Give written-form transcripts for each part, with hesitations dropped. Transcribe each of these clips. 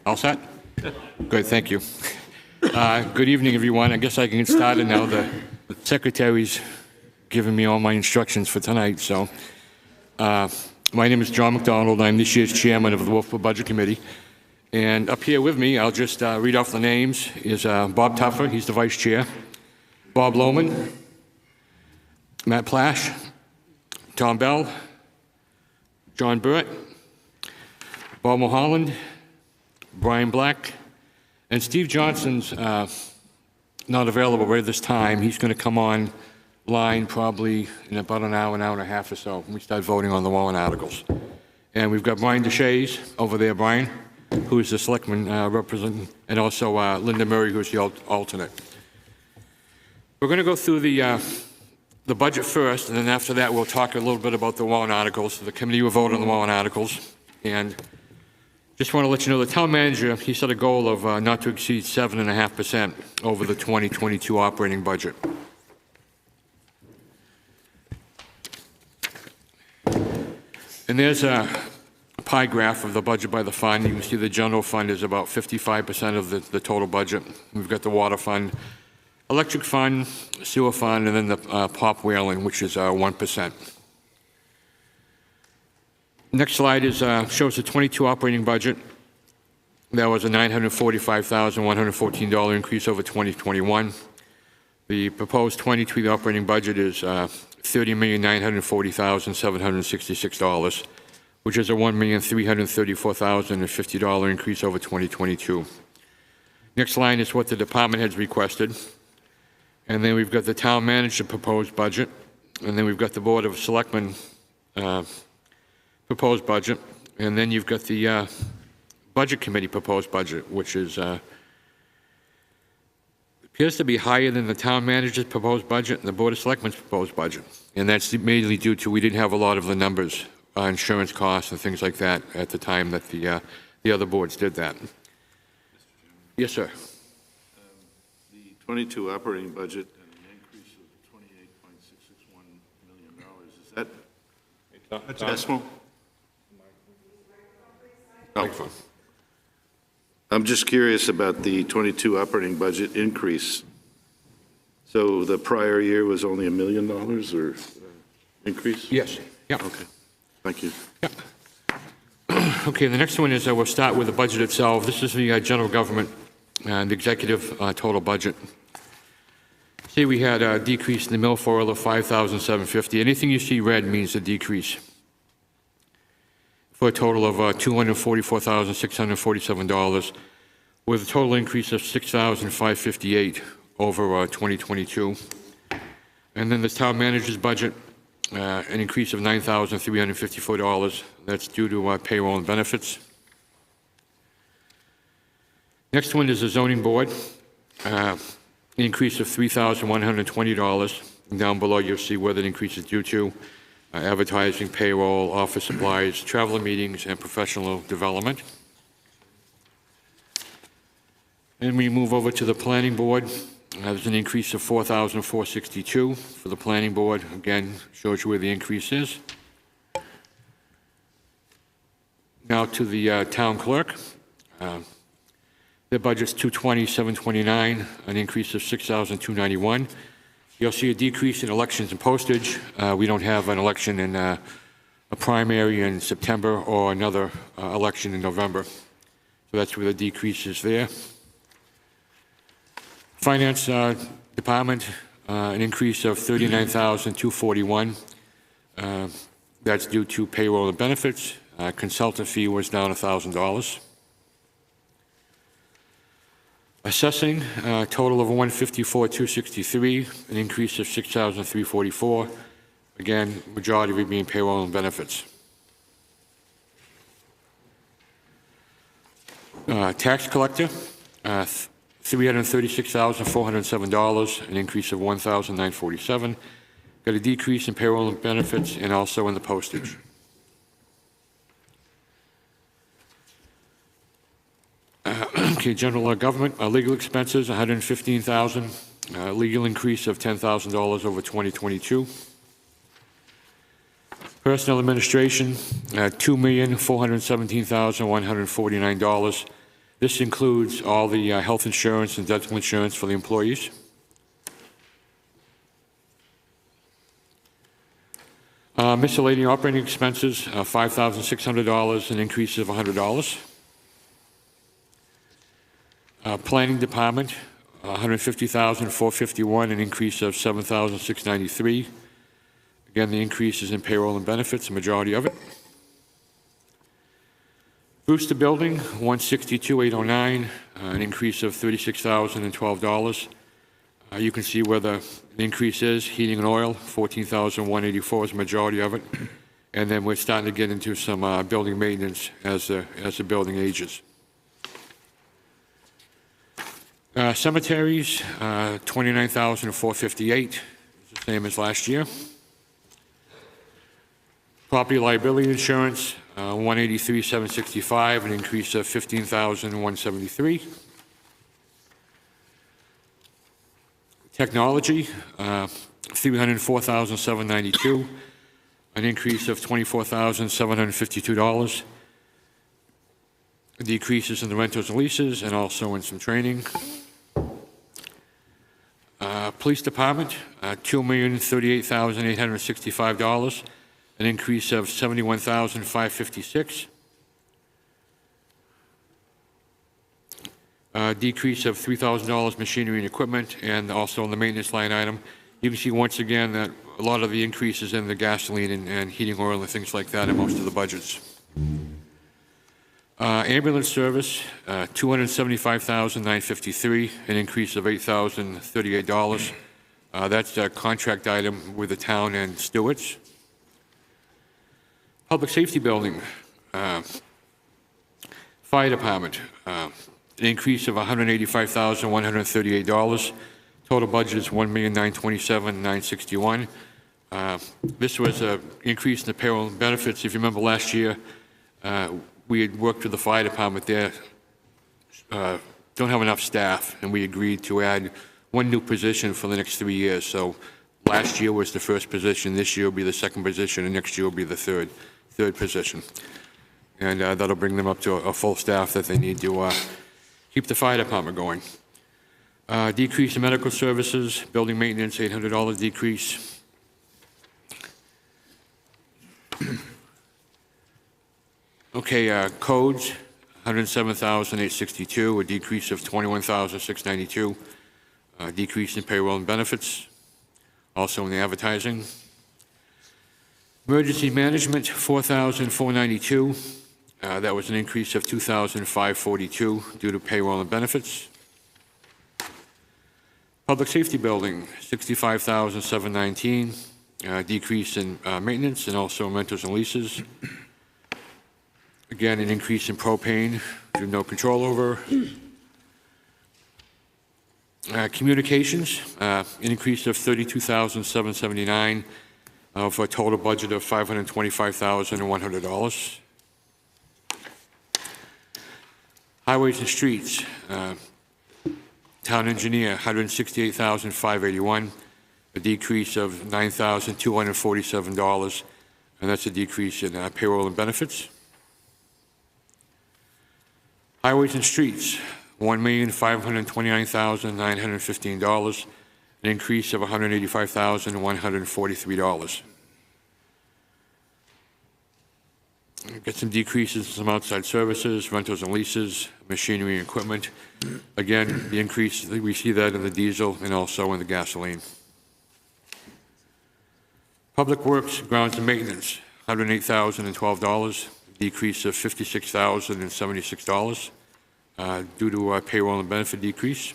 All set? Good, thank you. Good evening, everyone. I guess I can get started now. The secretary's given me all my instructions for tonight. So, my name is John McDonald. I'm this year's chairman of the Wolfeboro Budget Committee. And up here with me, I'll just read off the names, is Bob Tuffer, he's the vice chair, Bob Lohman, Matt Plash, Tom Bell, John Burt, Bob Mulholland, Brian Black, and Steve Johnson's not available right at this time. He's going to come on line probably in about an hour and a half or so when we start voting on the warrant articles. And we've got Brian DeShays over there, Brian, who is the selectman representative, and also Linda Murray, who's the alternate. We're going to go through the budget first, and then after that we'll talk a little bit about the warrant articles. The committee will vote on the warrant articles. And just want to let you know the town manager, he set a goal of not to exceed 7.5% over the 2022 operating budget. And there's a pie graph of the budget by the fund. You can see the general fund is about 55% of the total budget. We've got the water fund, electric fund, sewer fund, and then the pop whaling, which is 1%. Next slide is shows the 22 operating budget. That was a $945,114 increase over 2021. The proposed 23 operating budget is $30,940,766, which is a $1,334,050 increase over 2022. Next line is what the department heads requested. And then we've got the town manager proposed budget. And then we've got the Board of Selectmen proposed budget. And then you've got the Budget Committee proposed budget, which is appears to be higher than the town manager's proposed budget and the Board of Selectmen's proposed budget. And that's mainly due to we didn't have a lot of the numbers, insurance costs and things like that at the time that the other boards did that. Yes, sir. The 22 operating budget and an increase of $28.661 million. Is that decimal? Oh. I'm just curious about the 22 operating budget increase. So the prior year was only $1 million or increase? Yes. Yeah. Okay. Thank you. Yeah. Okay, the next one is we'll start with the budget itself. This is the general government and the executive total budget. See, we had a decrease in the milfoil of $5,750. Anything you see red means a decrease, for a total of $244,647, with a total increase of $6,558 over 2022. And then the town manager's budget, an increase of $9,354. That's due to payroll and benefits. Next one is the zoning board, an increase of $3,120. Down below you'll see where that increase is due to. Advertising, payroll, office supplies, travel meetings, and professional development. And we move over to the planning board. There's an increase of $4,462 for the planning board. Again, shows you where the increase is. Now to the town clerk. Their budget's $220,729, an increase of $6,291. You'll see a decrease in elections and postage. We don't have an election in a primary in September or another election in November. So that's where the decrease is there. Finance department, an increase of $39,241. That's due to payroll and benefits. Consultant fee was down $1,000. Assessing, a total of $154,263, an increase of $6,344. Again, majority of it being payroll and benefits. Tax collector, $336,407, an increase of $1,947. Got a decrease in payroll and benefits and also in the postage. Okay, general government, legal expenses, $115,000, legal increase of $10,000 over 2022. Personnel administration, $2,417,149. This includes all the health insurance and dental insurance for the employees. Miscellaneous operating expenses, $5,600, an increase of $100. Planning Department, $150,451, an increase of $7,693. Again, the increase is in payroll and benefits, the majority of it. Brewster Building, $162,809, an increase of $36,012. You can see where the increase is. Heating and oil, $14,184 is the majority of it. And then we're starting to get into some building maintenance as the building ages. Cemeteries, $29,458, the same as last year. Property liability insurance, $183,765, an increase of $15,173. Technology, $304,792, an increase of $24,752. Decreases in the rentals and leases, and also in some training. Police Department, $2,038,865, an increase of $71,556. Decrease of $3,000 machinery and equipment, and also on the maintenance line item. You can see once again that a lot of the increases in the gasoline and heating oil and things like that in most of the budgets. Ambulance service, $275,953, an increase of $8,038. That's a contract item with the town and stewards. Public Safety Building, Fire Department, an increase of $185,138. Total budget is $1,927,961. This was an increase in the payroll and benefits. If you remember last year, we had worked with the fire department there, don't have enough staff, and we agreed to add one new position for the next 3 years. So last year was the first position, this year will be the second position, and next year will be the third position. And that'll bring them up to a full staff that they need to keep the fire department going. Decrease in medical services, building maintenance, $800 decrease. Okay, codes, $107,862, a decrease of $21,692. Decrease in payroll and benefits, also in the advertising. Emergency management, $4,492. That was an increase of $2,542 due to payroll and benefits. Public safety building, $65,719. Decrease in maintenance and also rentals and leases. Again, an increase in propane, we have no control over. Communications, an increase of $32,779 for a total budget of $525,100. Highways and streets, town engineer, $168,581, a decrease of $9,247, and that's a decrease in payroll and benefits. Highways and streets, $1,529,915, an increase of $185,143. Get some decreases in some outside services, rentals and leases, machinery and equipment. Again, the increase, we see that in the diesel and also in the gasoline. Public works, grounds and maintenance, $108,012, decrease of $56,076 due to payroll and benefit decrease.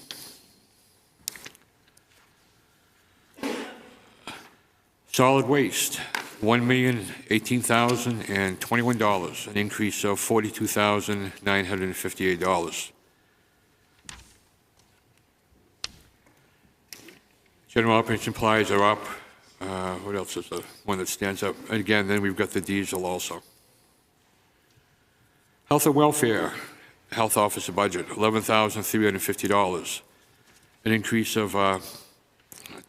Solid waste, $1,018,021, an increase of $42,958. General operating supplies are up. What else is the one that stands up? And again, then we've got the diesel also. Health and welfare, health officer budget, $11,350, an increase of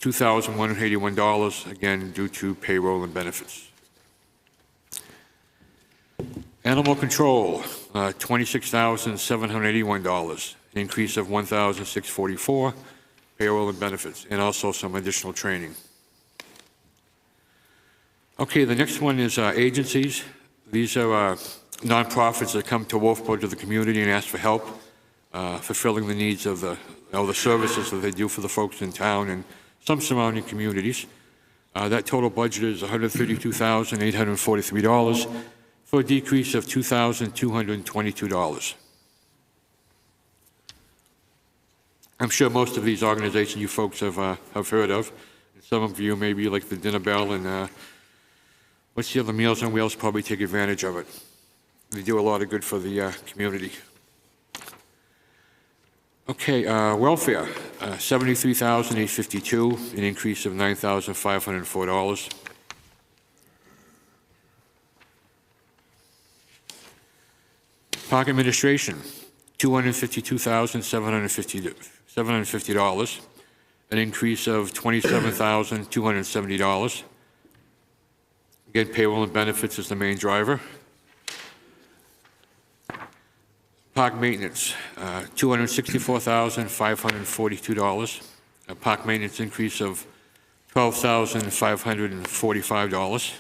$2,181, again, due to payroll and benefits. Animal control, $26,781, an increase of $1,644, payroll and benefits, and also some additional training. Okay, the next one is agencies. These are nonprofits that come to Wolfeboro, to the community, and ask for help fulfilling the needs of the services that they do for the folks in town and some surrounding communities. That total budget is $132,843 for a decrease of $2,222. I'm sure most of these organizations you folks have heard of. Some of you maybe like the Dinner Bell and what's the other, Meals on Wheels, probably take advantage of it. They do a lot of good for the community. Okay, welfare, $73,852, an increase of $9,504. Park administration, $252,750, an increase of $27,270. Again, payroll and benefits is the main driver. Park maintenance, $264,542. A park maintenance increase of $12,545.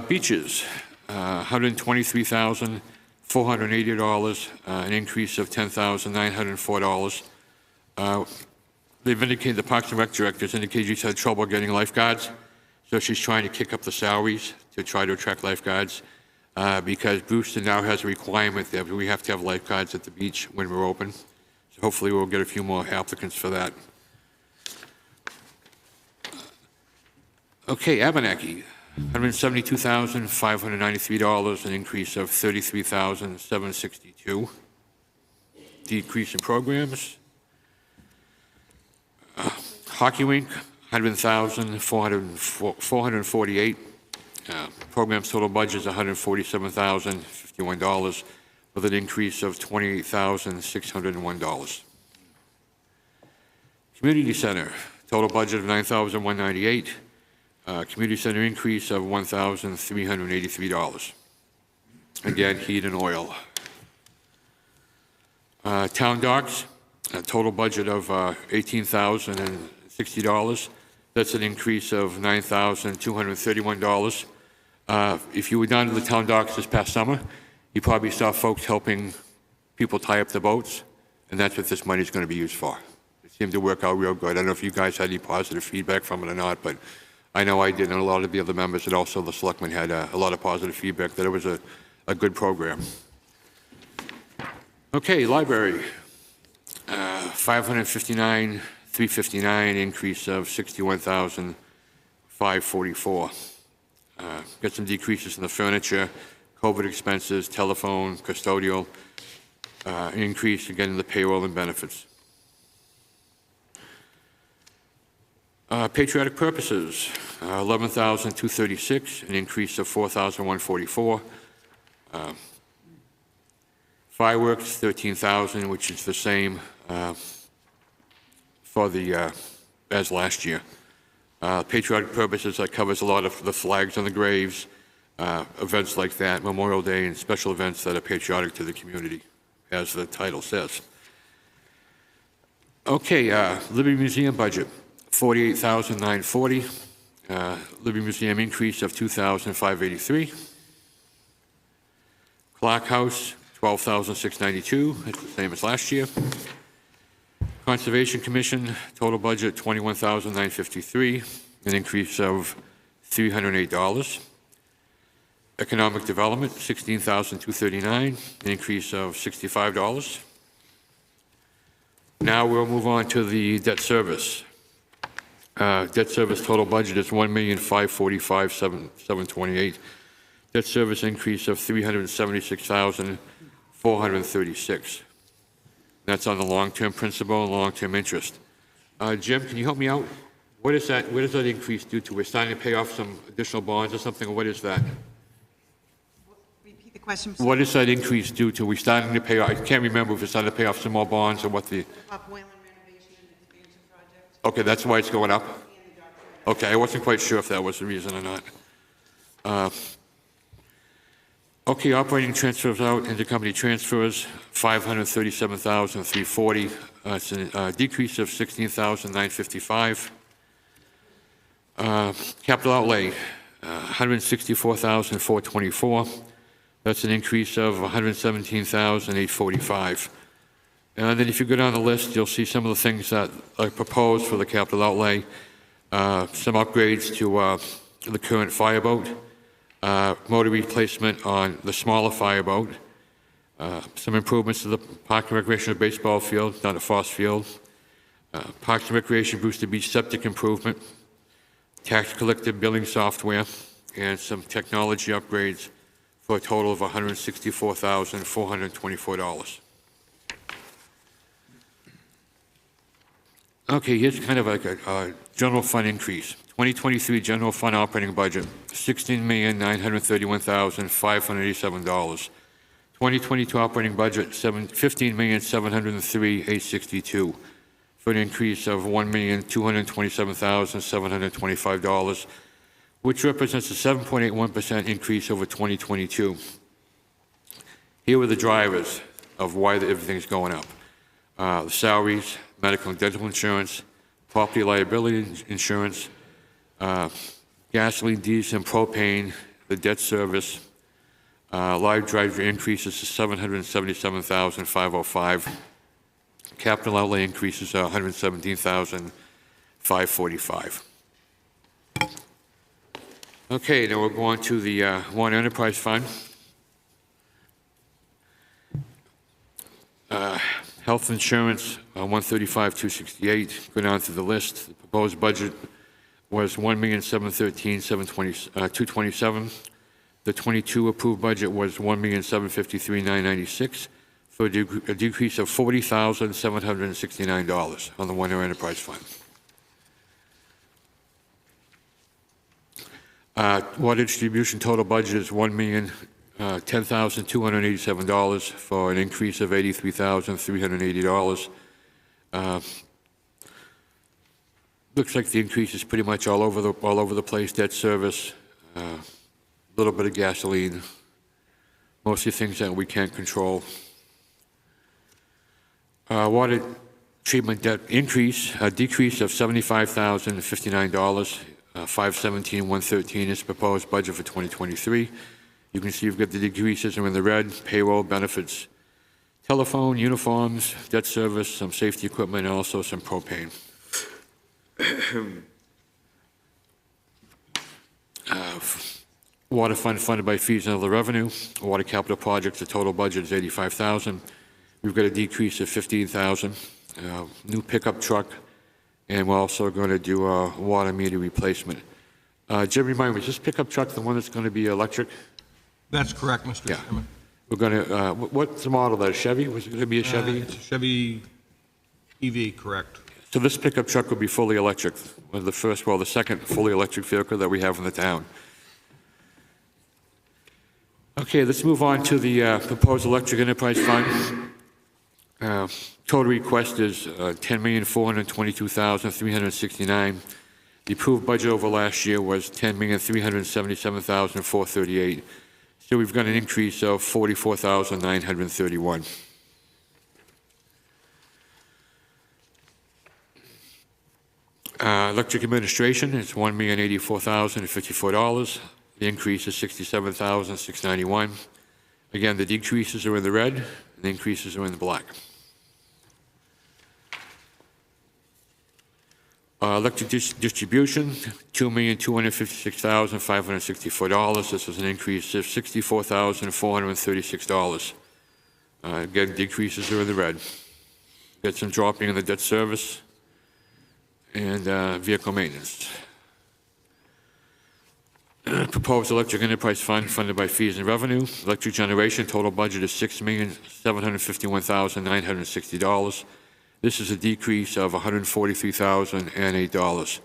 Beaches, $123,480, an increase of $10,904. They've indicated, the Parks and Rec directors indicated she's had trouble getting lifeguards, so she's trying to kick up the salaries to try to attract lifeguards because Brewster now has a requirement that we have to have lifeguards at the beach when we're open. So hopefully we'll get a few more applicants for that. Okay, Abenaki, $172,593, an increase of $33,762. Decrease in programs. Hockey rink, $100,448. Program's total budget is $147,051, with an increase of $28,601. Community center, total budget of $9,198. Community center increase of $1,383. Again, heat and oil. Town docks, a total budget of $18,060. That's an increase of $9,231. If you were down to the town docks this past summer, you probably saw folks helping people tie up the boats, and that's what this money is going to be used for. It seemed to work out real good. I don't know if you guys had any positive feedback from it or not, but I know I did, and a lot of the other members, and also the selectmen had a lot of positive feedback that it was a good program. Okay, library, $559,359, increase of $61,544. Got some decreases in the furniture, COVID expenses, telephone, custodial, increase again in the payroll and benefits. Patriotic purposes, $11,236, an increase of $4,144. Fireworks, $13,000, which is the same for the as last year. Patriotic purposes, that covers a lot of the flags on the graves, events like that, Memorial Day, and special events that are patriotic to the community, as the title says. Okay, Liberty Museum budget, $48,940. Liberty Museum increase of $2,583. Clark House, $12,692. That's the same as last year. Conservation Commission, total budget $21,953, an increase of $308. Economic Development, $16,239, an increase of $65. Now we'll move on to the debt service. Debt service total budget is $1,545,728. Debt service increase of $376,436. That's on the long-term principal and long-term interest. Jim, can you help me out? What is that? What does that increase due to? We're starting to pay off some additional bonds or something, or what is that? Repeat the question. What is that increase due to? We're starting to pay off, I can't remember if we're starting to pay off some more bonds or what the... Boiler renovation and expansion project. Okay, that's why it's going up? And the dock Okay, I wasn't quite sure if that was the reason or not. Okay, operating transfers out, intercompany transfers, $537,340. It's a decrease of $16,955. Capital outlay, $164,424. That's an increase of $117,845. And then if you go down the list, you'll see some of the things that are proposed for the capital outlay. Some upgrades to the current fireboat, motor replacement on the smaller fireboat, some improvements to the Park and Recreation baseball field down at Foss Field, Parks and Recreation Brewster Beach septic improvement, tax collector billing software, and some technology upgrades for a total of $164,424. Okay, here's kind of like a general fund increase. 2023 general fund operating budget, $16,931,587. 2022 operating budget, $15,703,862, for an increase of $1,227,725, which represents a 7.81% increase over 2022. Here were the drivers of why everything's going up. The salaries, medical and dental insurance, property liability insurance, gasoline, diesel, and propane, the debt service, live driver increases to $777,505. Capital outlay increases are $117,545. Okay, now we're going to the Warren Enterprise Fund. Health insurance, $135,268. Go down through the list. The proposed budget was $1,713,227. The 22 approved budget was $1,753,996, for a decrease of $40,769 on the Warren Enterprise Fund. Water distribution total budget is $1,010,287 for an increase of $83,380. Looks like the increase is pretty much all over the place. Debt service, a little bit of gasoline, mostly things that we can't control. Water treatment debt increase, a decrease of $75,059. $517,113 is proposed budget for 2023. You can see you've got the decreases are in the red: payroll, benefits, telephone, uniforms, debt service, some safety equipment, and also some propane. Water fund funded by fees and other revenue. Water capital projects, the total budget is $85,000. We've got a decrease of $15,000. New pickup truck, and we're also going to do a water meter replacement. Jim, remind me, is this pickup truck the one that's going to be electric? That's correct, Mr. Yeah. Chairman. We're going to, what's the model? That a Chevy? Was it going to be a Chevy? It's a Chevy EV, correct. So this pickup truck will be fully electric. The second fully electric vehicle that we have in the town. Okay, let's move on to the proposed electric enterprise fund. Total request is $10,422,369. The approved budget over last year was $10,377,438. So we've got an increase of $44,931. Electric administration is $1,084,054. The increase is $67,691. Again, the decreases are in the red, and the increases are in the black. Electric distribution, $2,256,564. This is an increase of $64,436. Again, decreases are in the red. Got some dropping in the debt service and vehicle maintenance. Proposed electric enterprise fund funded by fees and revenue. Electric generation, total budget is $6,751,960. This is a decrease of $143,008.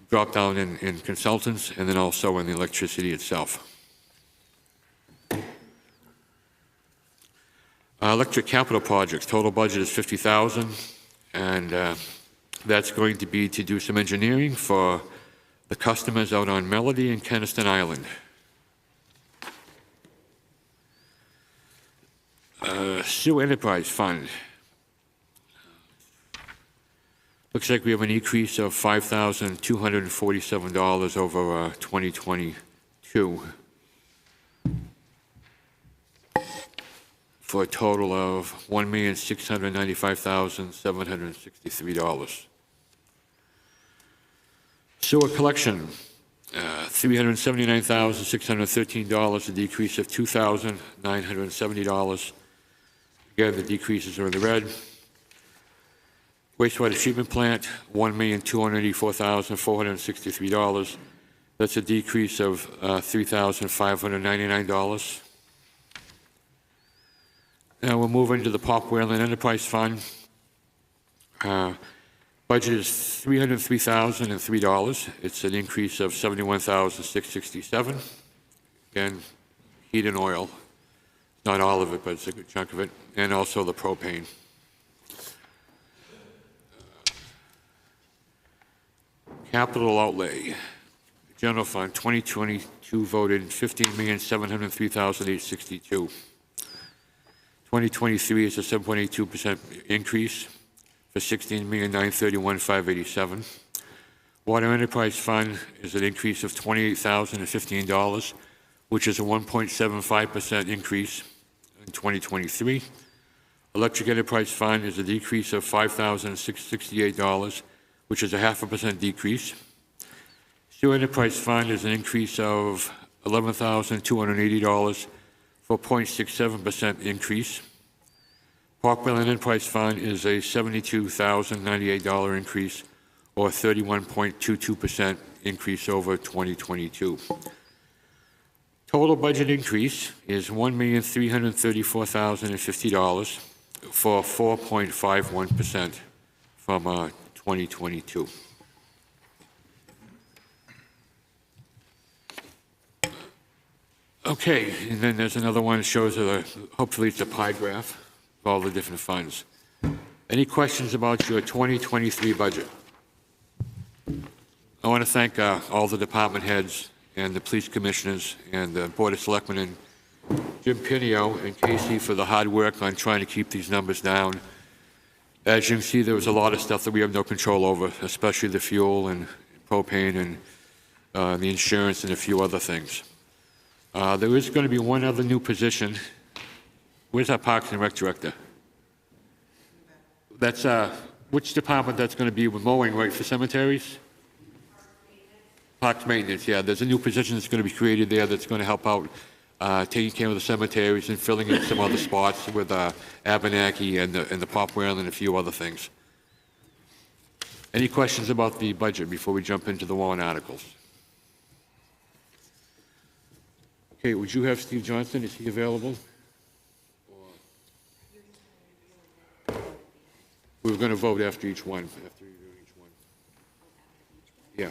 Drop down in consultants and then also in the electricity itself. Electric capital projects, total budget is $50,000, and That's going to be to do some engineering for the customers out on Melody and Keniston Island. Sewer Enterprise Fund. Looks like we have an increase of $5,247 over 2022 for a total of $1,695,763. Sewer collection, $379,613, a decrease of $2,970. Again, the decreases are in the red. Wastewater treatment plant, $1,284,463. That's a decrease of $3,599. Now we'll move into the Pop Whalen Enterprise Fund. Budget is $303,003. It's an increase of $71,667. Again, heat and oil. Not all of it, but it's a good chunk of it. And also the propane. Capital outlay. General fund, 2022 voted $15,703,862. 2023 is a 7.82% increase for $16,931,587. Water Enterprise Fund is an increase of $28,015, which is a 1.75% increase in 2023. Electric Enterprise Fund is a decrease of $5,668, which is a 0.5% decrease. Sewer Enterprise Fund is an increase of $11,280 for 0.67% increase. Park Whalen Enterprise Fund is a $72,098 increase, or 31.22% increase over 2022. Total budget increase is $1,334,050 for 4.51% from 2022. Okay, and then there's another one that shows, hopefully it's a pie graph of all the different funds. Any questions about your 2023 budget? I want to thank all the department heads and the police commissioners and the Board of Selectmen and Jim Pinio and Casey for the hard work on trying to keep these numbers down. As you can see, there was a lot of stuff that we have no control over, especially the fuel and propane and the insurance and a few other things. There is going to be one other new position. Where's our Parks and Rec Director? That's, which department that's going to be with mowing, right, for cemeteries? Parks Maintenance, yeah. There's a new position that's going to be created there that's going to help out taking care of the cemeteries and filling in some other spots with Abenaki and the Pop Whalen and a few other things. Any questions about the budget before we jump into the warrant articles? Okay, would you have Steve Johnson? Is he available? We were going to vote after each one. After you do each one. Yeah.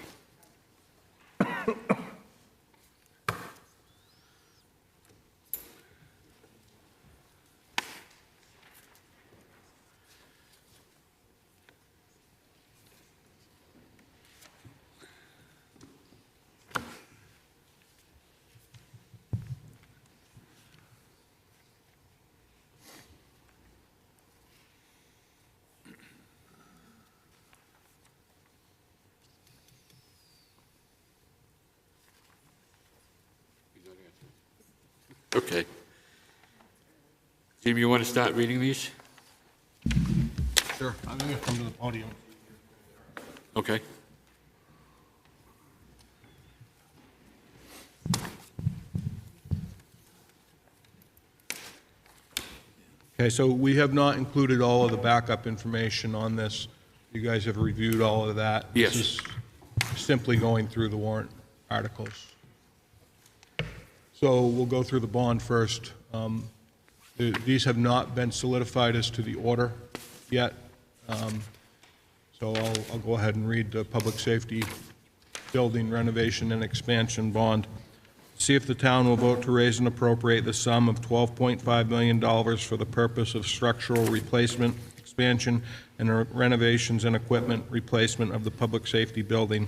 Okay. Jim, you want to start reading these? Sure. I'm going to come to the podium. Okay. Okay, so we have not included all of the backup information on this. You guys have reviewed all of that. Yes. This is simply going through the warrant articles. So we'll go through the bond first. These have not been solidified as to the order yet. So I'll go ahead and read the public safety building renovation and expansion bond. See if the town will vote to raise and appropriate the sum of $12.5 million for the purpose of structural replacement, expansion and renovations and equipment replacement of the public safety building.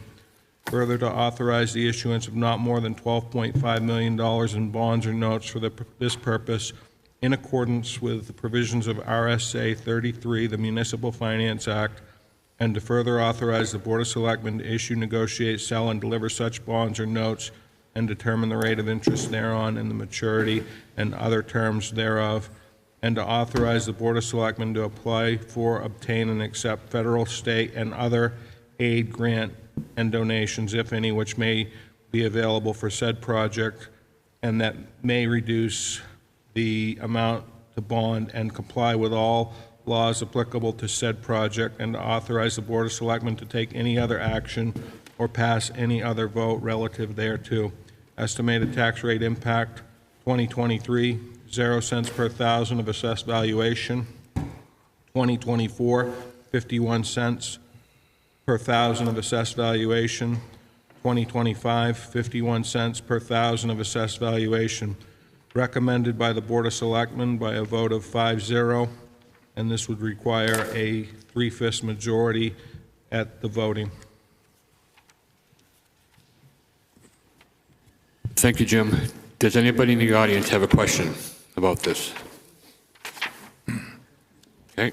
Further, to authorize the issuance of not more than $12.5 million in bonds or notes for this purpose in accordance with the provisions of RSA 33, the Municipal Finance Act, and to further authorize the Board of Selectmen to issue, negotiate, sell, and deliver such bonds or notes and determine the rate of interest thereon and the maturity and other terms thereof, and to authorize the Board of Selectmen to apply for, obtain, and accept federal, state, and other aid, grant, and donations, if any, which may be available for said project, and that may reduce the amount to bond and comply with all laws applicable to said project, and to authorize the Board of Selectmen to take any other action or pass any other vote relative thereto. Estimated tax rate impact 2023, 0 cents per thousand of assessed valuation. 2024, 51 cents per thousand of assessed valuation. 2025, 51 cents per thousand of assessed valuation. Recommended by the Board of Selectmen by a vote of 5-0, and this would require a 3/5 majority at the voting. Thank you, Jim. Does anybody in the audience have a question about this? Okay.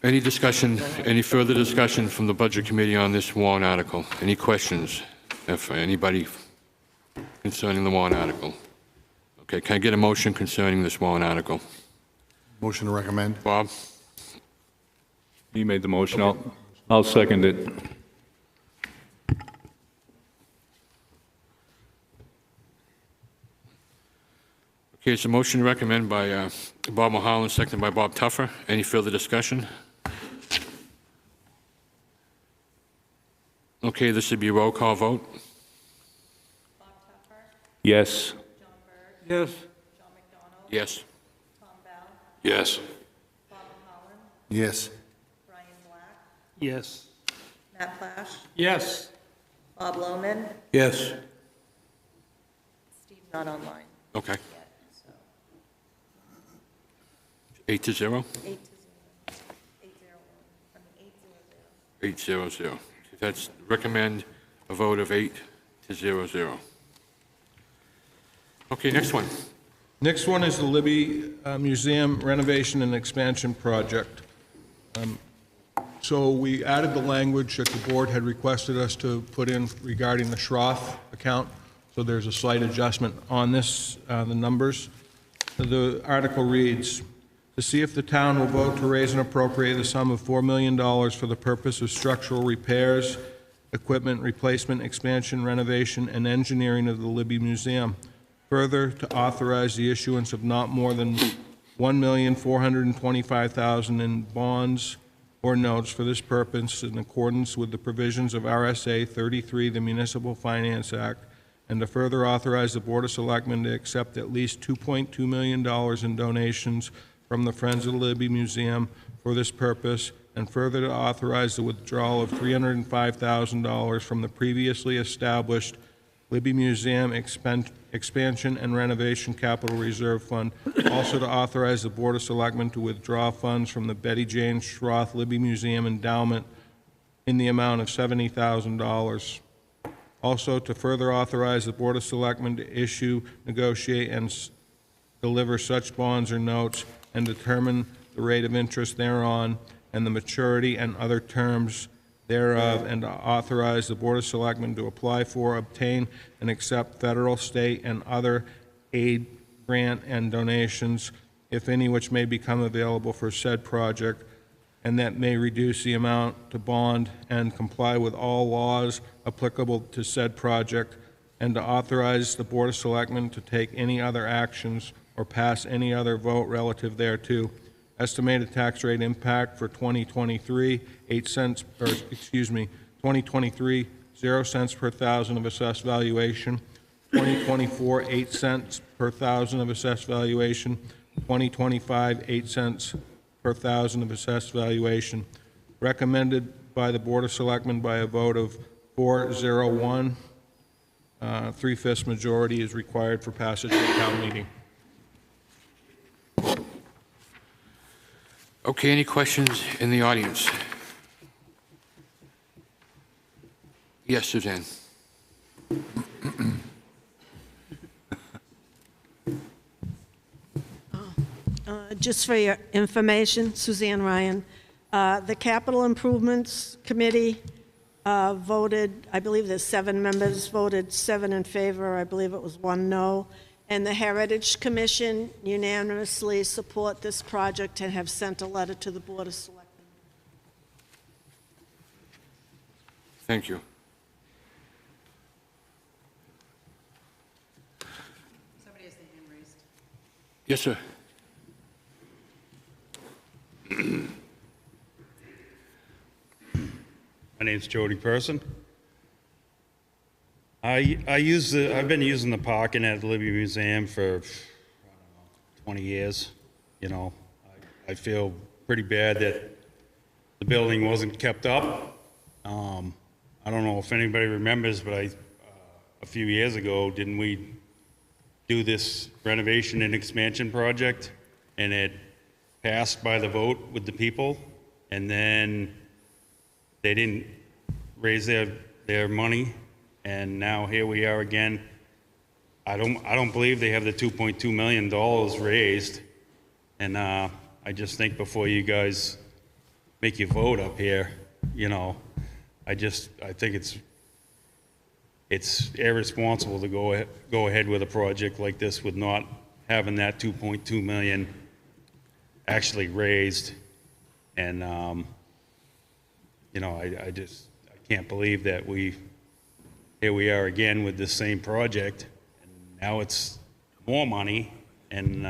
Any discussion, any further discussion from the Budget Committee on this warrant article? Any questions, if anybody, concerning the warrant article? Okay, can I get a motion concerning this warrant article? Motion to recommend. Bob? You made the motion. I'll second it. Okay, it's a motion to recommend by Bob Mulholland, seconded by Bob Tuffer. Any further discussion? Okay, this would be a roll call vote. Bob Tuffer, Yes. John Berg, Yes. John McDonald, Yes. Tom Bell, Yes. Bob Mulholland, Yes. Brian Black, Yes. Matt Plash, Yes. Bob Lohman. Yes. Steve's not online Okay, yet, so 8-0? 8-0. 8-0. 8-0-0. That's recommend a vote of 8-0-0. Okay, next one. Next one is the Libby Museum renovation and expansion project. So we added the language that the board had requested us to put in regarding the Schroth account. So there's a slight adjustment on this, the numbers. The article reads, to see if the town will vote to raise and appropriate the sum of $4 million for the purpose of structural repairs, equipment replacement, expansion, renovation, and engineering of the Libby Museum. Further, to authorize the issuance of not more than $1,425,000 in bonds or notes for this purpose in accordance with the provisions of RSA 33, the Municipal Finance Act, and to further authorize the Board of Selectmen to accept at least $2.2 million in donations from the Friends of the Libby Museum for this purpose, and further to authorize the withdrawal of $305,000 from the previously established Libby Museum Expansion and Renovation Capital Reserve Fund. Also to authorize the Board of Selectmen to withdraw funds from the Betty Jane Schroth Libby Museum Endowment in the amount of $70,000. Also to further authorize the Board of Selectmen to issue, negotiate, and deliver such bonds or notes and determine the rate of interest thereon and the maturity and other terms thereof, and to authorize the Board of Selectmen to apply for, obtain, and accept federal, state, and other aid, grant, and donations, if any, which may become available for said project, and that may reduce the amount to bond and comply with all laws applicable to said project, and to authorize the Board of Selectmen to take any other actions or pass any other vote relative thereto. Estimated tax rate impact for 2023, 2023, 0 cents per thousand of assessed valuation. 2024, 8 cents per thousand of assessed valuation. 2025, 8 cents per thousand of assessed valuation. Recommended by the Board of Selectmen by a vote of 4-0-1. 3/5 majority is required for passage at town meeting. Okay, any questions in the audience? Yes, Suzanne. Just for your information, Suzanne Ryan, the Capital Improvements Committee voted, I believe there's 7 members, voted 7 in favor, I believe it was 1 no. And the Heritage Commission unanimously support this project and have sent a letter to the Board of Selectmen. Thank you. Somebody has their hand raised. Yes, sir. My name's Jody Person. I've been using the parking at the Libby Museum for, I don't know, 20 years. You know, I feel pretty bad that the building wasn't kept up. I don't know if anybody remembers, but a few years ago, didn't we do this renovation and expansion project? And it passed by the vote with the people, and then they didn't raise their money, and now here we are again. I don't believe they have the $2.2 million raised, and I just think before you guys make your vote up here, you know, I think it's irresponsible to go ahead with a project like this with not having that 2.2 million actually raised, and you know, I can't believe that here we are again with this same project, and now it's more money, and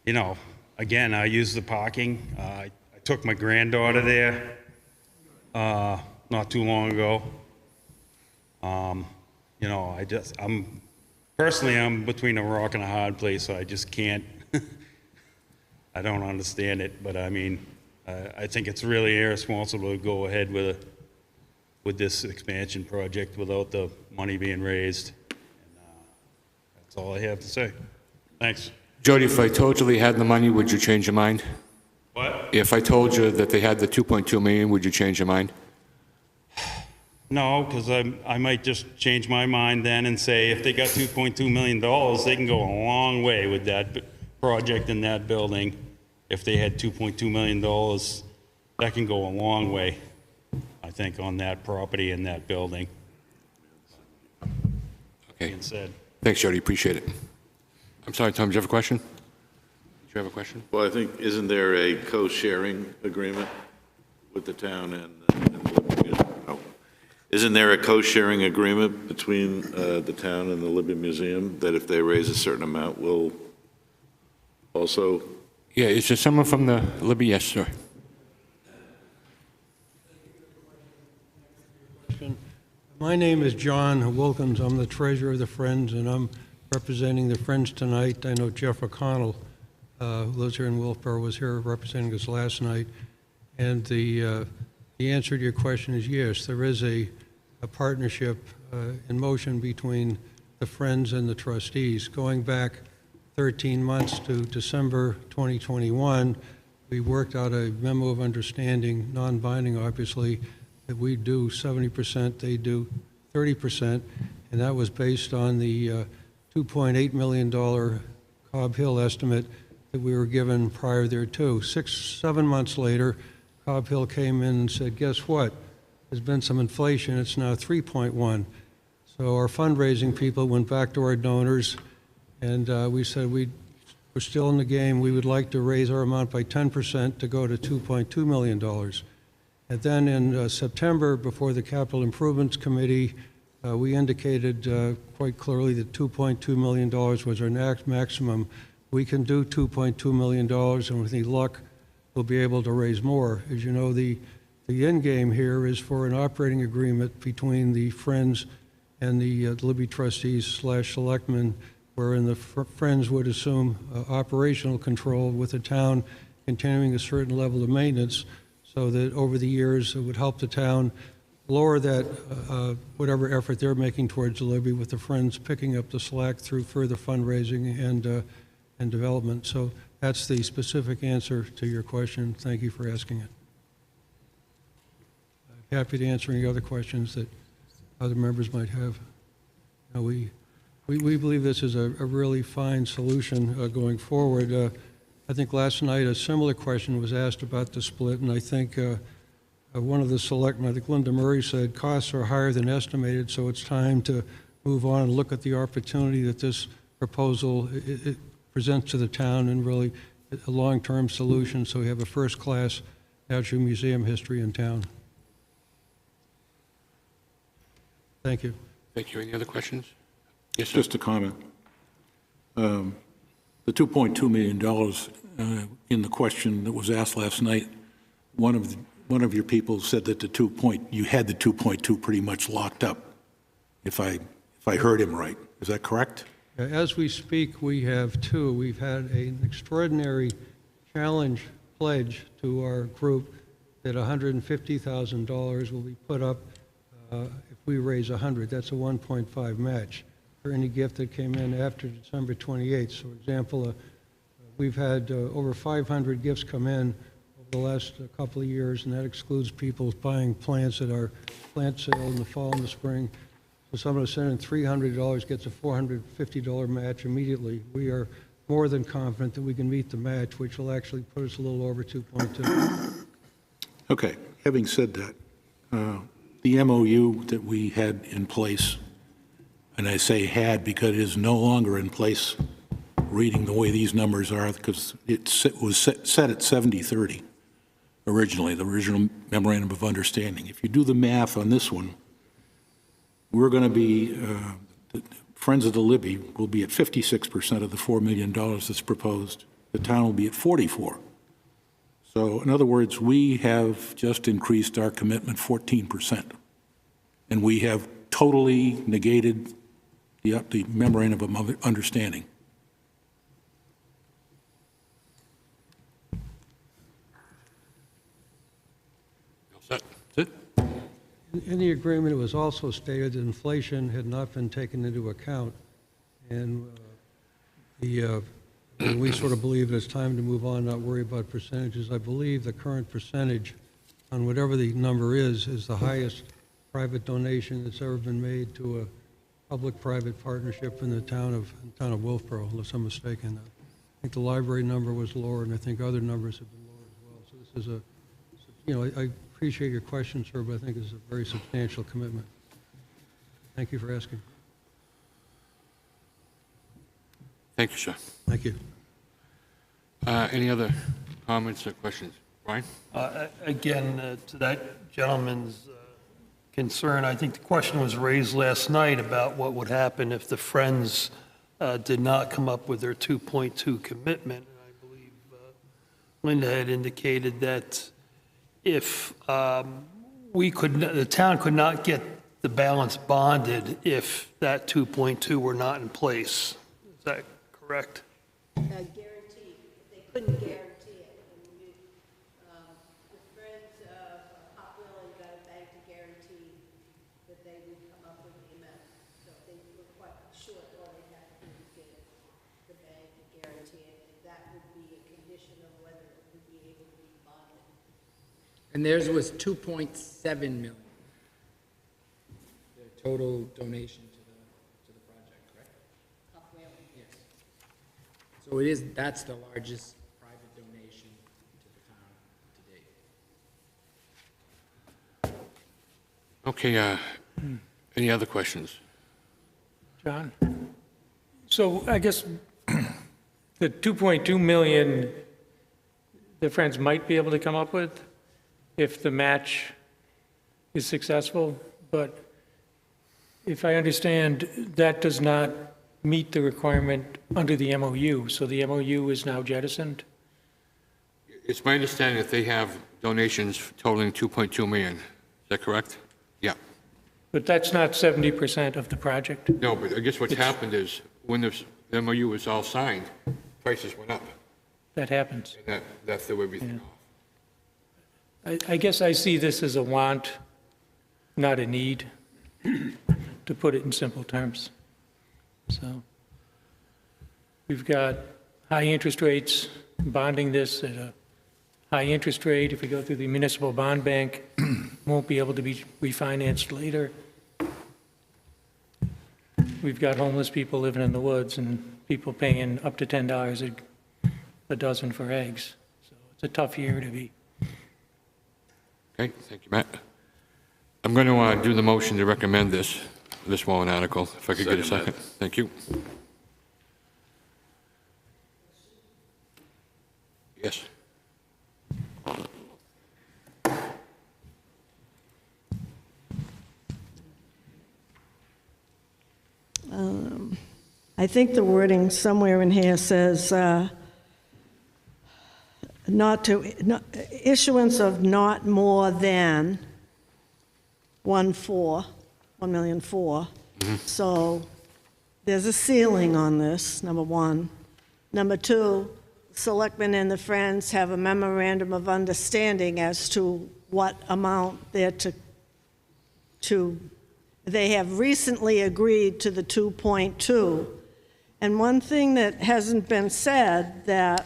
you know, again, I use the parking. I took my granddaughter there not too long ago. You know, I'm between a rock and a hard place, so I just can't. I don't understand it, but I mean, I think it's really irresponsible to go ahead with this expansion project without the money being raised. And, that's all I have to say. Thanks. Jody, if I told you they had the money, would you change your mind? What? If I told you that they had the 2.2 million, would you change your mind? No, because I might just change my mind then and say if they got $2.2 million, they can go a long way with that project in that building. If they had $2.2 million, that can go a long way, I think, on that property and that building. Okay. Being said. Thanks, Jody. Appreciate it. I'm sorry, Tom, do you have a question? Did you have a question? Well, I think, isn't there a co-sharing agreement with the town and no. Isn't there a co-sharing agreement between the town and the Libby Museum that if they raise a certain amount, we'll also? Yeah, is there someone from the Libby? Yes, sir. My name is John Wilkins. I'm the treasurer of the Friends, and I'm representing the Friends tonight. I know Jeff O'Connell, who lives here in Wolfeboro, was here representing us last night. And the answer to your question is yes, there is a partnership in motion between the Friends and the trustees. Going back 13 months to December 2021, we worked out a memo of understanding, non-binding obviously, that we do 70%, they do 30%, and that was based on the $2.8 million Cobb Hill estimate that we were given prior thereto. 7 months later, Cobb Hill came in and said, guess what? There's been some inflation, it's now 3.1. So our fundraising people went back to our donors, and we said we're still in the game. We would like to raise our amount by 10% to go to $2.2 million. And then in September, before the Capital Improvements Committee, we indicated quite clearly that $2.2 million was our maximum. We can do $2.2 million, and with any luck, we'll be able to raise more. As you know, the end game here is for an operating agreement between the Friends and the Libby trustees / selectmen, wherein the Friends would assume operational control with the town continuing a certain level of maintenance, so that over the years it would help the town lower that whatever effort they're making towards the Libby, with the Friends picking up the slack through further fundraising and development. So That's the specific answer to your question. Thank you for asking it. I'm happy to answer any other questions that other members might have. We believe this is a really fine solution going forward. I think last night a similar question was asked about the split, and I think one of the selectmen, I think Linda Murray, said costs are higher than estimated, so it's time to move on and look at the opportunity that this proposal it presents to the town and really a long-term solution so we have a first-class natural museum history in town. Thank you. Thank you. Any other questions? Yes, sir. Just a comment. The $2.2 million in the question that was asked last night, one of your people said that you had the 2.2 pretty much locked up, if I heard him right. Is that correct? As we speak, we have two. We've had an extraordinary challenge pledge to our group that $150,000 will be put up if we raise 100. That's a 1.5 match for any gift that came in after December 28th. So, for example, we've had over 500 gifts come in over the last couple of years, and that excludes people buying plants at our plant sale in the fall and the spring. So someone who sent in $300 gets a $450 match immediately. We are more than confident that we can meet the match, which will actually put us a little over 2.2. Okay. Having said that, the MOU that we had in place, and I say had because it is no longer in place, reading the way these numbers are, because it was set at 70-30 originally, the original memorandum of understanding. If you do the math on this one, we're going to be, Friends of the Libby will be at 56% of the $4 million that's proposed. The town will be at 44%. So in other words, we have just increased our commitment 14%. And we have totally negated the memorandum of understanding. That's it. In the agreement, it was also stated that inflation had not been taken into account, and we sort of believe that it's time to move on, not worry about percentages. I believe the current percentage on whatever the number is the highest private donation that's ever been made to a public-private partnership in the town of Wolfeboro, unless I'm mistaken. I think the library number was lower, and I think other numbers have been lower as well. So this is I appreciate your question, sir, but I think it's a very substantial commitment. Thank you for asking. Thank you, sir. Thank you. Any other comments or questions? Brian? Again, to that gentleman's concern, I think the question was raised last night about what would happen if the Friends did not come up with their 2.2 commitment. And I believe Linda had indicated that if the town could not get the balance bonded if that 2.2 were not in place. Is that correct? Guaranteed. They couldn't guarantee it. And the Friends of Hopwell got a bank to guarantee that they would come up with the amount. So if they were quite short, all they had to do was get the bank to guarantee it. And that would be a condition of whether it would be able to be bonded. And theirs was 2.7 million. The total donation to the project, correct? Hopwell. Yes. So that's the largest private donation to the town to date. Okay, any other questions? John? So I guess the 2.2 million the Friends might be able to come up with if the match is successful, but if I understand, that does not meet the requirement under the MOU, so the MOU is now jettisoned? It's my understanding that they have donations totaling 2.2 million. Is that correct? Yeah. But that's not 70% of the project? No, but I guess what's happened is when the MOU was all signed, prices went up. That happens. And that threw everything off. I guess I see this as a want, not a need, to put it in simple terms. So we've got high interest rates, bonding this at a high interest rate. If we go through the municipal bond bank, won't be able to be refinanced later. We've got homeless people living in the woods and people paying up to $10 a dozen for eggs. So it's a tough year to be. Okay, thank you, Matt. I'm going to do the motion to recommend this warrant article, if I could get a second. Thank you. Yes. I think the wording somewhere in here says issuance of not more than 1,400,000. So there's a ceiling on this, number one. Number two, selectmen and the Friends have a memorandum of understanding as to what amount they're to they have recently agreed to the 2.2. And one thing that hasn't been said, that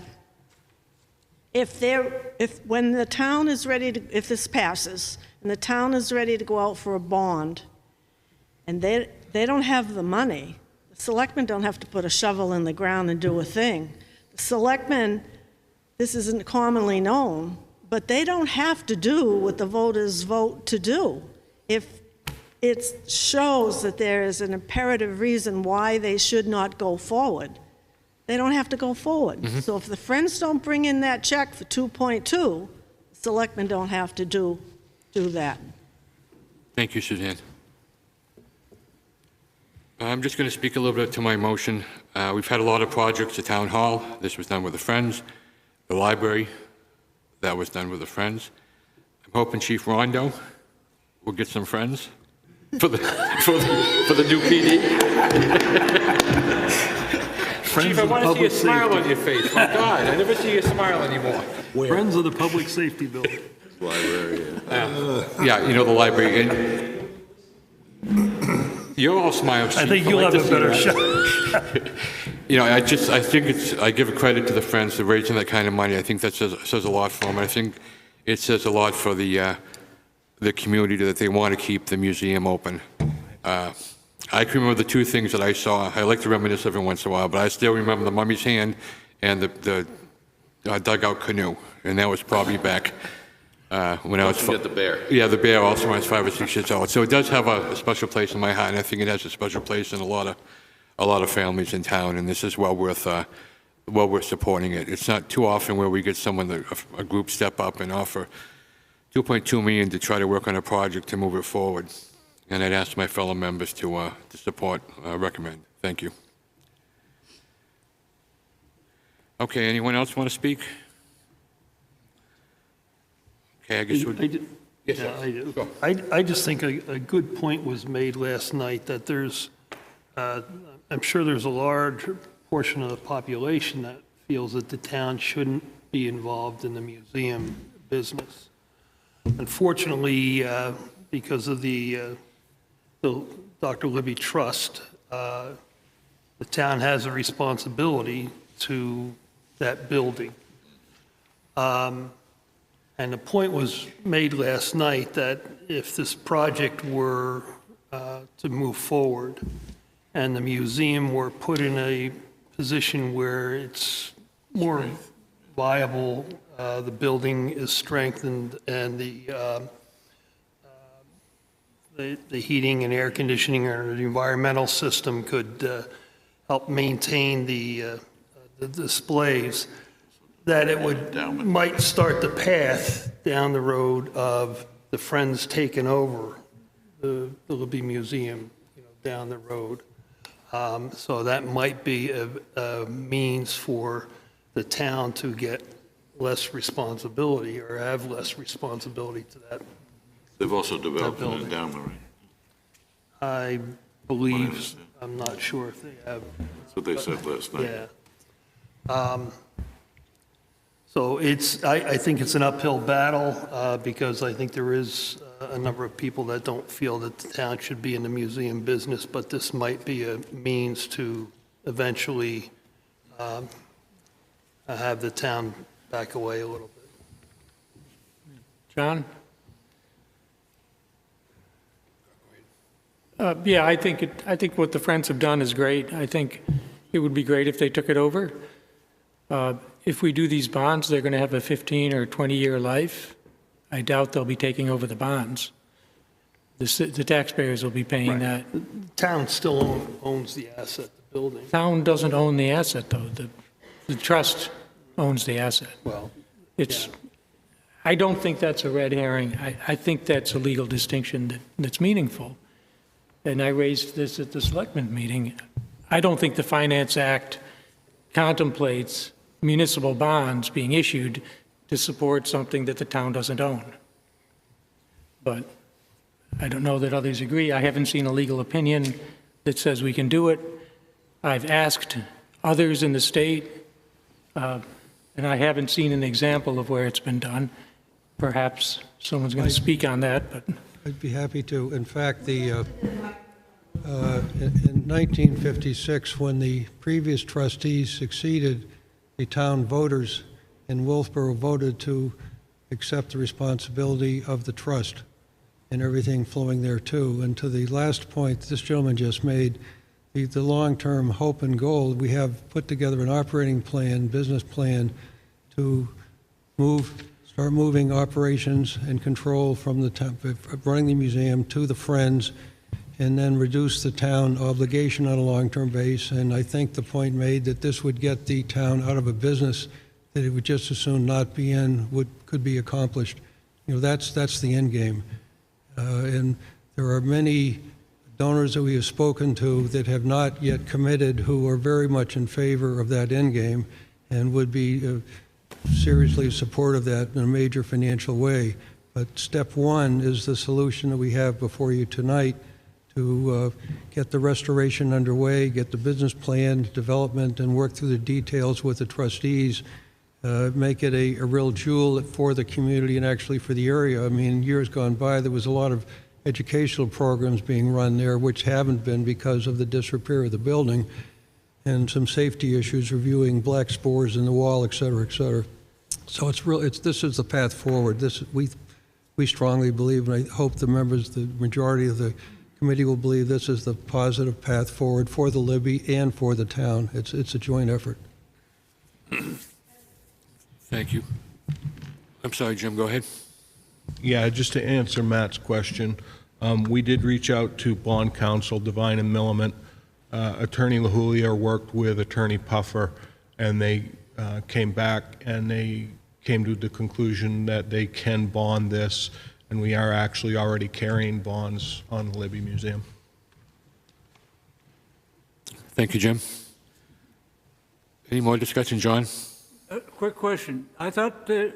if when the town is ready to, if this passes, and the town is ready to go out for a bond, and they don't have the money, the selectmen don't have to put a shovel in the ground and do a thing. The selectmen, this isn't commonly known, but they don't have to do what the voters vote to do. If it shows that there is an imperative reason why they should not go forward, they don't have to go forward. So if the Friends don't bring in that check for 2.2, the selectmen don't have to do that. Thank you, Suzanne. I'm just going to speak a little bit to my motion. We've had a lot of projects at Town Hall. This was done with the Friends. The library, that was done with the Friends. I'm hoping Chief Rondo will get some friends for the new PD. Chief, I want to see a smile on your face. My God, I never see you smile anymore. Friends of the Public Safety Building. Library, Yeah, you know, the library. And you're all smiles, Chief. I think you'll have a better shot. You know, I think I give a credit to the Friends for raising that kind of money. I think that says a lot for them. I think it says a lot for the community that they want to keep the museum open. I can remember the two things that I saw. I like to reminisce every once in a while, but I still remember the mummy's hand and the dugout canoe, and that was probably back when I was. Don't forget the bear. Yeah, the bear also when I was 5 or 6 years old. So it does have a special place in my heart, and I think it has a special place in a lot of families in town, and this is well worth supporting it. It's not too often where we get someone, a group, step up and offer $2.2 million to try to work on a project to move it forward. And I'd ask my fellow members to support, recommend. Thank you. Okay, anyone else want to speak? Okay, I guess yes, Yeah, I do. I just think a good point was made last night that there's, I'm sure there's a large portion of the population that feels that the town shouldn't be involved in the museum business. Unfortunately, because of the Dr. Libby Trust, the town has a responsibility to that building. And the point was made last night that if this project were to move forward and the museum were put in a position where it's more viable, the building is strengthened, and the heating and air conditioning or the environmental system could help maintain the displays, that it might start the path down the road of the Friends taking over the Libby Museum, down the road. So that might be a means for the town to get less responsibility or have less responsibility to that. They've also developed an endowment, right? I believe, I'm not sure if they have. That's what they said last night. Yeah. So I think it's an uphill battle because I think there is a number of people that don't feel that the town should be in the museum business, but this might be a means to eventually have the town back away a little bit. John? Yeah, I think what the Friends have done is great. I think it would be great if they took it over. If we do these bonds, they're going to have a 15 or 20-year life. I doubt they'll be taking over the bonds. The taxpayers will be paying that. The town still owns the asset, the building. Town doesn't own the asset, though. The trust owns the asset. Well, It's, I don't think that's a red herring. I think that's a legal distinction that's meaningful. And I raised this at the selectmen meeting. I don't think the Finance Act contemplates municipal bonds being issued to support something that the town doesn't own. But I don't know that others agree. I haven't seen a legal opinion that says we can do it. I've asked others in the state, and I haven't seen an example of where it's been done. Perhaps someone's going to speak on that, but... I'd be happy to. In fact, in 1956, when the previous trustees succeeded, the town voters in Wolfeboro voted to accept the responsibility of the trust and everything flowing there too. And to the last point this gentleman just made, the long-term hope and goal, we have put together an operating plan, business plan to start moving operations and control from the town, running the museum to the Friends, and then reduce the town obligation on a long-term base. And I think the point made that this would get the town out of a business that it would just as soon not be in could be accomplished. You know, that's the end game. And there are many donors that we have spoken to that have not yet committed who are very much in favor of that end game and would be seriously supportive of that in a major financial way. But step one is the solution that we have before you tonight to get the restoration underway, get the business plan development, and work through the details with the trustees, make it a real jewel for the community and actually for the area. I mean, years gone by, there was a lot of educational programs being run there, which haven't been because of the disrepair of the building, and some safety issues, reviewing black spores in the wall, et cetera, et cetera. So this is the path forward. We strongly believe, and I hope the members, the majority of the committee will believe this is the positive path forward for the Libby and for the town. It's a joint effort. Thank you. I'm sorry, Jim, go ahead. Yeah, just to answer Matt's question, we did reach out to bond counsel, Devine and Milliman. Attorney LaHulier worked with Attorney Puffer, and they came back and they came to the conclusion that they can bond this, and we are actually already carrying bonds on the Libby Museum. Thank you, Jim. Any more discussion, John? Quick question. I thought there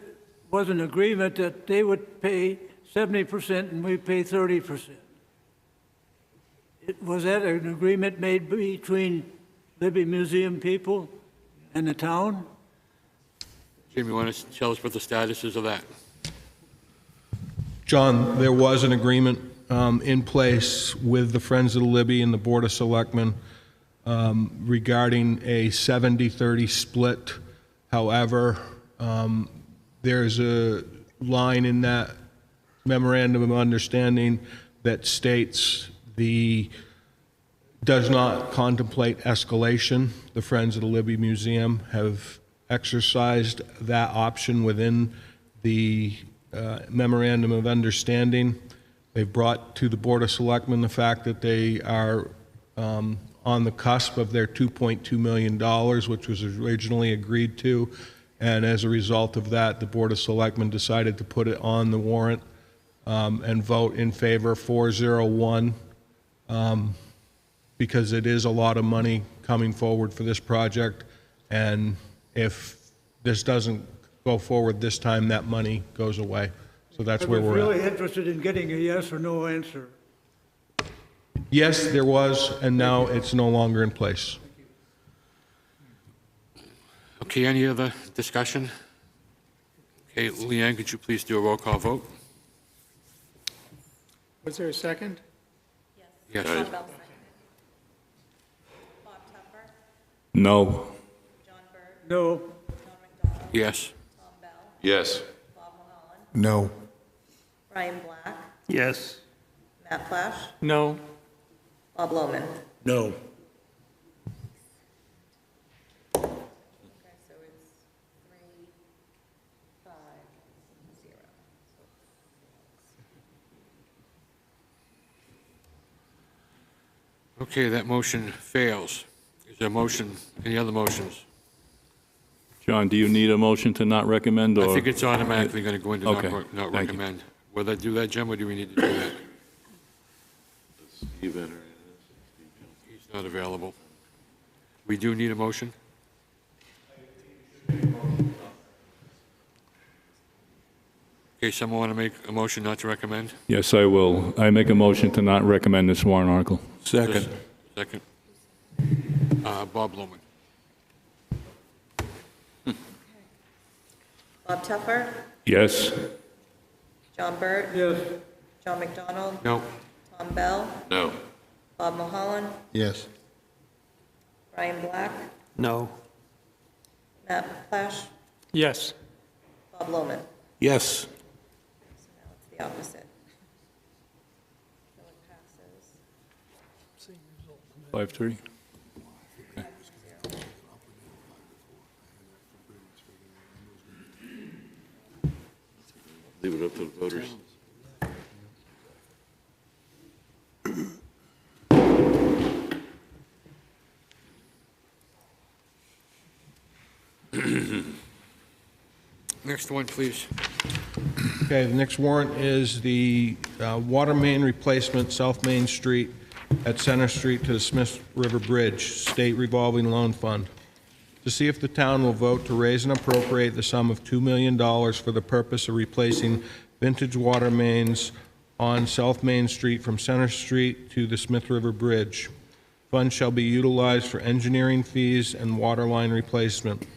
was an agreement that they would pay 70% and we pay 30%. Was that an agreement made between Libby Museum people and the town? Jim, you want to tell us what the status is of that? John, there was an agreement in place with the Friends of the Libby and the Board of Selectmen regarding a 70-30 split. However, there's a line in that memorandum of understanding that states does not contemplate escalation. The Friends of the Libby Museum have exercised that option within the memorandum of understanding. They've brought to the Board of Selectmen the fact that they are on the cusp of their $2.2 million, which was originally agreed to, and as a result of that, the Board of Selectmen decided to put it on the warrant and vote in favor 401, because it is a lot of money coming forward for this project, and if this doesn't go forward this time, that money goes away. So that's where we're at. I was really interested in getting a yes or no answer. Yes, there was, and now it's no longer in place. Okay, any other discussion? Okay, Leanne, could you please do a roll call vote? Was there a second? Yes. Bob Tupper, No. John Berg, No. John Yes. Yes. No. Brian Black, Yes. Matt Plash, No. Bob Lohman. No. Okay, so it's 3, 5, 0. Okay, that motion fails. Is there a motion, any other motions? John, do you need a motion to not recommend, or? I think it's automatically going to go into Okay, not thank you. recommend. Will that do that, Jim, or do we need to do that? Steve Henry. He's not available. We do need a motion? Okay, someone want to make a motion not to recommend? Yes, I will. I make a motion to not recommend this warrant article. Second. Second. Bob Lohman. Bob Tuffer, Yes. John Burt, Yes. John McDonald, No. Tom Bell, No. Bob Mulholland, Yes. Brian Black, No. Matt Plash, Yes. Bob Lohman. Yes. So now it's the opposite. So it passes. 5-3. Leave it up to the voters. Next one, please. Okay, the next warrant is the water main replacement, South Main Street at Center Street to the Smith River Bridge, State Revolving Loan Fund. To see if the town will vote to raise and appropriate the sum of $2 million for the purpose of replacing vintage water mains on South Main Street from Center Street to the Smith River Bridge. Funds shall be utilized for engineering fees and water line replacement.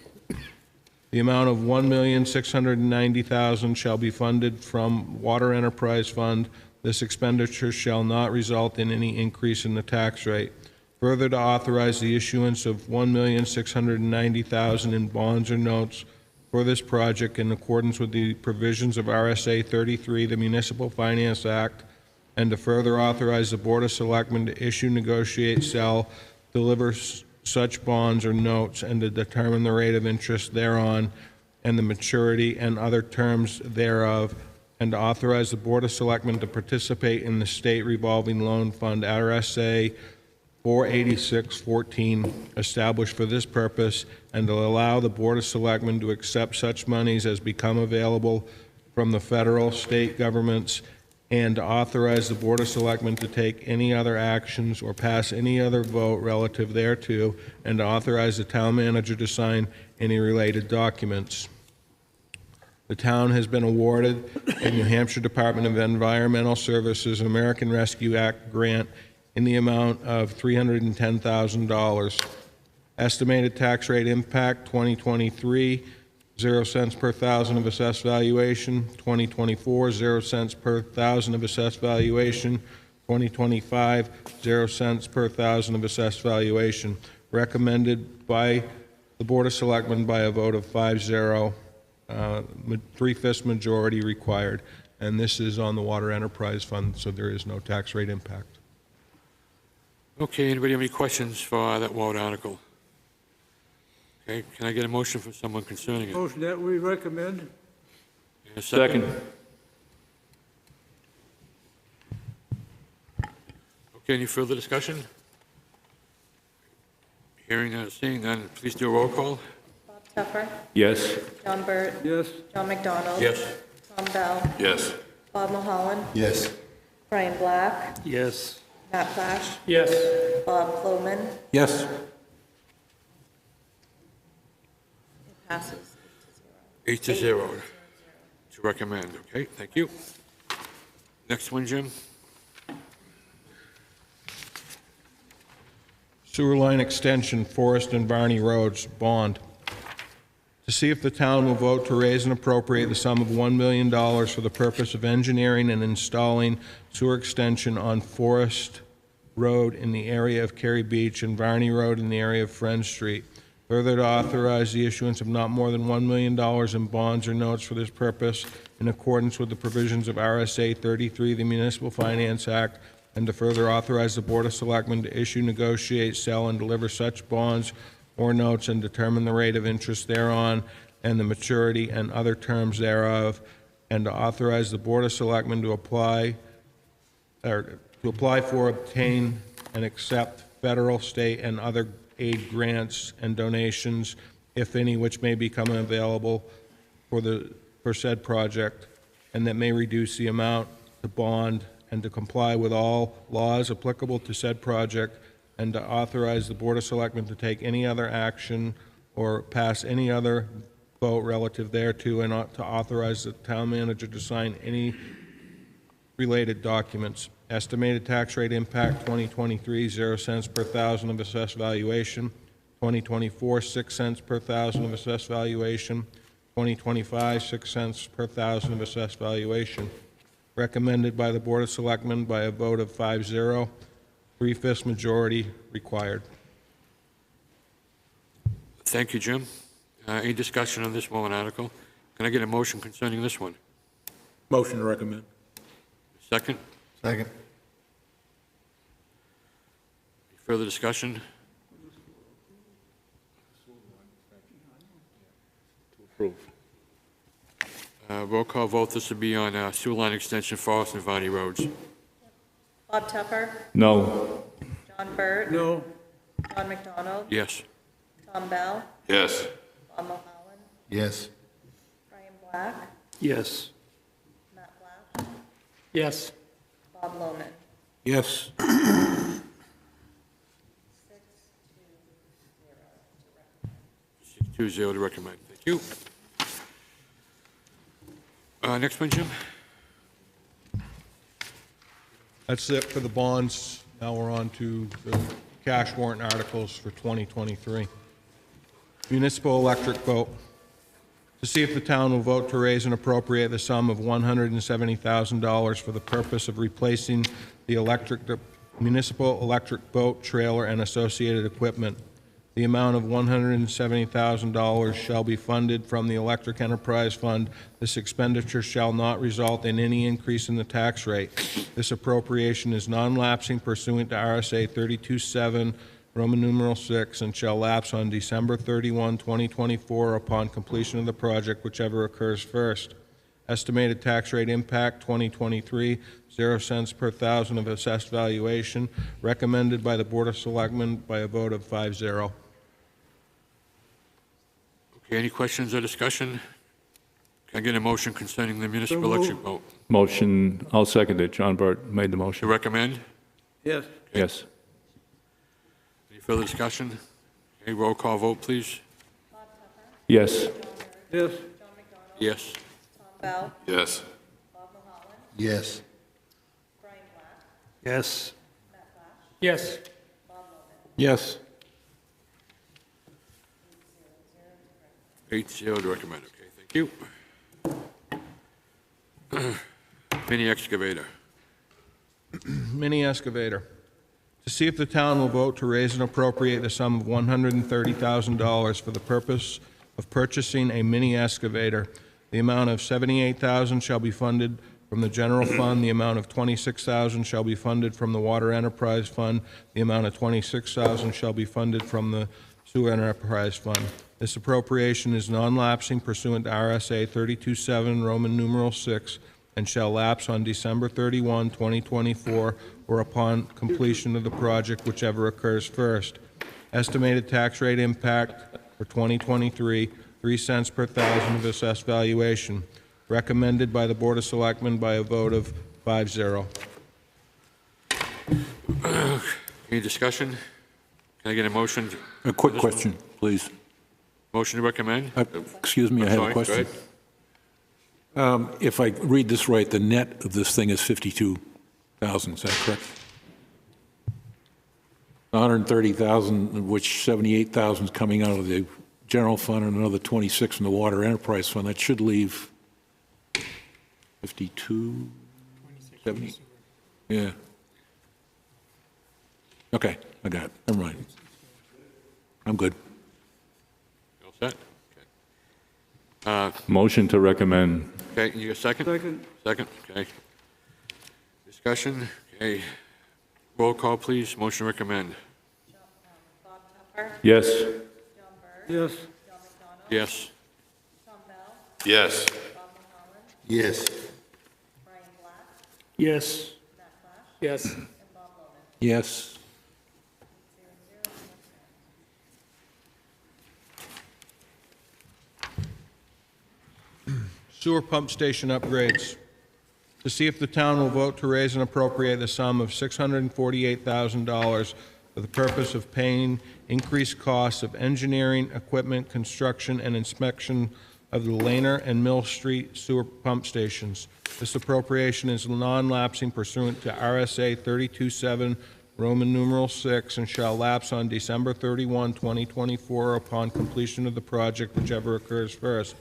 The amount of $1,690,000 shall be funded from Water Enterprise Fund. This expenditure shall not result in any increase in the tax rate. Further, to authorize the issuance of $1,690,000 in bonds or notes for this project in accordance with the provisions of RSA 33, the Municipal Finance Act, and to further authorize the Board of Selectmen to issue, negotiate, sell, deliver such bonds or notes, and to determine the rate of interest thereon and the maturity and other terms thereof, and to authorize the Board of Selectmen to participate in the State Revolving Loan Fund, RSA 48614, established for this purpose, and to allow the Board of Selectmen to accept such monies as become available from the federal, state governments, and to authorize the Board of Selectmen to take any other actions or pass any other vote relative thereto, and to authorize the town manager to sign any related documents. The town has been awarded a New Hampshire Department of Environmental Services American Rescue Act grant in the amount of $310,000. Estimated tax rate impact 2023, 0 cents per thousand of assessed valuation. 2024, 0 cents per thousand of assessed valuation. 2025, 0 cents per thousand of assessed valuation. Recommended by the Board of Selectmen by a vote of 5-0, 3/5 majority required. And this is on the Water Enterprise Fund, so there is no tax rate impact. Okay, anybody have any questions for that warrant article? Okay, can I get a motion from someone concerning it? Motion that we recommend. And a second? Okay, any further discussion? Hearing none, seeing none, please do a roll call. Bob Tuffer, Yes. John Burt, Yes. John McDonald. Yes. Tom Bell, Yes. Bob Mulholland, Yes. Brian Black, Yes. Matt Plash, Yes. Bob Lohman. Yes. It passes 8-0 to recommend, okay, thank you. Next one, Jim? Sewer line extension, Forest and Varney Roads, bond. To see if the town will vote to raise and appropriate the sum of $1 million for the purpose of engineering and installing sewer extension on Forest Road in the area of Cary Beach and Varney Road in the area of Friend Street. Further, to authorize the issuance of not more than $1 million in bonds or notes for this purpose in accordance with the provisions of RSA 33, the Municipal Finance Act, and to further authorize the Board of Selectmen to issue, negotiate, sell, and deliver such bonds or notes and determine the rate of interest thereon and the maturity and other terms thereof, and to authorize the Board of Selectmen to apply for, obtain, and accept federal, state, and other aid grants and donations, if any, which may become available for said project, and that may reduce the amount to bond, and to comply with all laws applicable to said project, and to authorize the Board of Selectmen to take any other action or pass any other vote relative thereto, and to authorize the town manager to sign any related documents. Estimated tax rate impact 2023, 0 cents per thousand of assessed valuation. 2024, 6 cents per thousand of assessed valuation. 2025, 6 cents per thousand of assessed valuation. Recommended by the Board of Selectmen by a vote of 5-0, 3/5 majority required. Thank you, Jim. Any discussion on this warrant article? Can I get a motion concerning this one? Motion to recommend. Second? Second. Any further discussion? Approve. Roll call vote. This will be on sewer line extension, Forest and Varney Roads. Bob Tupper, No. John Burt, No. John McDonald, Yes. Tom Bell, Yes. Bob Mulholland, Yes. Brian Black, Yes. Matt Black, Yes. Bob Lohman. Yes. 6-2-0 to recommend. Thank you. Next one, Jim? That's it for the bonds. Now we're on to the cash warrant articles for 2023. Municipal electric vote. To see if the town will vote to raise and appropriate the sum of $170,000 for the purpose of replacing the municipal electric boat trailer and associated equipment. The amount of $170,000 shall be funded from the Electric Enterprise Fund. This expenditure shall not result in any increase in the tax rate. This appropriation is non-lapsing pursuant to RSA 32(7), Roman numeral 6, and shall lapse on December 31, 2024 upon completion of the project, whichever occurs first. Estimated tax rate impact 2023, 0 cents per thousand of assessed valuation, recommended by the Board of Selectmen by a vote of 5-0. Okay, any questions or discussion? Can I get a motion concerning the municipal electric vote? Motion, I'll second it. John Burt made the To motion. recommend? Yes. Yes. Any further discussion? Okay, roll call vote, please. Yes. Yes. Yes. Tom Bell, Yes. Bob Mulholland, Yes. Brian Black, Yes. Matt Black, Yes. Bob Lohman. Yes. 8-0 to recommend. Okay, thank you. Mini excavator. Mini excavator. To see if the town will vote to raise and appropriate the sum of $130,000 for the purpose of purchasing a mini excavator. The amount of $78,000 shall be funded from the general fund. The amount of $26,000 shall be funded from the Water Enterprise Fund. The amount of $26,000 shall be funded from the Sewer Enterprise Fund. This appropriation is non-lapsing pursuant to RSA 32(7), Roman numeral 6, and shall lapse on December 31, 2024, or upon completion of the project, whichever occurs first. Estimated tax rate impact for 2023, 3 cents per thousand of assessed valuation. Recommended by the Board of Selectmen by a vote of 5-0. Any discussion? Can I get a motion? A quick question, please. Motion to recommend? Excuse me, I have a question. If I read this right, the net of this thing is 52,000, is that correct? 130,000, of which 78,000 is coming out of the general fund and another 26 in the Water Enterprise Fund. That should leave 52, 70? Yeah. Okay, I got it. Never mind. I'm good. Set? Okay. Motion to recommend. Okay, you a second? Second. Second, okay. Discussion, okay. Roll call, please. Motion to recommend. Bob Tupper, Yes. John Burr, Yes. John McDonald, Yes. Tom Bell, Yes. Bob Mulholland, Yes. Brian Black, Yes. Matt Blatt, Yes. and Bob Logan. Yes. 8-0, one absent. Sewer pump station upgrades. To see if the town will vote to raise and appropriate the sum of $648,000 for the purpose of paying increased costs of engineering, equipment, construction, and inspection of the Laner and Mill Street sewer pump stations. This appropriation is non-lapsing pursuant to RSA 32.7, Roman numeral 6, and shall lapse on December 31, 2024, upon completion of the project, whichever occurs first.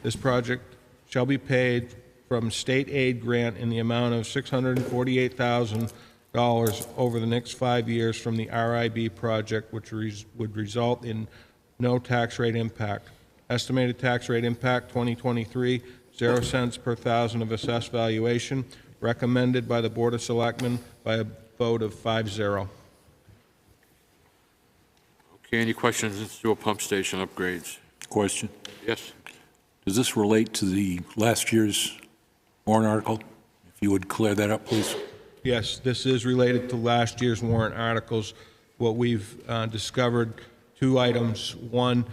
This project shall be paid from state aid grant in the amount of $648,000 over the next 5 years from the RIB project, which would result in no tax rate impact. Estimated tax rate impact 2023, 0 cents per thousand of assessed valuation, recommended by the Board of Selectmen by a vote of 5-0. Okay, any questions on sewer pump station upgrades? Question. Yes? Does this relate to the last year's warrant article? If you would clear that up, please. Yes, this is related to last year's warrant articles. What we've discovered, two items. One,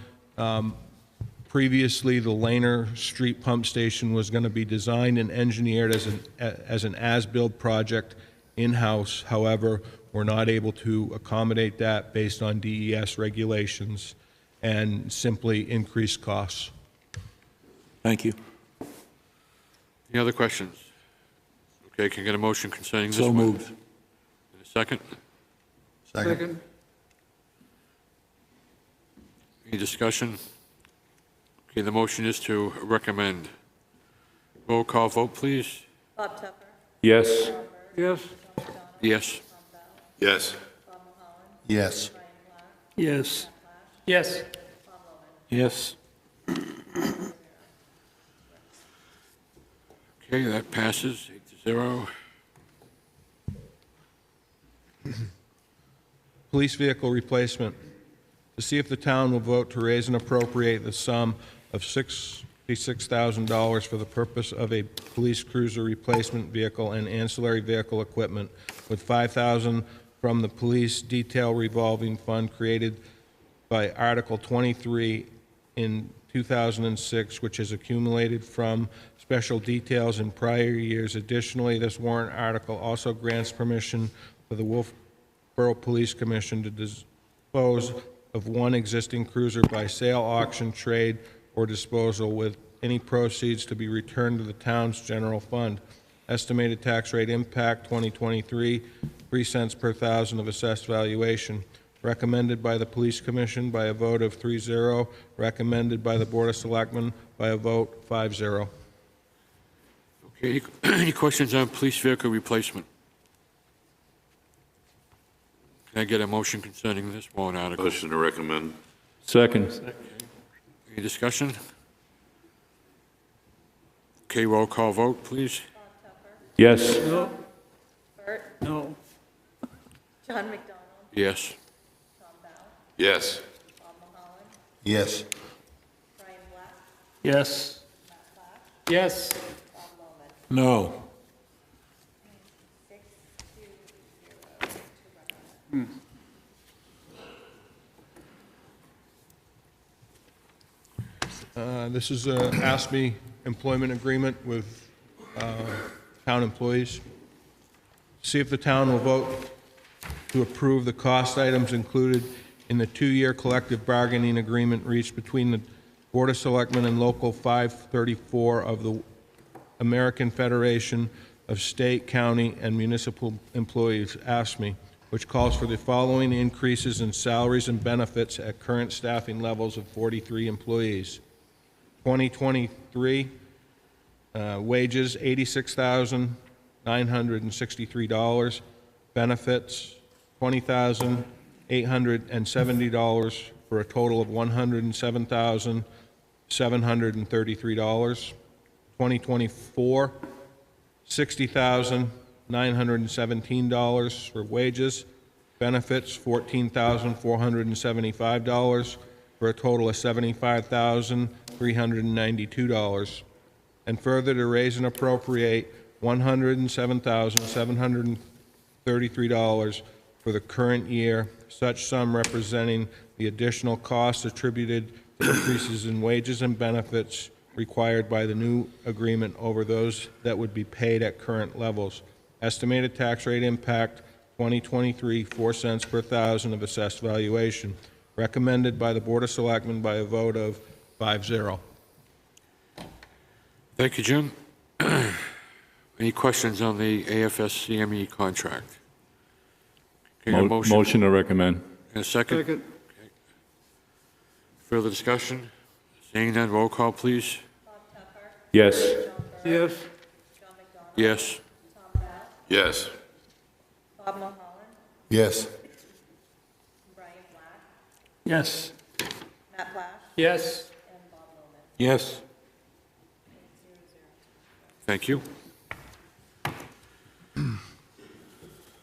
previously the Laner Street Pump Station was going to be designed and engineered as an as-built project in-house. However, we're not able to accommodate that based on DES regulations and simply increased costs. Thank you. Any other questions? Okay, can I get a motion concerning this So one? moved. In a second? Second. Any discussion? Okay, the motion is to recommend. Roll call vote, please. Bob Tupper, Yes. John Burr, Yes. John McDonald, Yes. Tom Bell, Yes. Bob Mulholland, Yes. Brian Black, Yes. Yes. Bob Logan. Yes. Okay, that passes 8-0. Police vehicle replacement. To see if the town will vote to raise and appropriate the sum of $66,000 for the purpose of a police cruiser replacement vehicle and ancillary vehicle equipment, with $5,000 from the police detail revolving fund created by Article 23 in 2006, which has accumulated from special details in prior years. Additionally, this warrant article also grants permission for the Wolfeboro Police Commission to dispose of one existing cruiser by sale, auction, trade, or disposal, with any proceeds to be returned to the town's general fund. Estimated tax rate impact 2023, 3 cents per thousand of assessed valuation. Recommended by the Police Commission by a vote of 3-0. Recommended by the Board of Selectmen by a vote 5-0. Okay, any questions on police vehicle replacement? Can I get a motion concerning this warrant article? Motion to recommend. Second. Any discussion? Okay, roll call vote, please. Bob Tupper, Yes. No. Bert, No. John McDonald, Yes. Tom Bell, Yes. Bob Mulholland, Yes. Brian Black, Yes. Matt Blatt, Yes. Bob Logan. No. 6-0 to recommend. This is a ASME employment agreement with town employees. See if the town will vote to approve the cost items included in the 2-year collective bargaining agreement reached between the Board of Selectmen and Local 534 of the American Federation of State, County, and Municipal Employees, ASME, which calls for the following increases in salaries and benefits at current staffing levels of 43 employees. 2023 wages, $86,963. Benefits, $20,870 for a total of $107,733. 2024, $60,917 for wages, benefits $14,475 for a total of $75,392. And further to raise and appropriate $107,733 for the current year, such sum representing the additional costs attributed to increases in wages and benefits required by the new agreement over those that would be paid at current levels. Estimated tax rate impact 2023, 4 cents per thousand of assessed valuation. Recommended by the Board of Selectmen by a vote of 5-0. Thank you, Jim. Any questions on the AFS-CME contract? Can I get a Motion to recommend. And a second? Second. Okay. Further discussion? Seeing none, roll call, please. Yes. Yes. Yes. Yes. Bob Mulholland, Yes. Brian Black, Yes. Matt Blash, Yes. and Bob Lohman. Yes. Thank you.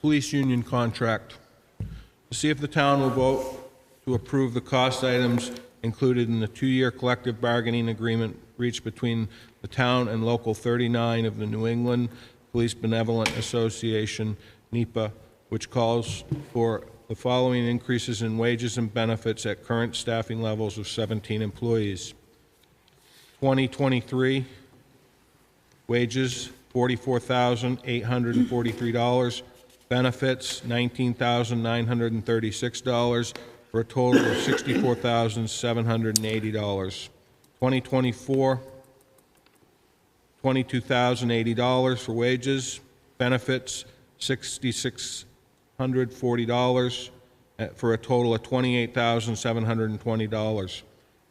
Police union contract. To see if the town will vote to approve the cost items included in the 2-year collective bargaining agreement reached between the town and Local 39 of the New England Police Benevolent Association, NEPA, which calls for the following increases in wages and benefits at current staffing levels of 17 employees. 2023, wages $44,843, benefits $19,936, for a total of $64,780. 2024, $22,080 for wages, benefits $6,640, for a total of $28,720.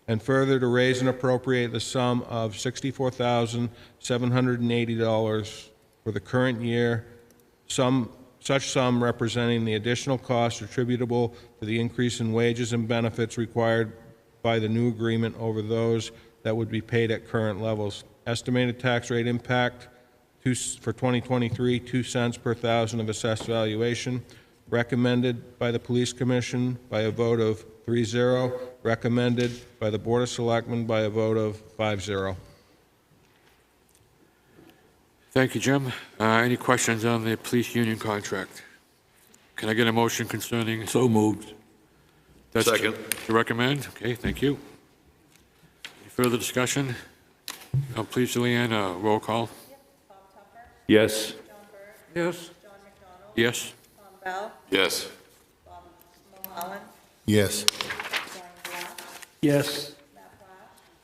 And further to raise and appropriate the sum of $64,780 for the current year, such sum representing the additional costs attributable to the increase in wages and benefits required by the new agreement over those that would be paid at current levels. Estimated tax rate impact for 2023, 2 cents per thousand of assessed valuation. Recommended by the Police Commission by a vote of 3-0. Recommended by the Board of Selectmen by a vote of 5-0. Thank you, Jim. Any questions on the police union contract? Can I get a motion concerning? So moved. That's Second. To recommend? Okay, thank you. Any further discussion? Please, Leanne, roll call. Yes. Yes. Yes. Tom Bell, Yes. Bob Mulholland, Yes. Brian Black, Yes. Matt Blash,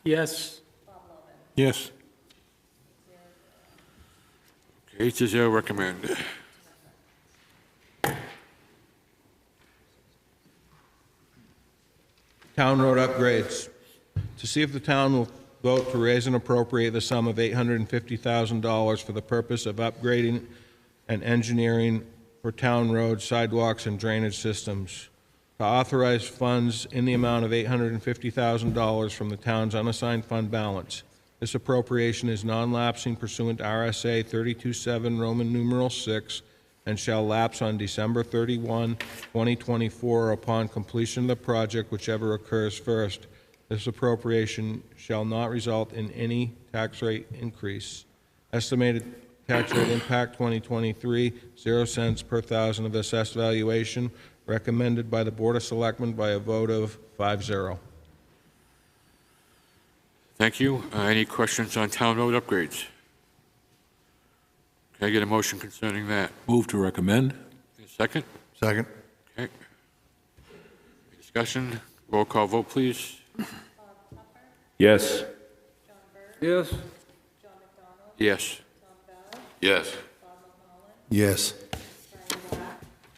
Yes. Bob Lohman. Yes. 8-0, recommend. Town road upgrades. To see if the town will vote to raise and appropriate the sum of $850,000 for the purpose of upgrading and engineering for town roads, sidewalks, and drainage systems. To authorize funds in the amount of $850,000 from the town's unassigned fund balance. This appropriation is non-lapsing pursuant to RSA 32-7, Roman numeral 6, and shall lapse on December 31, 2024, upon completion of the project, whichever occurs first. This appropriation shall not result in any tax rate increase. Estimated tax rate impact 2023, 0 cents per thousand of assessed valuation, recommended by the Board of Selectmen by a vote of 5-0. Thank you. Any questions on town road upgrades? Can I get a motion concerning that? Move to recommend. Second? Second. Okay. Discussion? Roll call vote, please. Yes. Yes. Yes. Yes. Yes.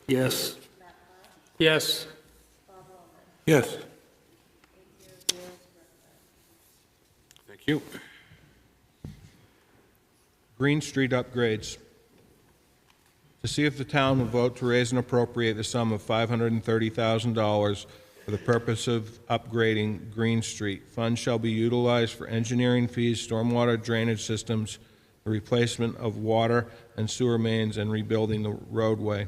Yes. Yes. Yes. Thank you. Green Street upgrades. To see if the town will vote to raise and appropriate the sum of $530,000 for for the purpose of upgrading Green Street. Funds shall be utilized for engineering fees, stormwater drainage systems, the replacement of water and sewer mains, and rebuilding the roadway.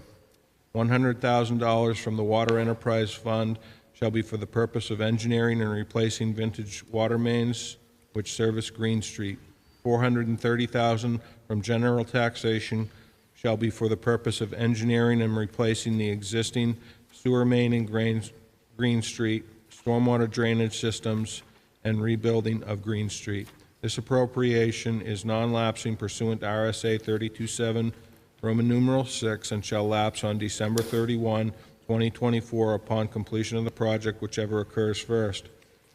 $100,000 from the Water Enterprise Fund shall be for the purpose of engineering and replacing vintage water mains which service Green Street. $430,000 from general taxation shall be for the purpose of engineering and replacing the existing sewer main in Green Street, stormwater drainage systems, and rebuilding of Green Street. This appropriation is non-lapsing pursuant to RSA 32.7, Roman numeral 6, and shall lapse on December 31, 2024 upon completion of the project, whichever occurs first.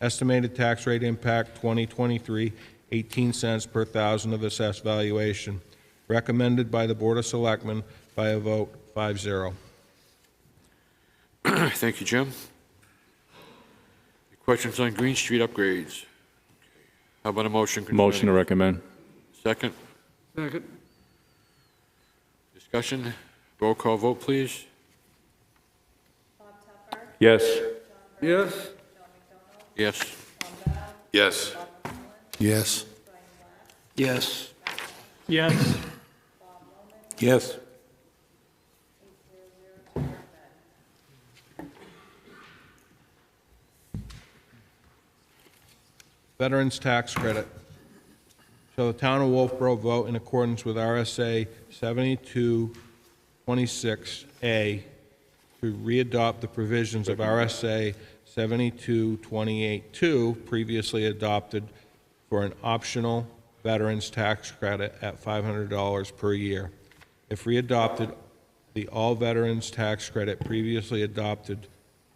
Estimated tax rate impact 2023, 18 cents per thousand of assessed valuation. Recommended by the Board of Selectmen by a vote 5-0. Thank you, Jim. Any questions on Green Street upgrades? How about a motion? Motion to recommend. Second? Second. Discussion? Roll call vote, please. Yes. Yes. Yes. Yes. Yes. Yes. Yes. Yes. Veterans Tax Credit. Shall the town of Wolfeboro vote in accordance with RSA 7226A to readopt the provisions of RSA 7228-2 previously adopted for an optional veterans tax credit at $500 per year. If readopted, the all veterans tax credit previously adopted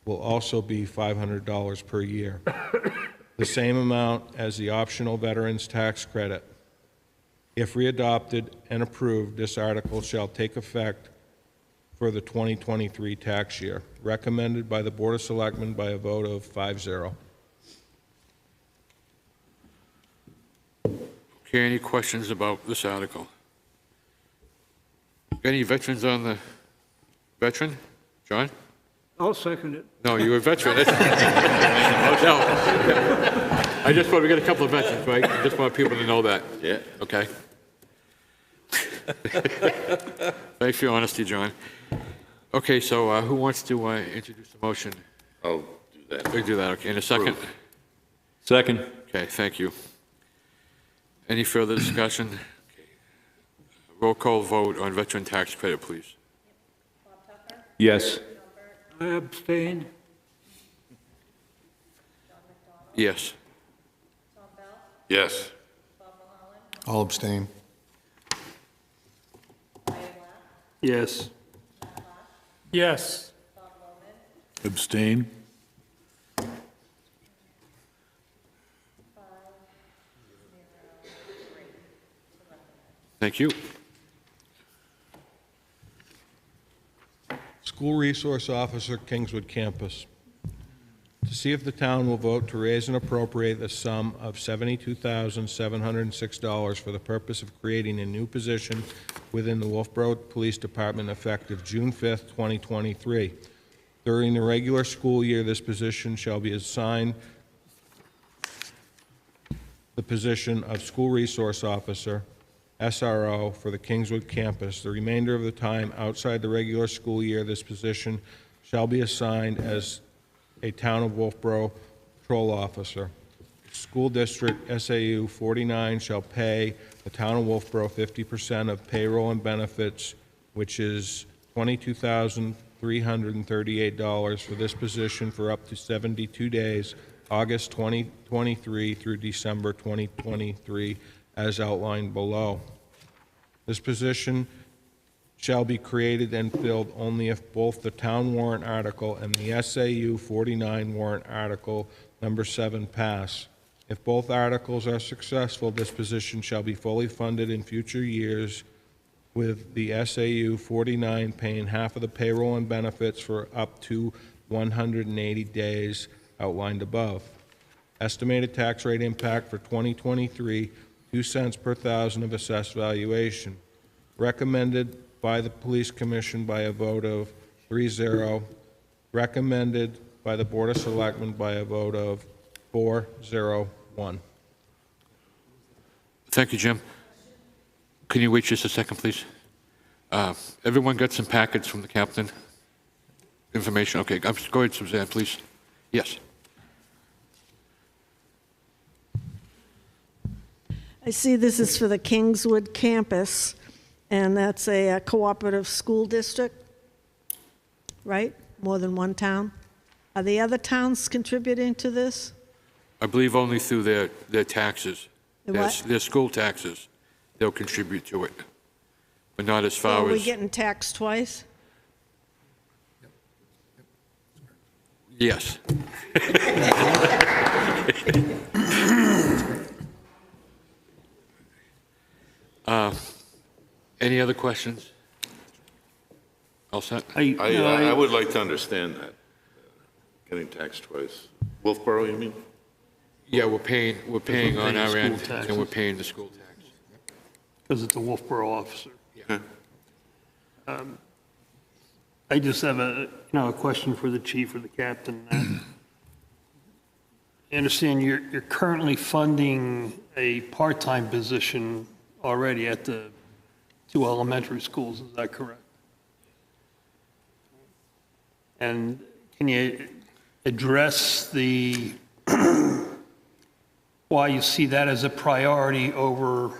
will also be $500 per year, the same amount as the optional veterans tax credit. If readopted and approved, this article shall take effect for the 2023 tax year. Recommended by the Board of Selectmen by a vote of 5-0. Okay, any questions about this article? Got any veterans on the veteran? John? I'll second it. No, you're a veteran. Oh, no. I just want, we got a couple of veterans, right? I just want people to know that. Yeah. Okay. Thanks for your honesty, John. Okay, so who wants to introduce the motion? I'll do that. We do that, okay. In a second? Approve. Second. Okay, thank you. Any further discussion? Okay. Roll call vote on veteran tax credit, please. Yes. I abstain. Yes. Yes. I'll abstain. Yes. Yes. Abstain. Thank you. School Resource Officer, Kingswood Campus. To see if the town will vote to raise and appropriate the sum of $72,706 for the purpose of creating a new position within the Wolfeboro Police Department effective June 5th, 2023. During the regular school year, this position shall be assigned the position of School Resource Officer, SRO, for the Kingswood campus. The remainder of the time outside the regular school year, this position shall be assigned as a Town of Wolfeboro patrol officer. School District SAU 49 shall pay the Town of Wolfeboro 50% of payroll and benefits, which is $22,338 for this position for up to 72 days, August 2023 through December 2023, as outlined below. This position shall be created and filled only if both the town warrant article and the SAU 49 warrant article number 7 pass. If both articles are successful, this position shall be fully funded in future years, with the SAU 49 paying half of the payroll and benefits for up to 180 days outlined above. Estimated tax rate impact for 2023, 2 cents per thousand of assessed valuation. Recommended by the Police Commission by a vote of 3-0. Recommended by the Board of Selectmen by a vote of 4-0-1. Thank you, Jim. Can you wait just a second, please? Everyone got some packets from the captain? Information, okay. Go ahead, Suzanne, please. Yes. I see this is for the Kingswood campus, and that's a cooperative school district, right? More than one town? Are the other towns contributing to this? I believe only through their taxes. The what? Their school taxes, they'll contribute to it, but not as So far are we as, getting taxed twice? yes. Any other questions? All set? I would like to understand that, getting taxed twice. Wolfeboro, you mean? Yeah, we're paying on paying our school end, taxes. and we're paying the school tax. Because it's a Wolfeboro officer. Yeah. I just have a question for the chief or the captain. I understand you're currently funding a part-time position already at the 2 elementary schools, is that correct? And can you address why you see that as a priority over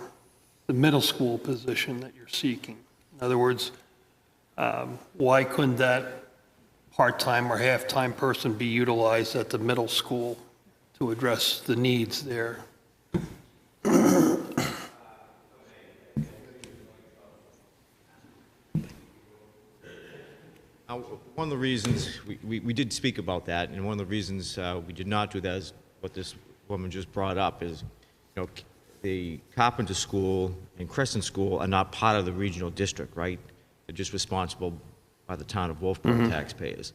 the middle school position that you're seeking? In other words, why couldn't that part-time or half-time person be utilized at the middle school to address the needs there? One of the reasons, we did speak about that, and one of the reasons we did not do that is what this woman just brought up is, the Carpenter School and Crescent School are not part of the regional district, right? They're just responsible by the town of Wolfeboro taxpayers.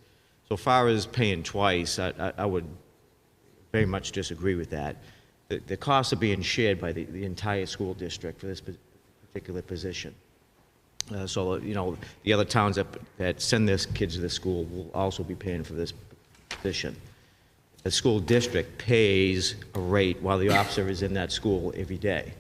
So far as paying twice, I would very much disagree with that. The costs are being shared by the entire school district for this particular position. So, the other towns that send their kids to this school will also be paying for this position. The school district pays a rate while the officer is in that school every day.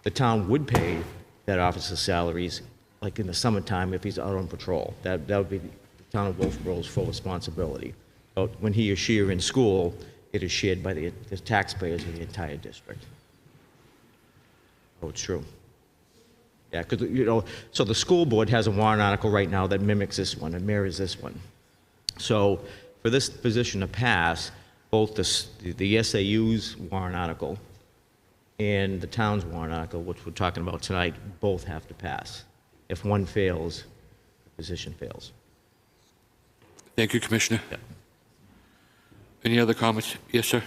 The town would pay that officer's salaries, like in the summertime if he's out on patrol. That would be the town of Wolfeboro's full responsibility. But when he or she are in school, it is shared by the taxpayers of the entire district. Oh, it's true. Yeah, because, so the school board has a warrant article right now that mimics this one and mirrors this one. So for this position to pass, both the SAU's warrant article and the town's warrant article, which we're talking about tonight, both have to pass. If one fails, the position fails. Thank you, Commissioner. Yeah. Any other comments? Yes, sir.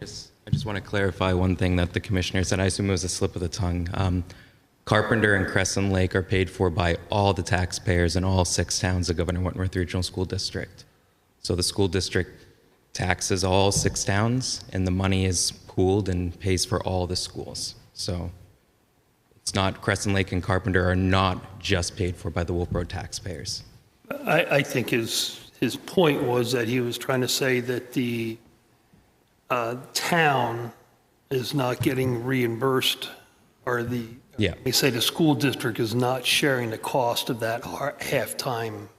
I just want to clarify one thing that the commissioner said. I assume it was a slip of the tongue. Carpenter and Crescent Lake are paid for by all the taxpayers in all 6 towns of Governor Wentworth Regional School District. So the school district taxes all 6 towns, and the money is pooled and pays for all the schools. So it's not, Crescent Lake and Carpenter are not just paid for by the Wolfeboro taxpayers. I think his point was that he was trying to say that the town is not getting reimbursed, or they say the school district is not sharing the cost of that half-time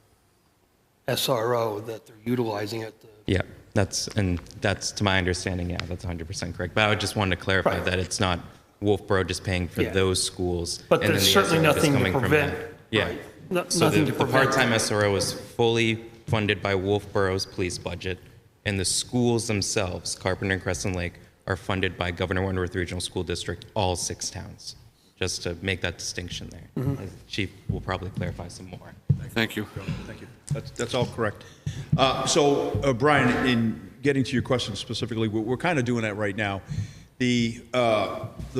SRO that they're utilizing at the... Yeah, that's to my understanding, yeah, that's 100% correct. But I just wanted to clarify that it's not Wolfeboro just paying for those schools. But and there's then the certainly SRO just nothing to coming from prevent. that. Yeah. Right. So Nothing the to prevent part-time that. SRO is fully funded by Wolfeboro's police budget, and the schools themselves, Carpenter and Crescent Lake, are funded by Governor Wentworth Regional School District, all 6 towns. Just to make that distinction there. The Chief will probably clarify some more. Thank you. Thank you. That's all correct. So, Brian, in getting to your question specifically, we're kind of doing that right now. The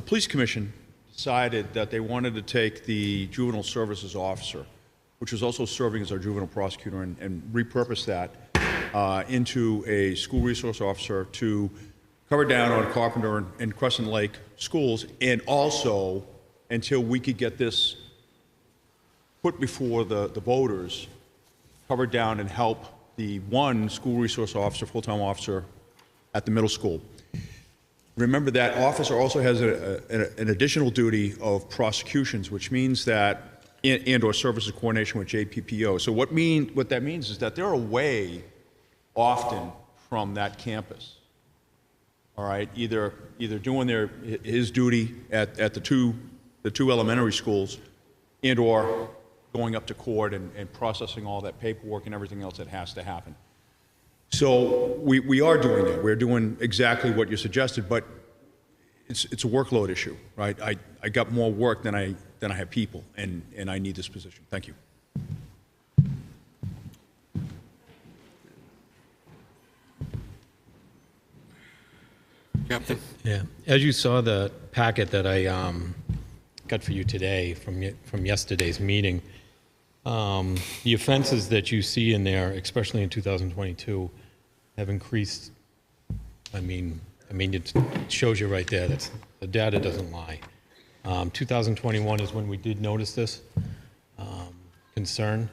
police commission decided that they wanted to take the juvenile services officer, which was also serving as our juvenile prosecutor, and repurpose that into a school resource officer to cover down on Carpenter and Crescent Lake schools, and also, until we could get this put before the voters, cover down and help the one school resource officer, full-time officer at the middle school. Remember, that officer also has an additional duty of prosecutions, which means that, and/or services coordination with JPPO. So what that means is that they're away often from that campus. All right, either doing his duty at the two elementary schools, and/or going up to court and processing all that paperwork and everything else that has to happen. So we are doing that. We're doing exactly what you suggested, but it's a workload issue, right? I got more work than I have people, and I need this position. Thank you. Captain? Yeah, as you saw the packet that I got for you today from yesterday's meeting, the offenses that you see in there, especially in 2022, have increased. I mean, it shows you right there that the data doesn't lie. 2021 is when we did notice this concern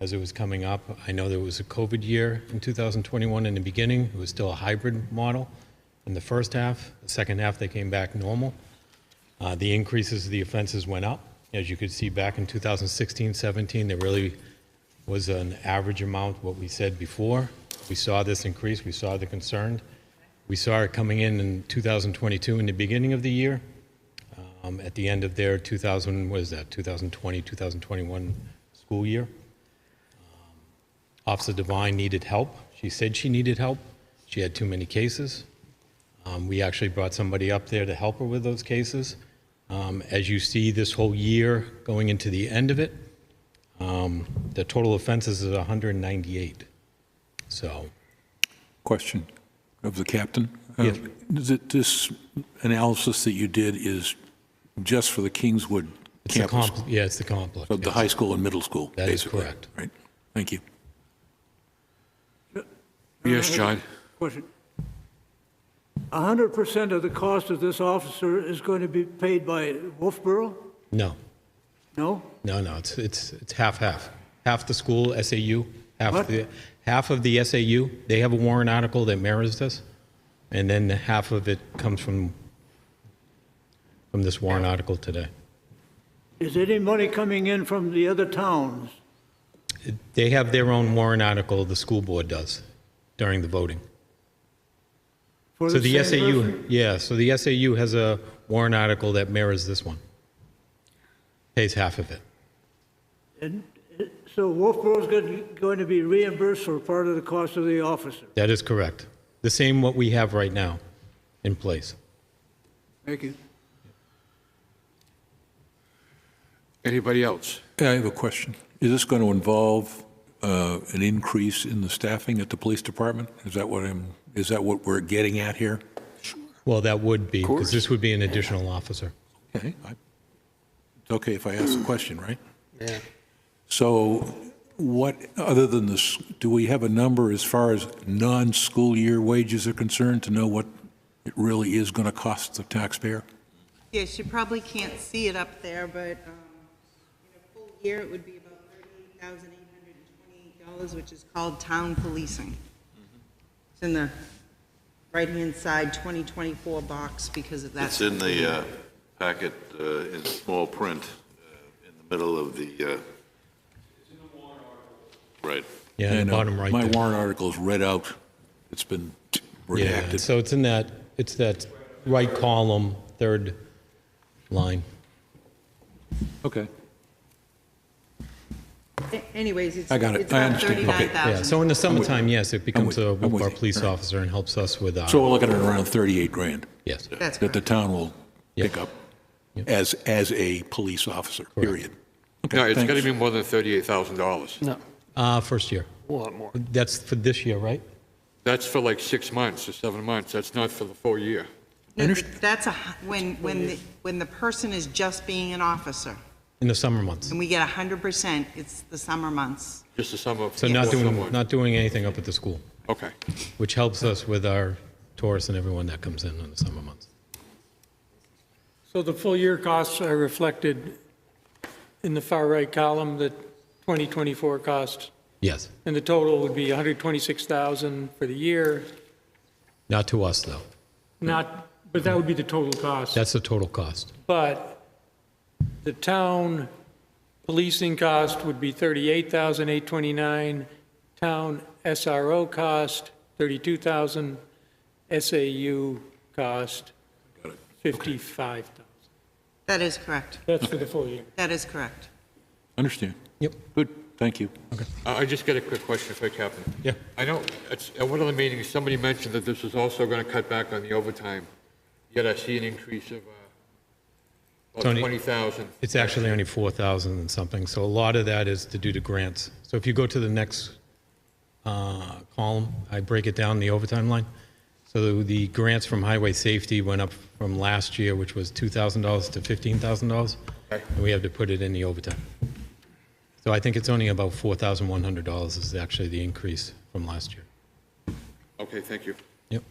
as it was coming up. I know there was a COVID year in 2021 in the beginning. It was still a hybrid model in the first half. The second half, they came back normal. The increases of the offenses went up. As you could see back in 2016, 17, there really was an average amount, what we said before. We saw this increase. We saw the concern. We saw it coming in 2022 in the beginning of the year. At the end of their 2020, 2021 school year. Officer Devine needed help. She said she needed help. She had too many cases. We actually brought somebody up there to help her with those cases. As you see this whole year going into the end of it, the total offenses is 198. So. Question of the captain. Yes. This analysis that you did is just for the Kingswood campus? Yeah, it's the complex. Of the high school and middle school, That is basically. correct. Right. Thank you. Yes, John? Question. 100% of the cost of this officer is going to be paid by Wolfeboro? No. No? No, it's half-half. Half the school, SAU, half of the SAU, they have a warrant article that mirrors this, and then half of it comes from this warrant article today. Is any money coming in from the other towns? They have their own warrant article, the school board does, during the voting. For So the same SAU, person? yeah, so the SAU has a warrant article that mirrors this one. Pays half of it. And so Wolfeboro's going to be reimbursed for part of the cost of the officer? That is correct. The same what we have right now in place. Thank you. Anybody else? Yeah, I have a question. Is this going to involve an increase in the staffing at the police department? Is that what we're getting at here? Well, that would be, because this would be an additional officer. Okay. It's okay if I ask the question, right? Yeah. So what, other than this, do we have a number as far as non-school year wages are concerned to know what it really is going to cost the taxpayer? Yes, you probably can't see it up there, but in a full year, it would be about $38,828, which is called town policing. It's in the right-hand side 2024 box because of that. It's in the packet in small print in the middle of the, right. Yeah, in the bottom right My there. warrant article is read out. It's been redacted. Yeah, so it's in that, it's that right column, third line. Okay. Anyways, it's I got it. it's I about understand. Okay. $39,000. Yeah, so in the summertime, yes, it becomes a I'm with our you. police All right. officer and helps us with our. So we're looking at around 38 grand Yes. That's that the correct. town will pick up as a police officer, period. Okay, No, it's got to thanks. be more than $38,000. No, First year. a lot more. That's for this year, right? That's for like 6 months or 7 months. That's not for the full year. No, but that's when the person is just being an officer, In the summer months. and we get 100%, it's the summer months. Just the summer. So not doing anything up at the school, Okay. which helps us with our tourists and everyone that comes in the summer months. So the full year costs are reflected in the far right column, the 2024 cost? Yes, And the total would be 126,000 for the year, not to us, though. but that would be the total cost. That's the total cost. But the town policing cost would be 38,829, town SRO cost 32,000, SAU cost 55,000. That is correct. That's for the full year. That is correct. Understand. Yep. Good, thank you. I just got a quick question for Captain. Yeah. I know at one of the meetings, somebody mentioned that this was also going to cut back on the overtime, yet I see an increase of about Tony, 20,000. It's actually only 4,000 and something, so a lot of that is to do to grants. So if you go to the next column, I break it down, the overtime line. So the grants from highway safety went up from last year, which was $2,000 to $15,000, and we have to put it in the overtime. So I think it's only about $4,100 is actually the increase from last year. Okay, thank you. Yep.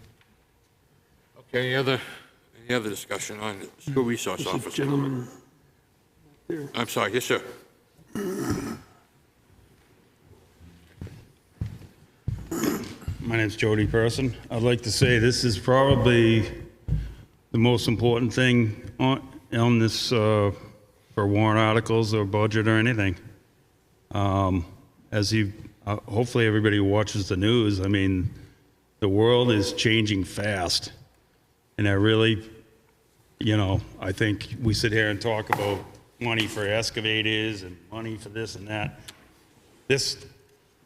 Okay, any other discussion on school resource There's a officer? gentleman there. I'm sorry, yes, sir. My name's Jody Person. I'd like to say this is probably the most important thing on this for warrant articles or budget or anything. Hopefully everybody who watches the news, I mean, the world is changing fast. And I really, I think we sit here and talk about money for excavators and money for this and that.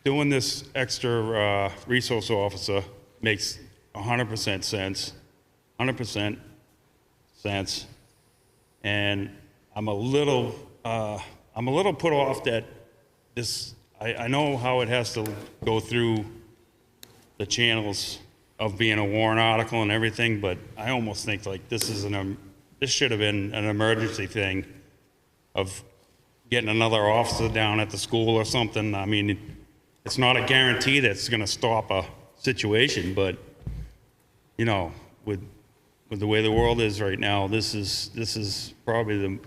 Doing this extra resource officer makes 100% sense, 100% sense. And I'm a little put off that this, I know how it has to go through the channels of being a warrant article and everything, but I almost think like this should have been an emergency thing of getting another officer down at the school or something. I mean, it's not a guarantee that it's going to stop a situation, but with the way the world is right now, this is probably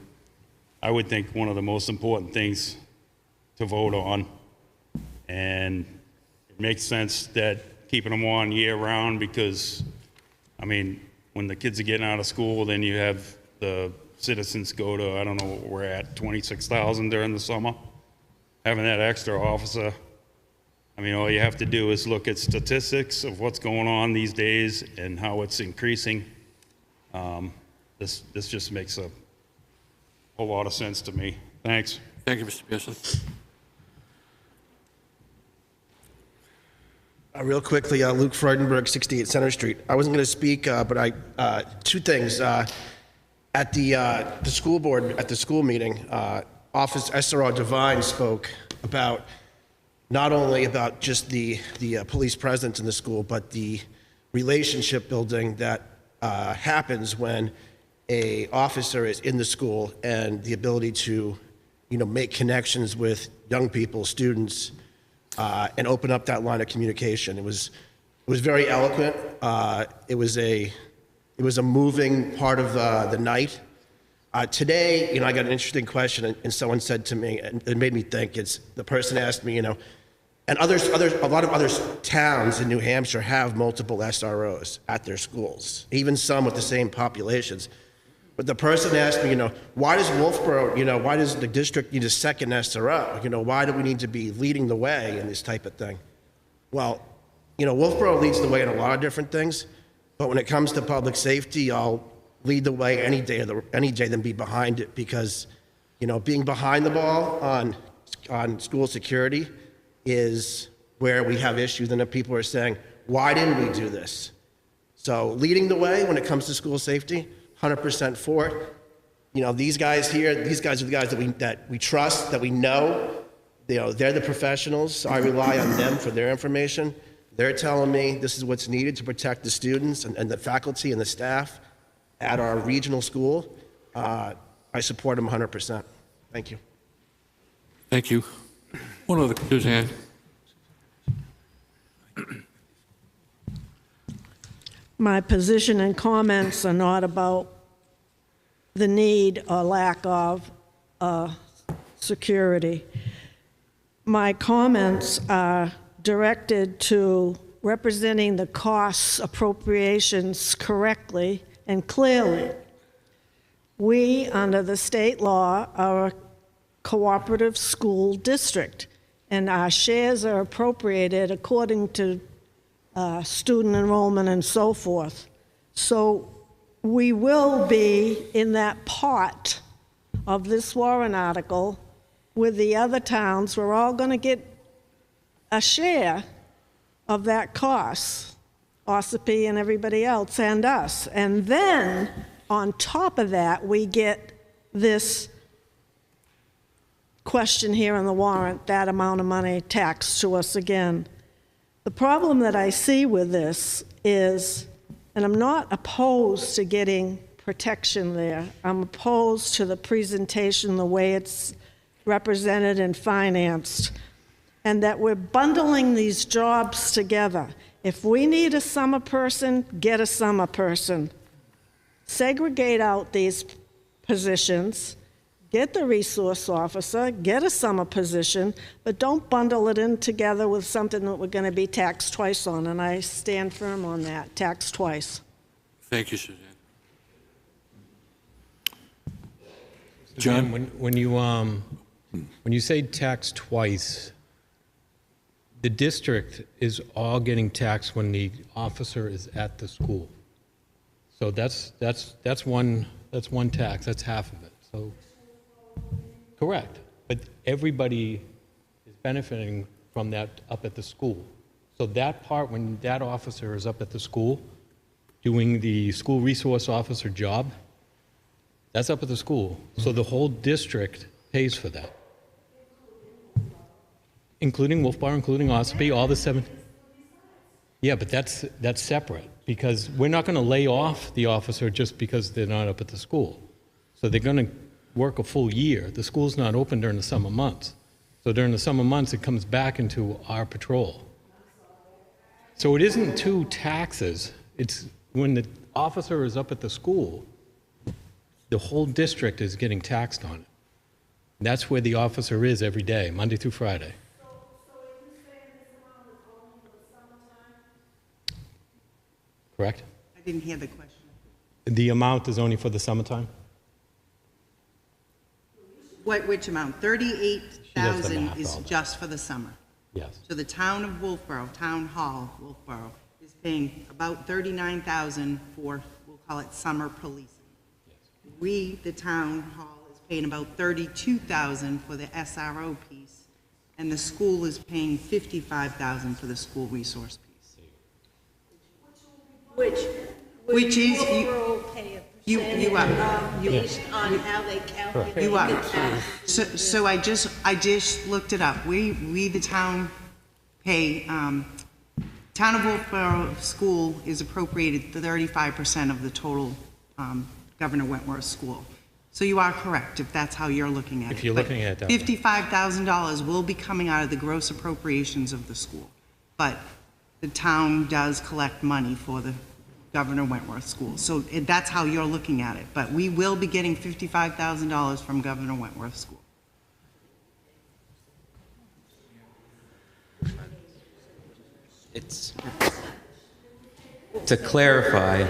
I would think one of the most important things to vote on, and it makes sense that keeping them on year round because, I mean, when the kids are getting out of school, then you have the citizens go to, I don't know what we're at, 26,000 during the summer. Having that extra officer, I mean, all you have to do is look at statistics of what's going on these days and how it's increasing. This just makes a whole lot of sense to me. Thanks. Thank you, Mr. Pearson. Real quickly, Luke Freudenberg, 68 Center Street. I wasn't going to speak, but two things. At the school board, at the school meeting, Office SRO Devine spoke about not only about just the police presence in the school, but the relationship building that happens when a officer is in the school and the ability to, make connections with young people, students, and open up that line of communication. It was very eloquent. It was a moving part of the night. Today, I got an interesting question, and someone said to me, and it made me think. The person asked me, and a lot of other towns in New Hampshire have multiple SROs at their schools, even some with the same populations. But the person asked me, why does Wolfeboro, why does the district need a second SRO? Why do we need to be leading the way in this type of thing? Well, Wolfeboro leads the way in a lot of different things, but when it comes to public safety, I'll lead the way any day than be behind it because, being behind the ball on school security is where we have issues and people are saying, why didn't we do this? So leading the way when it comes to school safety, 100% for it. These guys here, these guys are the guys that we trust, that we know. They're the professionals, so I rely on them for their information. They're telling me this is what's needed to protect the students and the faculty and the staff at our regional school. I support them 100%. Thank you. Thank you. One other, Suzanne. My position and comments are not about the need or lack of security. my comments are directed to representing the costs appropriations correctly and clearly. We, under the state law, are a cooperative school district, and our shares are appropriated according to student enrollment and so forth. So we will be in that pot of this warrant article with the other towns. We're all going to get a share of that cost, Ossipee and everybody else and us. And then on top of that, we get this question here in the warrant, that amount of money taxed to us again. The problem that I see with this is, and I'm not opposed to getting protection there, I'm opposed to the presentation, the way it's represented and financed, and that we're bundling these jobs together. If we need a summer person, get a summer person. Segregate out these positions, get the resource officer, get a summer position, but don't bundle it in together with something that we're going to be taxed twice on, and I stand firm on that, taxed twice. Thank you, Suzanne. John, when you say tax twice, the district is all getting taxed when the officer is at the school. So that's one tax. That's half of it. So correct, but everybody is benefiting from that up at the school. So that part, when that officer is up at the school doing the school resource officer job, that's up at the school. So the whole district pays for that, including Wolfeboro, including Ossipee, all the 7. Yeah, but that's separate, because we're not going to lay off the officer just because they're not up at the school. So they're going to work a full year. The school's not open during the summer months. So during the summer months, it comes back into our patrol. So it isn't two taxes. It's when the officer is up at the school, the whole district is getting taxed on it. And that's where the officer is every day, Monday through Friday. Correct? I didn't hear the question. The amount is only for the summertime? Which amount? 38,000 is all that. just for the summer. Yes. So the town of Wolfeboro, Town Hall, Wolfeboro, is paying about 39,000 for, we'll call it summer policing. We, the town hall, is paying about 32,000 for the SRO piece, and the school is paying 55,000 for the school resource piece. Which is, you are. Based on how they calculate. You are. So I just looked it up. We the town pay, Town of Wolfeboro School is appropriated 35% of the total Governor Wentworth School. So you are correct, if that's how you're looking at it. If you're looking at it that way. $55,000 will be coming out of the gross appropriations of the school. But the town does collect money for the Governor Wentworth School. So that's how you're looking at it. But we will be getting $55,000 from Governor Wentworth School. It's, to clarify,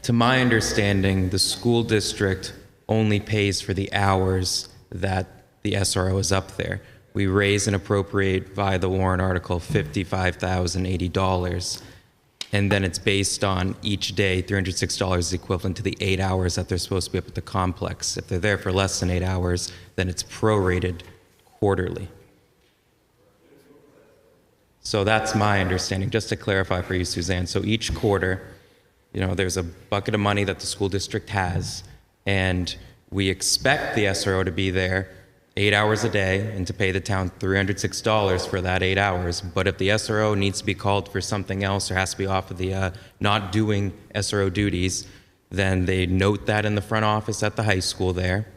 to my understanding, the school district only pays for the hours that the SRO is up there. We raise and appropriate via the warrant article $55,080, and then it's based on each day. $306 is equivalent to the 8 hours that they're supposed to be up at the complex. If they're there for less than 8 hours, then it's prorated quarterly. So that's my understanding, just to clarify for you, Suzanne. So each quarter, there's a bucket of money that the school district has, and we expect the SRO to be there 8 hours a day and to pay the town $306 for that 8 hours. But if the SRO needs to be called for something else or has to be off of the not doing SRO duties, then they note that in the front office at the high school there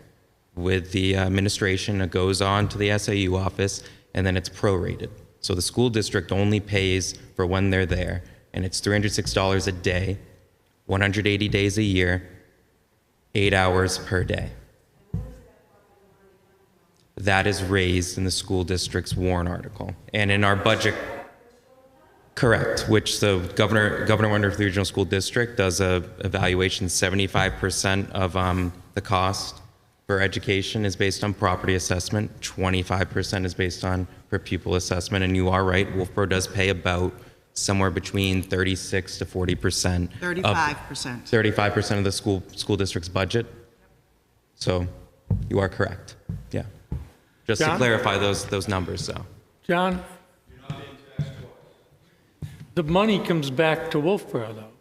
with the administration. It goes on to the SAU office, and then it's prorated. So the school district only pays for when they're there, and it's $306 a day, 180 days a year, 8 hours per day. that is raised in the school district's warrant article. And in our budget, correct, which the Governor Wentworth Regional School District does a evaluation. 75% of the cost for education is based on property assessment, 25% is based on per pupil assessment, and you are right, Wolfeboro does pay about somewhere between 36 to 40%. 35%. 35% of the school district's budget. So you are correct. Yeah. Just to John? clarify those numbers, so. John? The money comes back to Wolfeboro, though.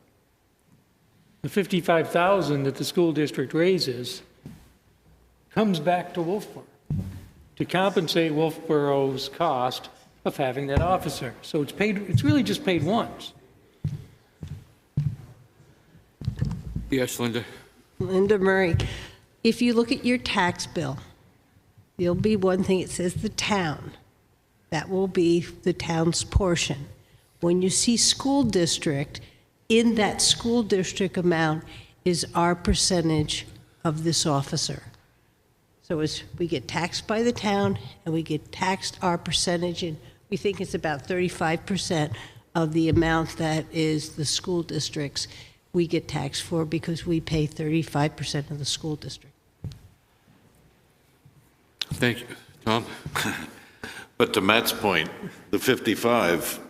The $55,000 that the school district raises comes back to Wolfeboro to compensate Wolfeboro's cost of having that officer. So it's paid, it's really just paid once. Yes, Linda? Linda Murray, if you look at your tax bill, there'll be one thing, it says the town. That will be the town's portion. When you see school district, in that school district amount is our percentage of this officer. So as we get taxed by the town and we get taxed our percentage, and we think it's about 35% of the amount that is the school district's, we get taxed for because we pay 35% of the school district. Thank you. Tom? But to Matt's point, the 55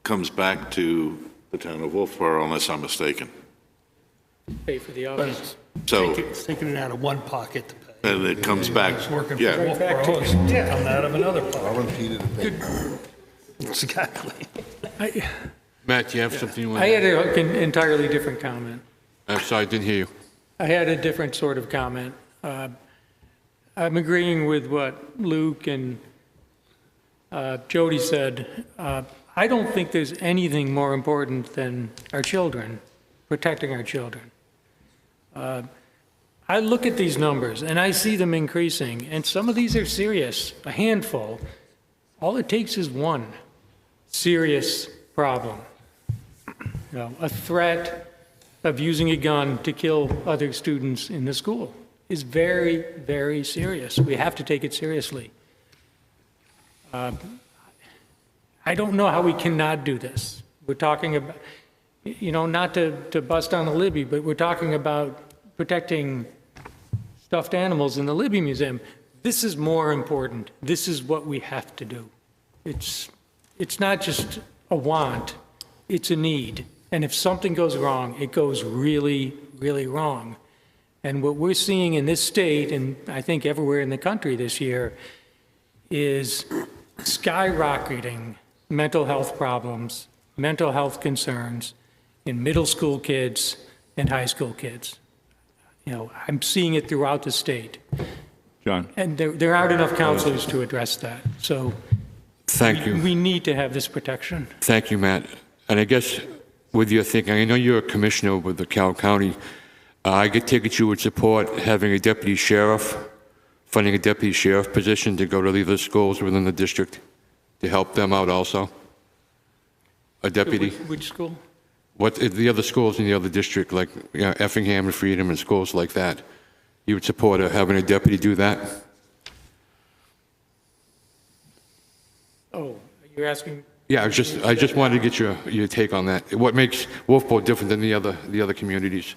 comes back to the town of Wolfeboro, unless I'm mistaken. Pay for the office. So, It's taking it out of one pocket to pay. and it comes back, It's working for yeah. Wolfeboro, it's coming out of another pocket. Exactly. Matt, do you have something you want I to had an entirely different comment. I'm sorry, I didn't hear you. I had a different sort of comment. I'm agreeing with what Luke and Jody said. I don't think there's anything more important than our children, protecting our children. I look at these numbers and I see them increasing, and some of these are serious, a handful. All it takes is one serious problem. You know, a threat of using a gun to kill other students in the school is very, very serious. We have to take it seriously. I don't know how we cannot do this. We're talking about, you know, not to bust on the Libby, but we're talking about protecting stuffed animals in the Libby Museum. This is more important. This is what we have to do. It's not just a want, it's a need. And if something goes wrong, it goes really, really wrong. And what we're seeing in this state, and I think everywhere in the country this year, is skyrocketing mental health problems, mental health concerns in middle school kids and high school kids. You know, I'm seeing it throughout the state. John. And there aren't enough counselors to address that. So Thank you. We need to have this protection. Thank you, Matt. And I guess with your thinking, I know you're a commissioner with the Cal County. I take it you would support having a deputy sheriff, funding a deputy sheriff position to go to the other schools within the district to help them out also? A deputy? Which school? What the other schools in the other district, like Effingham and Freedom and schools like that? You would support having a deputy do that? Oh, you're asking? Yeah, I just wanted to get your take on that. What makes Wolfeboro different than the other communities?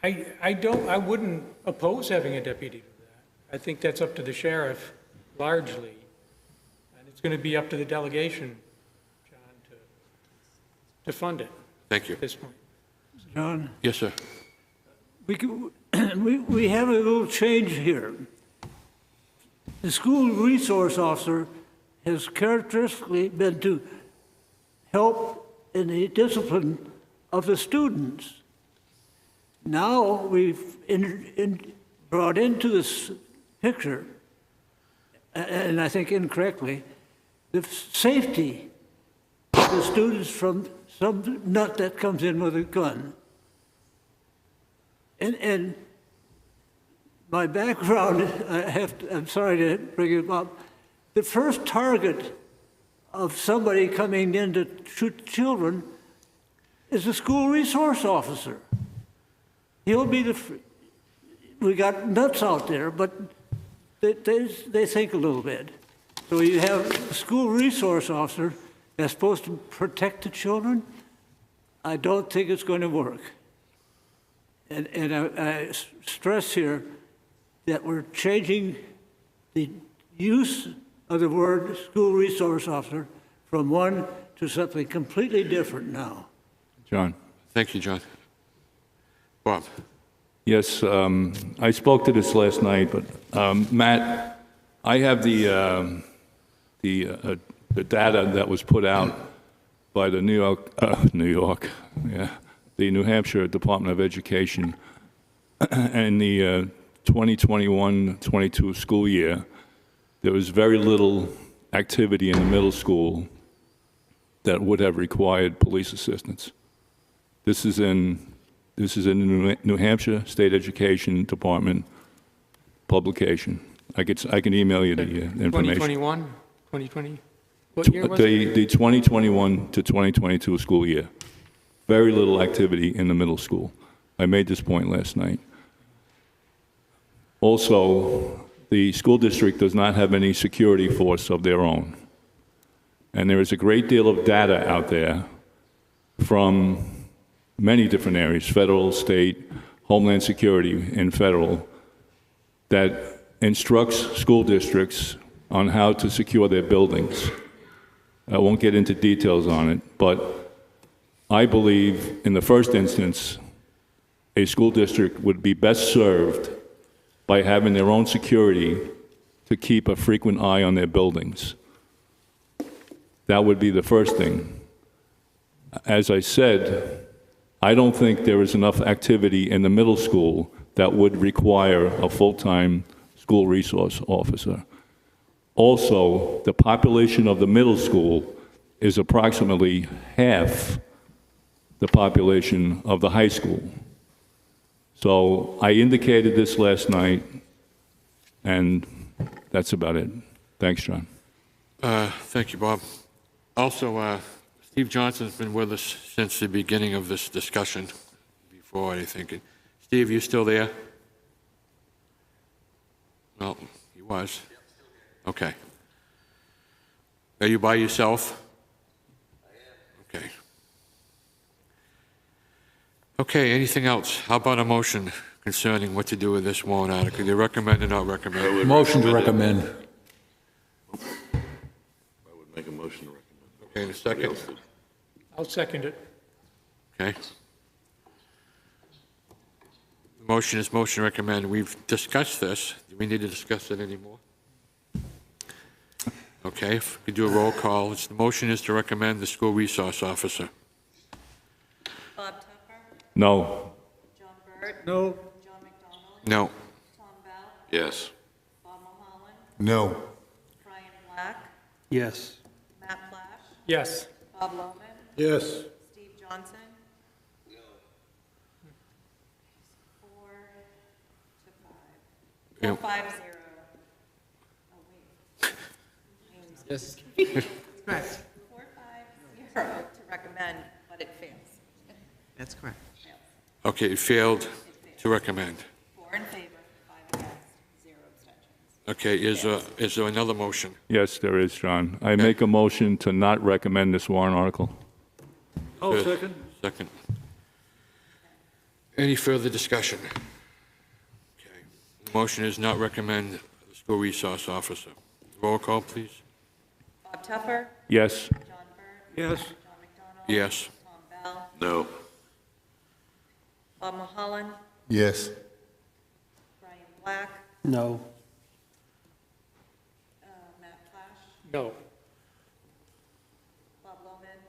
I wouldn't oppose having a deputy do that. I think that's up to the sheriff largely. And it's going to be up to the delegation, John, to fund it. Thank you. At this point. John? Yes, sir. We have a little change here. The school resource officer has characteristically been to help in the discipline of the students. Now we've brought into this picture, and I think incorrectly, the safety of the students from some nut that comes in with a gun. And my background, I'm sorry to bring it up, the first target of somebody coming in to shoot children is a school resource officer. He'll be we got nuts out there, but they think a little bit. So you have a school resource officer that's supposed to protect the children. I don't think it's going to work. And I stress here that we're changing the use of the word school resource officer from one to something completely different now. John. Thank you, John. Bob. Yes, I spoke to this last night, but Matt, I have the data that was put out by the the New Hampshire Department of Education in the 2021-22 school year. There was very little activity in the middle school that would have required police assistance. This is in the New Hampshire State Education Department publication. I can email you the information. 2021, 2020. What year was it? The 2021 to 2022 school year. Very little activity in the middle school. I made this point last night. Also, the school district does not have any security force of their own. And there is a great deal of data out there from many different areas, federal, state, Homeland Security, and federal, that instructs school districts on how to secure their buildings. I won't get into details on it, but I believe in the first instance, a school district would be best served by having their own security to keep a frequent eye on their buildings. That would be the first thing. As I said, I don't think there is enough activity in the middle school that would require a full-time school resource officer. Also, the population of the middle school is approximately half the population of the high school. So I indicated this last night, and that's about it. Thanks, John. Thank you, Bob. Also, Steve Johnson's been with us since the beginning of this discussion before, I think. Steve, you still there? No, he was. Okay. Are you by yourself? Okay. Okay, anything else? How about a motion concerning what to do with this warrant article? Do you recommend or not recommend? Motion to recommend. I would make a motion to recommend. Okay, in a second. I'll second it. Okay. The motion is motion to recommend. We've discussed this. Do we need to discuss it anymore? Okay, if we do a roll call, the motion is to recommend the school resource officer. Bob Tupper? No. John Burt? No. John McDonald? No. Tom Bell? Yes. Bob Mulholland? No. Brian Black? Yes. Matt Flash? Yes. Bob Lohman? Yes. Steve Johnson? No. 4 to 5. 4, 5, 0. Oh, wait. Yes. Correct. 4, 5, 0 to recommend, but it fails. That's correct. Okay, it failed to recommend. 4 in favor, 5 against, 0 abstentions. Okay, is there another motion? Yes, there is, John. I make a motion to not recommend this warrant article. I'll Good. second. Second. Any further discussion? Okay. The motion is not recommend the school resource officer. Roll call, please. Bob Tupper? Yes. John Burt? Yes. John McDonald? Yes. Tom Bell? No. Bob Mulholland? Yes. Brian Black? No. Matt Flash? No. Bob Lohman?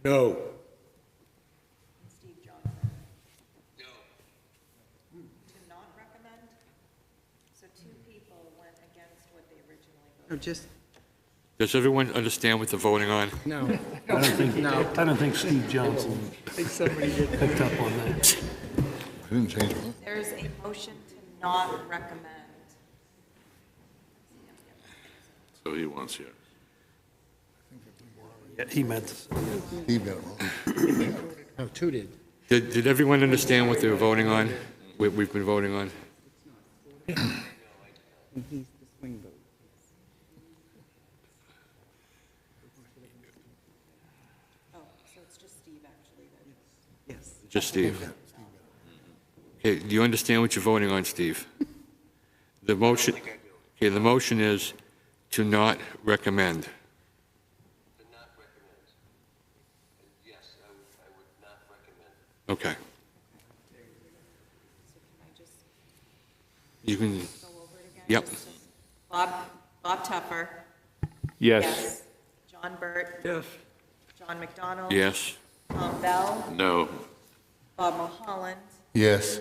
No. And Steve Johnson? No. To not recommend? So 2 people went against what they originally voted. No, just, Does everyone understand what they're voting on? No. I don't think Steve Johnson picked up on that. I didn't change it. There's a motion to not recommend. So he wants yours. Yeah, he meant to. Steve got it wrong. No, 2 did. Did everyone understand what they were voting on? We've been voting on? Yes. Just Steve? Okay, do you understand what you're voting on, Steve? The motion, okay, the motion is to not recommend. Okay. You can, yep. Bob Tuffer. Yes. John Burt. Yes. John McDonald. Yes. Tom Bell. No. Bob Mulholland. Yes.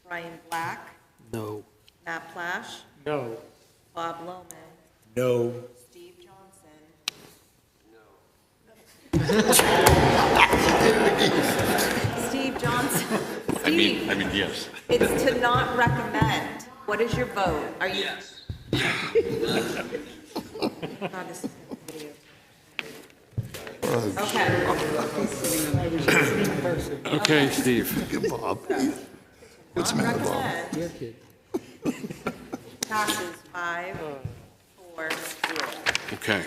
Brian Black. No. Matt Plash. No. Bob Lohman. No. Steve Johnson. Steve Johnson. I mean, yes. It's to not recommend. What is your vote? Are you? Yes. God, this is video. Okay. Okay, Steve. Bob. What's the matter, Bob? Passes 5-4-0. Okay.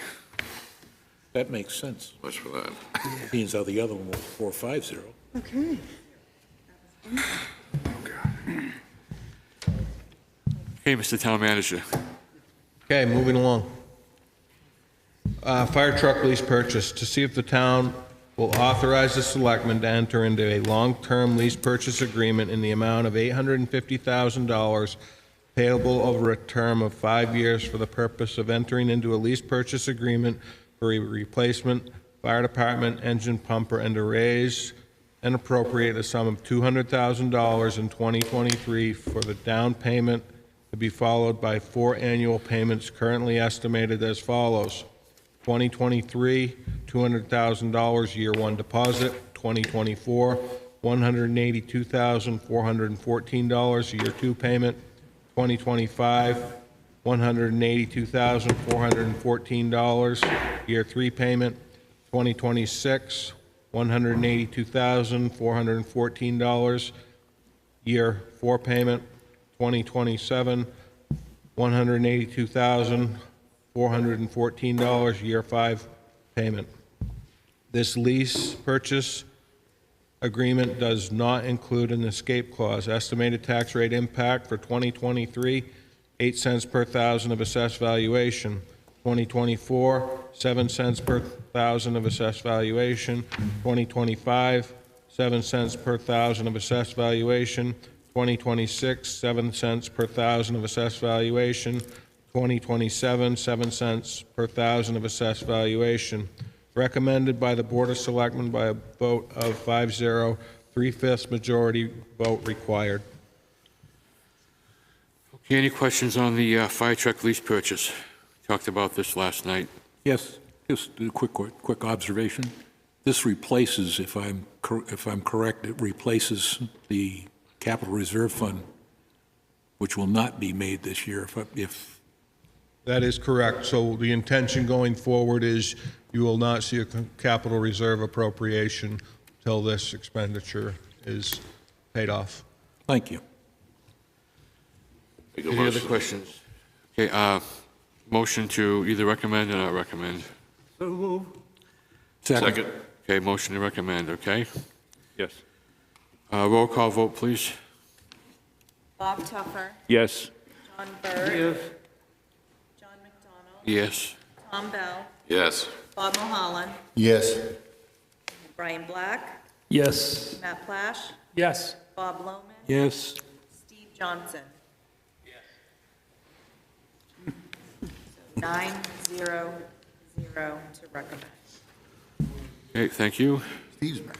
That makes sense. Much for that. Means how the other one was 450. Okay. Okay, Mr. Town Manager. Okay, moving along. Fire truck lease purchase, to see if the town will authorize the selectmen to enter into a long-term lease purchase agreement in the amount of $850,000 payable over a term of 5 years for the purpose of entering into a lease purchase agreement for a replacement fire department engine pumper, and to raise and appropriate a sum of $200,000 in 2023 for the down payment, to be followed by 4 annual payments currently estimated as follows: 2023, $200,000 year 1 deposit; 2024, $182,414 year 2 payment; 2025, $182,414 year 3 payment; 2026, $182,414 year 4 payment; 2027, $182,414 year 5 payment. This lease purchase agreement does not include an escape clause. Estimated tax rate impact for 2023, 8 cents per thousand of assessed valuation. 2024, 7 cents per thousand of assessed valuation. 2025, 7 cents per thousand of assessed valuation. 2026, 7 cents per thousand of assessed valuation. 2027, 7 cents per thousand of assessed valuation. Recommended by the Board of Selectmen by a vote of 5-0, 3/5 majority vote required. Okay, any questions on the fire truck lease purchase? Talked about this last night. Yes, just a quick observation. This replaces, if I'm correct, it replaces the capital reserve fund, which will not be made this year if That is correct. So the intention going forward is you will not see a capital reserve appropriation until this expenditure is paid off. Thank you. Any other questions? Okay, motion to either recommend or not recommend. So move. Second. Okay, motion to recommend, okay? Yes. Roll call vote, please. Bob Tuffer. Yes. John Burt. Yes. John McDonald. Yes. Tom Bell. Yes. Bob Mulholland. Yes. Brian Black. Yes. Matt Plash. Yes. Bob Lohman. Yes. Steve Johnson. So 9-0-0 to recommend. Okay, thank you. Steve's back.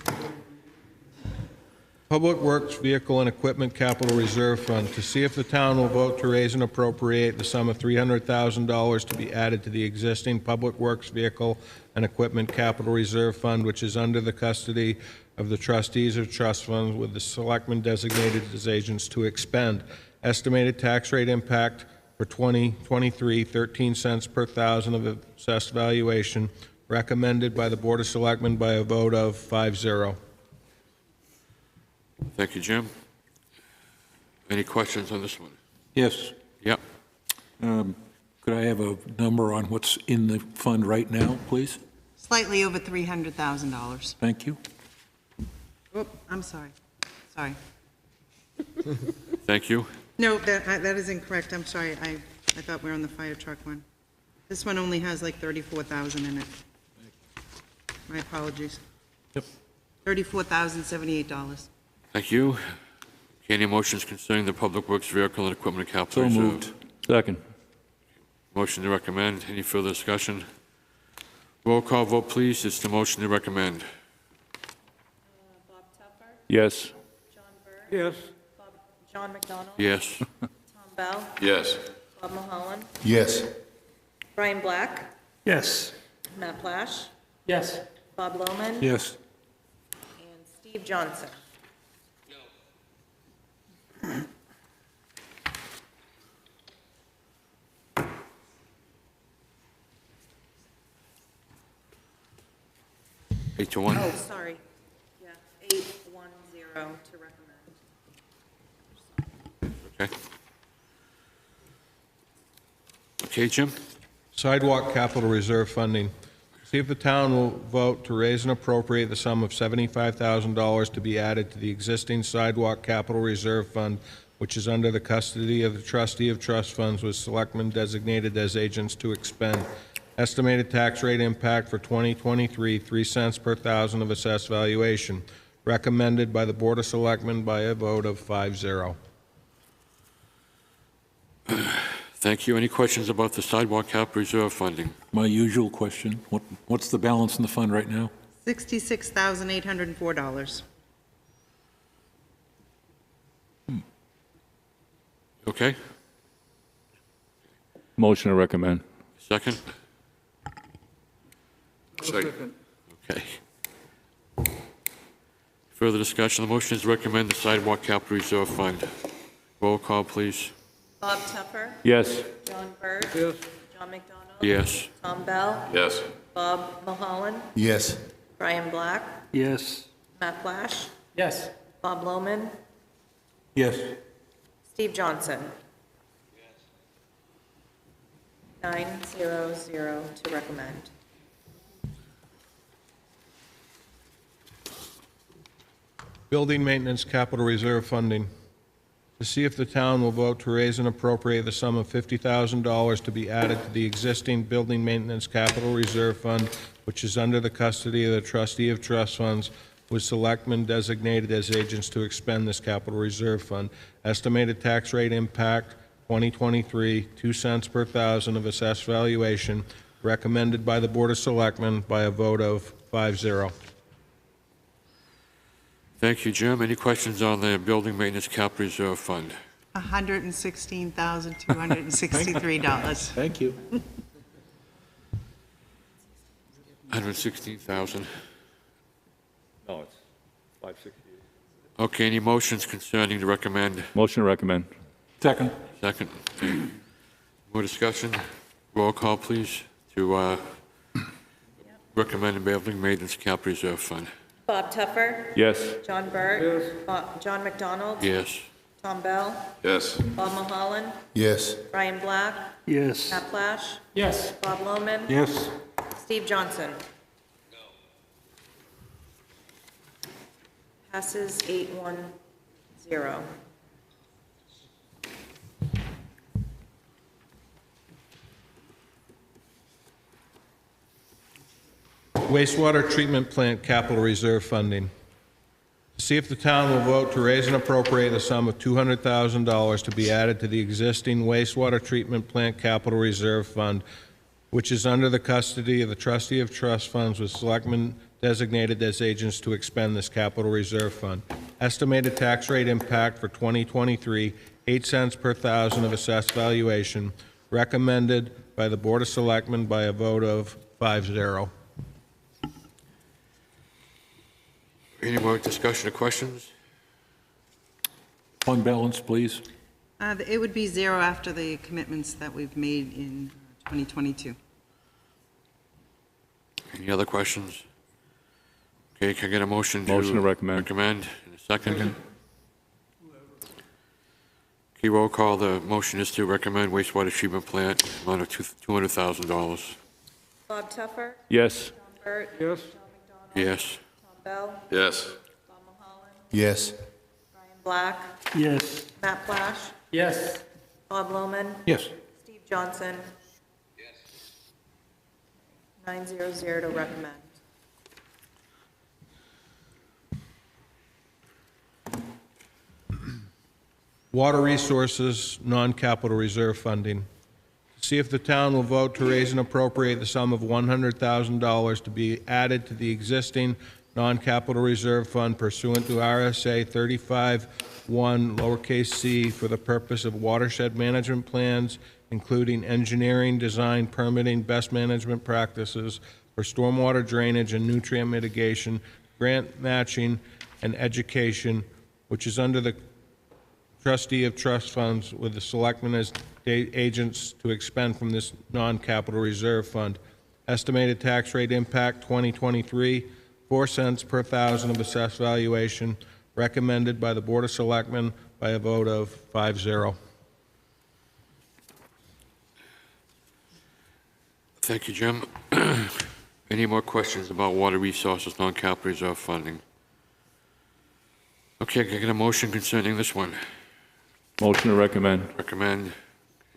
Public Works Vehicle and Equipment Capital Reserve Fund, to see if the town will vote to raise and appropriate the sum of $300,000 to be added to the existing Public Works Vehicle and Equipment Capital Reserve Fund, which is under the custody of the trustees of trust funds, with the selectmen designated as agents to expend. Estimated tax rate impact for 2023, 13 cents per thousand of assessed valuation, recommended by the Board of Selectmen by a vote of 5-0. Thank you, Jim. Any questions on this one? Yes. Yep. Could I have a number on what's in the fund right now, please? Slightly over $300,000. Thank you. Oh, I'm sorry. Sorry. Thank you. No, that is incorrect. I'm sorry. I thought we were on the fire truck one. This one only has like 34,000 in it. My apologies. Yep. $34,078. Thank you. Any motions concerning the Public Works Vehicle and Equipment Capital Reserve? moved. Second. Motion to recommend. Any further discussion? Roll call vote, please. It's the motion to recommend. Bob Tupper, Yes. John Burke, Yes. John McDonald, Yes. Tom Bell, Yes. Bob Mulholland, Yes. Brian Black, Yes. Matt Plash, Yes. Bob Lohman, Yes. and Steve Johnson. Eight to one. Oh, sorry. Yeah, 810 to recommend. Okay. Okay, Jim? Sidewalk capital reserve funding. See if the town will vote to raise and appropriate the sum of $75,000 to be added to the existing sidewalk capital reserve fund, which is under the custody of the trustee of trust funds with selectmen designated as agents to expend. Estimated tax rate impact for 2023, 3 cents per thousand of assessed valuation. Recommended by the Board of Selectmen by a vote of 5-0. Thank you. Any questions about the sidewalk capital reserve funding? My usual question, what's the balance in the fund right now? $66,804. Okay. Motion to recommend. Second? Second. Okay. Further discussion. The motion is to recommend the sidewalk capital reserve fund. Roll call, please. Bob Tupper, Yes. John Burke, Yes. John McDonald, Yes. Tom Bell, Yes. Bob Mulholland, Yes. Brian Black, Yes. Matt Plash, Yes. Bob Lohman, Yes. Steve Johnson. 900 to recommend. Building maintenance capital reserve funding. To see if the town will vote to raise and appropriate the sum of $50,000 to be added to the existing building maintenance capital reserve fund, which is under the custody of the trustee of trust funds, with selectmen designated as agents to expend this capital reserve fund. Estimated tax rate impact, 2023, 2 cents per thousand of assessed valuation, recommended by the Board of Selectmen by a vote of 5-0. Thank you, Jim. Any questions on the building maintenance capital reserve fund? $116,263. Thank you. 116,000. No, it's 568. Okay, any motions concerning to recommend? Motion to recommend. Second. Second. Okay. More discussion? Roll call, please, to recommend the building maintenance capital reserve fund. Bob Tupper, Yes. John Burke, John McDonald, Yes. Tom Bell, Yes. Bob Mulholland, Yes. Brian Black, Yes. Matt Plash, Yes. Bob Lohman, Yes. Steve Johnson. Passes 810. Wastewater treatment plant capital reserve funding. To see if the town will vote to raise and appropriate the sum of $200,000 to be added to the existing wastewater treatment plant capital reserve fund, which is under the custody of the trustee of trust funds with selectmen designated as agents to expend this capital reserve fund. Estimated tax rate impact for 2023, 8 cents per thousand of assessed valuation, recommended by the Board of Selectmen by a vote of 5-0. Any more discussion or questions? Fund balance, please. It would be zero after the commitments that we've made in 2022. Any other questions? Okay, can I get a motion to? Motion to recommend. Recommend, in a second. Okay, roll call. The motion is to recommend wastewater treatment plant, amount of $200,000. Bob Tupper, Yes. John Burke, Yes. John McDonald, Yes. Tom Bell, Yes. Bob Mulholland, Yes. Brian Black, Yes. Matt Plash, Yes. Bob Lohman, Yes. Steve Johnson. Yes. 900 to recommend. Water Resources Non-Capital Reserve Funding. See if the town will vote to raise and appropriate the sum of $100,000 to be added to the existing non-capital reserve fund pursuant to RSA 35(1) lowercase c for the purpose of watershed management plans, including engineering, design, permitting, best management practices for stormwater drainage and nutrient mitigation, grant matching, and education, which is under the trustee of trust funds with the selectmen as agents to expend from this non-capital reserve fund. Estimated tax rate impact 2023, 4 cents per thousand of assessed valuation, recommended by the Board of Selectmen by a vote of 5-0. Thank you, Jim. Any more questions about water resources, non-capital reserve funding? Okay, can I get a motion concerning this one? Motion to recommend. Recommend.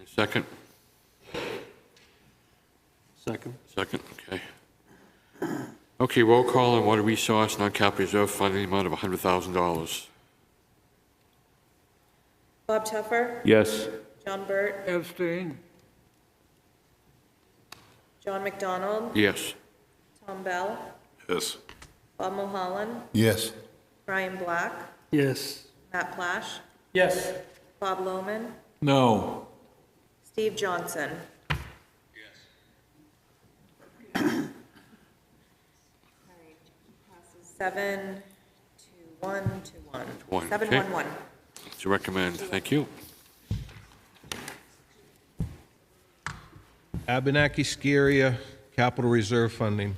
Second? Second. Second, okay. Okay, roll call on water resource, non-capital reserve funding, amount of $100,000. Bob Tuffer, Yes. John Burt, Abstain. John McDonald, Yes. Tom Bell, Yes. Bob Mulholland, Yes. Brian Black, Yes. Matt Plash, Yes. Bob Lohman, No. Steve Johnson. Passes 7 to 1 to 1. One, 7, okay. 1, 1. To recommend, thank you. Abenaki Skiria Capital Reserve Funding.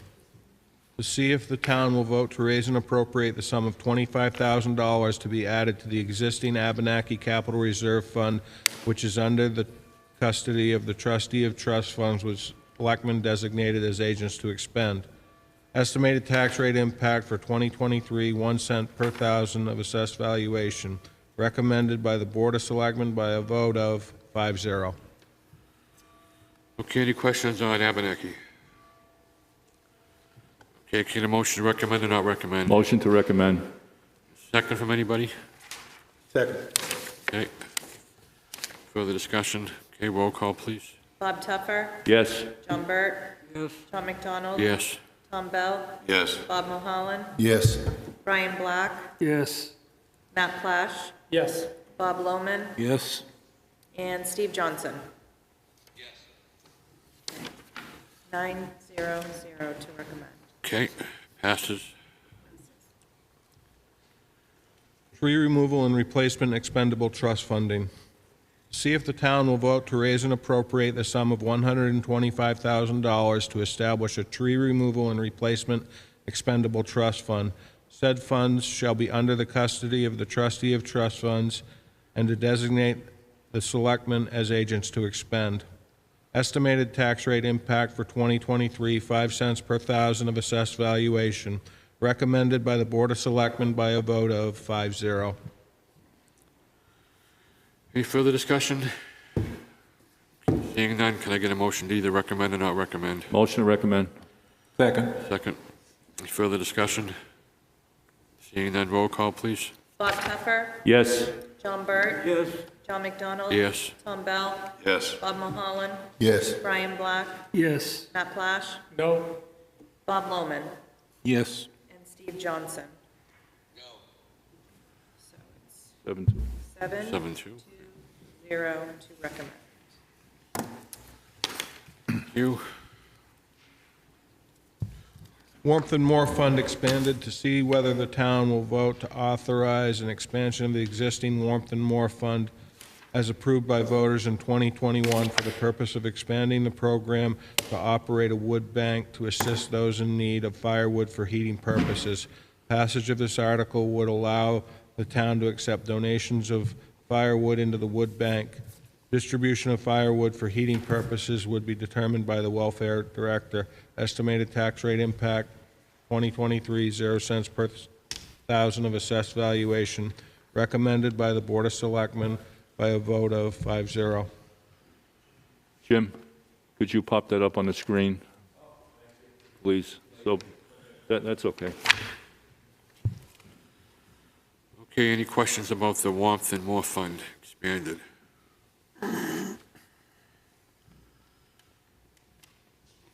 To see if the town will vote to raise and appropriate the sum of $25,000 to be added to the existing Abenaki Capital Reserve Fund, which is under the custody of the trustee of trust funds, with selectmen designated as agents to expend. Estimated tax rate impact for 2023, 1 cent per thousand of assessed valuation. Recommended by the Board of Selectmen by a vote of 5-0. Okay, any questions on Abenaki? Okay, can I get a motion to recommend or not recommend? Motion to recommend. Second from anybody? Second. Okay. Further discussion? Okay, roll call, please. Bob Tuffer, Yes. John Burt, Yes. John McDonald, Yes. Tom Bell, Yes. Bob Mulholland, Yes. Brian Black, Yes. Matt Plash, Yes. Bob Lohman, Yes. and Steve Johnson. Yes. 900 to recommend. Okay, passes. Tree removal and replacement expendable trust funding. See if the town will vote to raise and appropriate the sum of $125,000 to establish a tree removal and replacement expendable trust fund. Said funds shall be under the custody of the trustee of trust funds and to designate the selectmen as agents to expend. Estimated tax rate impact for 2023, 5 cents per thousand of assessed valuation. Recommended by the Board of Selectmen by a vote of 5-0. Any further discussion? Seeing none, can I get a motion to either recommend or not recommend? Motion to recommend. Second. Second. Any further discussion? Seeing none, roll call, please. Bob Tuffer, Yes. John Burt, Yes. John McDonald, Yes. Tom Bell, Yes. Bob Mulholland, Yes. Brian Black, Yes. Matt Plash, No. Bob Lohman, Yes. and Steve Johnson. No. So it's 7-2. 7 7-2. 0 to recommend. Thank you. Warmth and More Fund expanded to see whether the town will vote to authorize an expansion of the existing Warmth and More Fund as approved by voters in 2021 for the purpose of expanding the program to operate a wood bank to assist those in need of firewood for heating purposes. Passage of this article would allow the town to accept donations of firewood into the wood bank. Distribution of firewood for heating purposes would be determined by the welfare director. Estimated tax rate impact 2023, 0 cents per $50,000 of assessed valuation, recommended by the Board of Selectmen by a vote of 5-0. Jim, could you pop that up on the screen, please? So that's okay. Okay, any questions about the Warmth and More Fund expanded?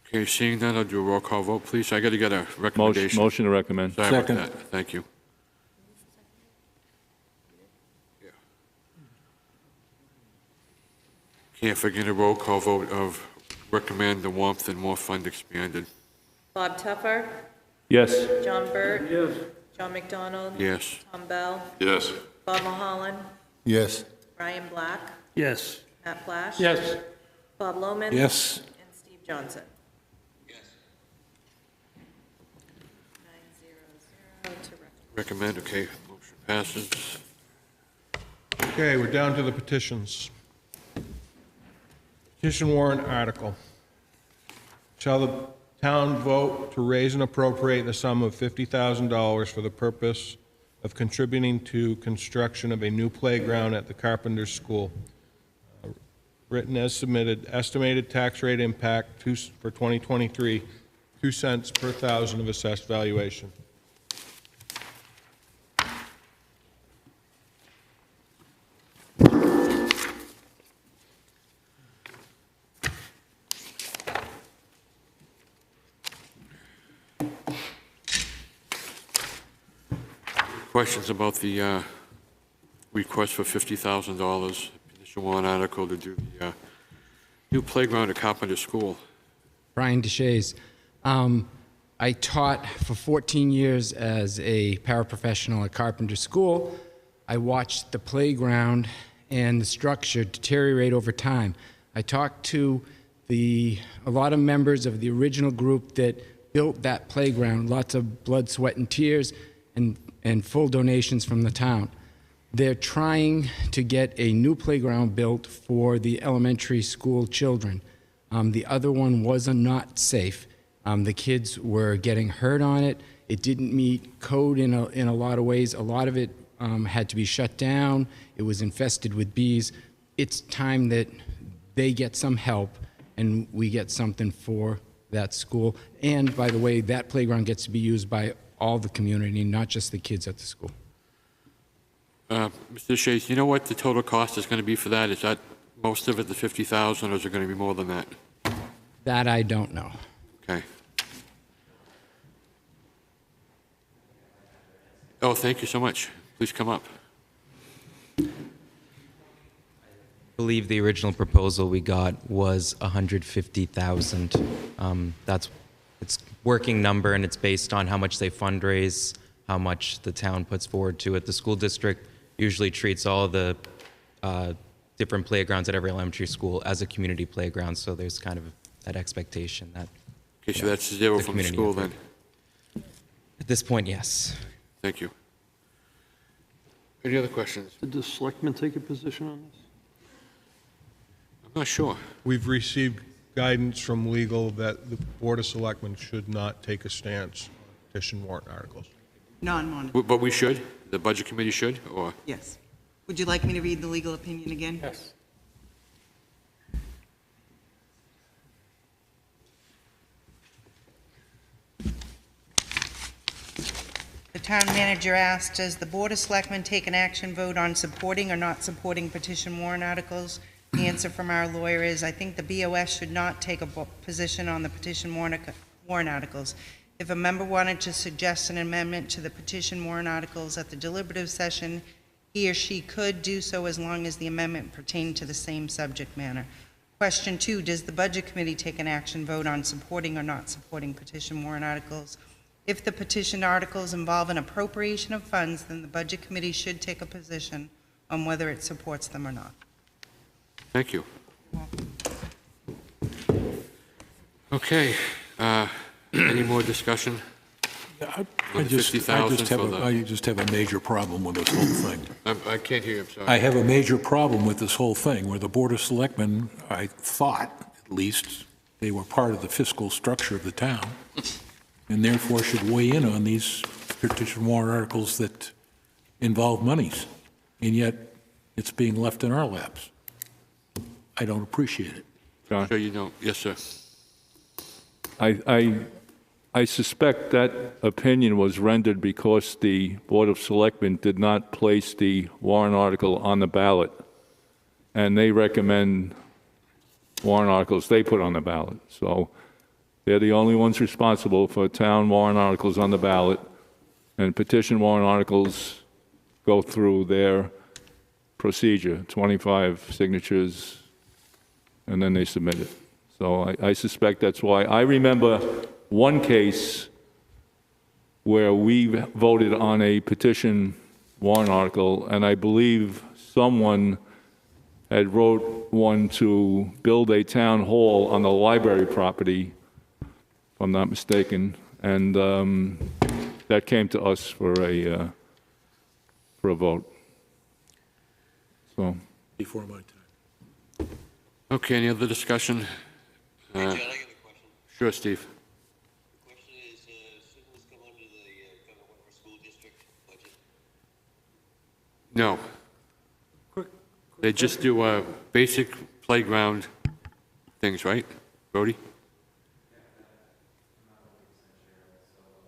Okay, seeing none, I'll do a roll call vote, please. I got to get a recommendation. Motion to recommend. Sorry about that. Thank you. Yeah. Okay, if I get a roll call vote of recommend the Warmth and More Fund expanded. Bob Tuffer? Yes. John Burt? Yes. John McDonald? Yes. Tom Bell? Yes. Bob Mulholland? Yes. Brian Black? Yes. Matt Flash? Yes. Bob Lohman? Yes. And Steve Johnson? 900 to recommend. Recommend, okay, motion passes. Okay, we're down to the petitions. Petition warrant article. Shall the town vote to raise and appropriate the sum of $50,000 for the purpose of contributing to construction of a new playground at the Carpenters School? Written as submitted, estimated tax rate impact for 2023, 2 cents per thousand of assessed valuation. Questions about the request for $50,000, petition warrant article to do the new playground at Carpenter School? Brian DeShays. I taught for 14 years as a paraprofessional at Carpenter School. I watched the playground and the structure deteriorate over time. I talked to a lot of members of the original group that built that playground, lots of blood, sweat, and tears, and full donations from the town. They're trying to get a new playground built for the elementary school children. The other one was not safe. The kids were getting hurt on it. It didn't meet code in a lot of ways. A lot of it had to be shut down. It was infested with bees. It's time that they get some help and we get something for that school. And by the way, that playground gets to be used by all the community, not just the kids at the school. Mr. Shays, you know what the total cost is going to be for that? Is that most of it, the $50,000, or is it going to be more than that? That I don't know. Okay. Oh, thank you so much. Please come up. I believe the original proposal we got was $150,000. It's working number, and it's based on how much they fundraise, how much the town puts forward to it. The school district usually treats all the different playgrounds at every elementary school as a community playground, so there's kind of that expectation that. Okay, so that's zero from the school then? At this point, yes. Thank you. Any other questions? Did the selectmen take a position on this? I'm not sure. We've received guidance from legal that the Board of Selectmen should not take a stance on petition warrant articles. Non-monetary. But we should? The Budget Committee should, or? Yes. Would you like me to read the legal opinion again? Yes. The town manager asked, does the Board of Selectmen take an action vote on supporting or not supporting petition warrant articles? The answer from our lawyer is, I think the BOS should not take a position on the petition warrant articles. If a member wanted to suggest an amendment to the petition warrant articles at the deliberative session, he or she could do so as long as the amendment pertained to the same subject matter. Question 2, does the Budget Committee take an action vote on supporting or not supporting petition warrant articles? If the petition articles involve an appropriation of funds, then the Budget Committee should take a position on whether it supports them or not. Thank you. Okay. Any more discussion? I On the just 50,000 for the- I just have a major problem with this whole thing. I can't hear you, I'm sorry. I have a major problem with this whole thing, where the Board of Selectmen, I thought, at least, they were part of the fiscal structure of the town, and therefore should weigh in on these petition warrant articles that involve monies, and yet it's being left in our laps. I don't appreciate it. Sure you don't. Yes, sir. I suspect that opinion was rendered because the Board of Selectmen did not place the warrant article on the ballot, and they recommend warrant articles they put on the ballot. So they're the only ones responsible for town warrant articles on the ballot, and petition warrant articles go through their procedure, 25 signatures, and then they submit it. So I suspect that's why. I remember one case where we voted on a petition warrant article, and I believe someone had wrote one to build a town hall on the library property, if I'm not mistaken, and that came to us for a vote. So. Before my time. Okay, any other discussion? Hey, John, I got a question. Sure, Steve. The question is, should this come under the Governor Wentworth School District budget? No. They just do basic playground things, right, Brody?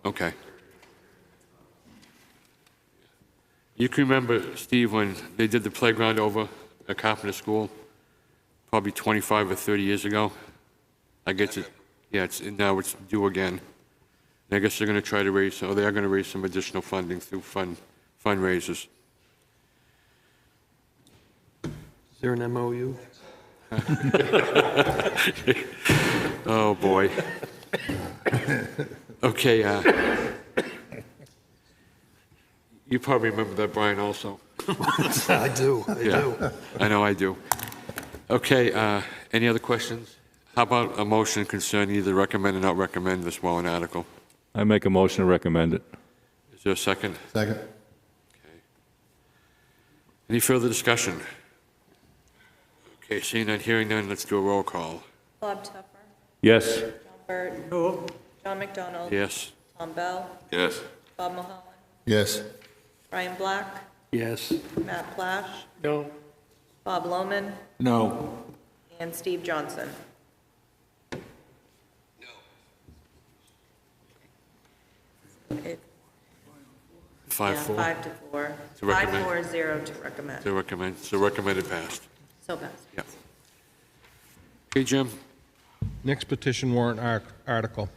Okay. You can remember, Steve, when they did the playground over at Carpenter School, probably 25 or 30 years ago? I guess it, yeah, now it's due again. And I guess they're going to try to raise, or they are going to raise some additional funding through fundraisers. Is there an MOU? Oh, boy. Okay, you probably remember that, Brian, also. I do. I do. I know I do. Okay, any other questions? How about a motion concerning either recommend or not recommend this warrant article? I make a motion to recommend it. Is there a second? Second. Okay. Any further discussion? Okay, seeing none, hearing none, let's do a roll call. Bob Tupper. Yes. John Burt. John McDonald. Yes. Tom Bell. Yes. Bob Mulholland. Yes. Brian Black. Yes. Matt Plash. No. Bob Lohman. No. And Steve Johnson. No. 5-4? 5-4. To recommend. 5-4-0 to recommend. To recommend, so recommended passed. So passed. Yeah. Okay, Jim? Next petition warrant article.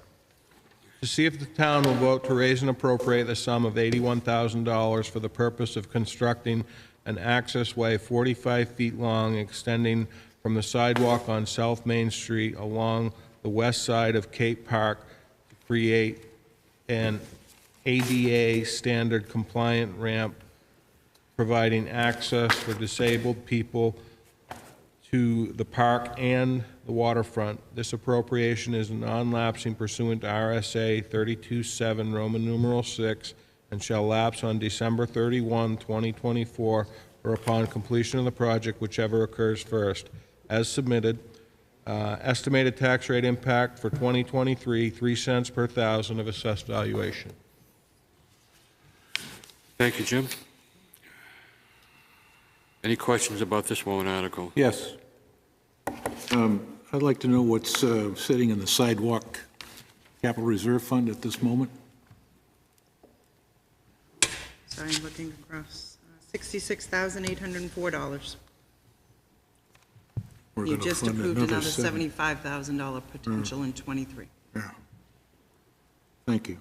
To see if the town will vote to raise and appropriate the sum of $81,000 for the purpose of constructing an access way 45 feet long extending from the sidewalk on South Main Street along the west side of Cape Park to create an ADA standard compliant ramp providing access for disabled people to the park and the waterfront. This appropriation is non-lapsing pursuant to RSA 32-7, Roman numeral 6, and shall lapse on December 31, 2024, or upon completion of the project, whichever occurs first. As submitted, estimated tax rate impact for 2023, 3 cents per thousand of assessed valuation. Thank you, Jim. Any questions about this warrant article? Yes. I'd like to know what's sitting in the sidewalk capital reserve fund at this moment. Sorry, I'm looking across. $66,804. We're You gonna just fund approved another another seven. $75,000 potential in '23. Yeah. Thank you.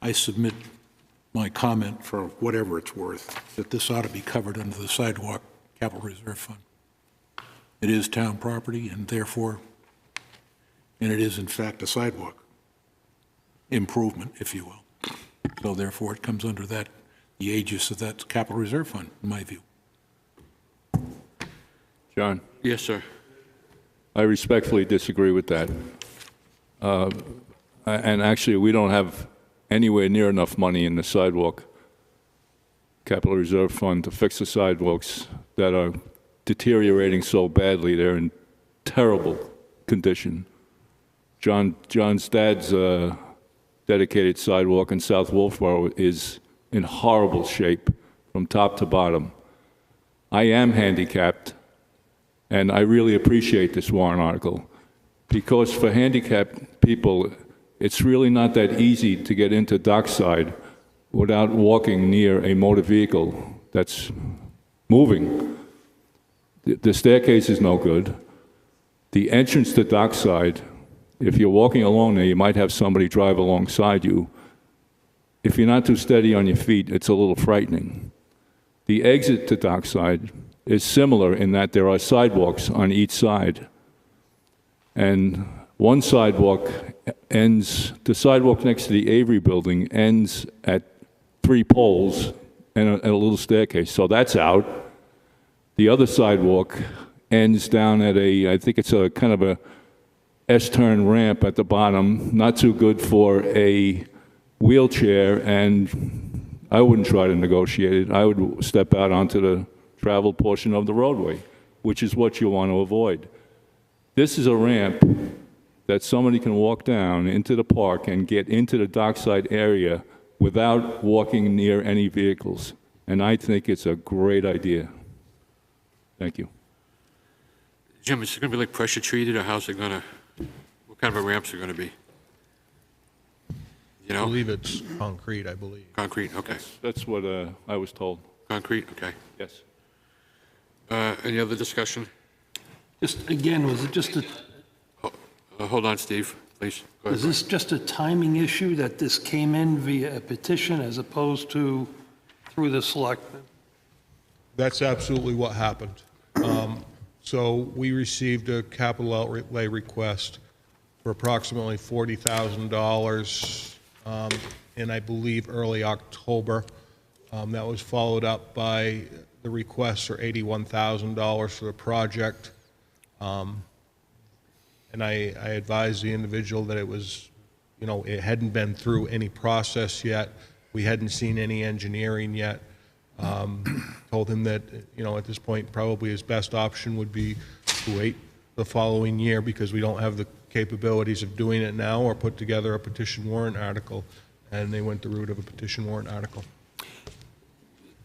I submit my comment for whatever it's worth, that this ought to be covered under the sidewalk capital reserve fund. It is town property and therefore, and it is in fact a sidewalk improvement, if you will. So therefore it comes under that, the aegis of that capital reserve fund, in my view. John? Yes, sir. I respectfully disagree with that. And actually, we don't have anywhere near enough money in the sidewalk capital reserve fund to fix the sidewalks that are deteriorating so badly. They're in terrible condition. John's dad's dedicated sidewalk in South Wolfeboro is in horrible shape from top to bottom. I am handicapped, and I really appreciate this warrant article, because for handicapped people, it's really not that easy to get into Dockside without walking near a motor vehicle that's moving. The staircase is no good. The entrance to Dockside, if you're walking along there, you might have somebody drive alongside you. If you're not too steady on your feet, it's a little frightening. The exit to Dockside is similar in that there are sidewalks on each side. And one sidewalk ends, the sidewalk next to the Avery building ends at 3 poles and a little staircase, so that's out. The other sidewalk ends down at I think it's a kind of a S-turn ramp at the bottom, not too good for a wheelchair, and I wouldn't try to negotiate it. I would step out onto the traveled portion of the roadway, which is what you want to avoid. This is a ramp that somebody can walk down into the park and get into the Dockside area without walking near any vehicles. And I think it's a great idea. Thank you. Jim, is it going to be like pressure treated, or how's it going to, what kind of a ramps are going to be? You know? I believe it's concrete, I believe. Concrete, okay. That's what I was told. Concrete, okay. Yes. Any other discussion? Just, again, was it just a, Hold on, Steve, please. Go is ahead. this just a timing issue that this came in via a petition as opposed to through the selectmen? That's absolutely what happened. So we received a capital outlay request for approximately $40,000 in, I believe, early October. That was followed up by the request for $81,000 for the project. And I advised the individual that it was, it hadn't been through any process yet. We hadn't seen any engineering yet. Told him that, at this point, probably his best option would be to wait the following year because we don't have the capabilities of doing it now, or put together a petition warrant article. And they went the route of a petition warrant article.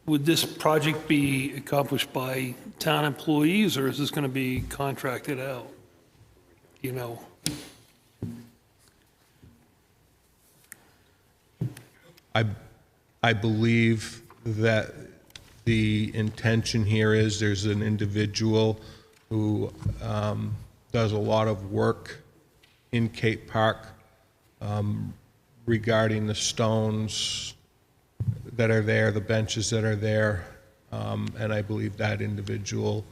Would this project be accomplished by town employees, or is this going to be contracted out? I believe that the intention here is there's an individual who does a lot of work in Cape Park regarding the stones that are there, the benches that are there, and I believe that individual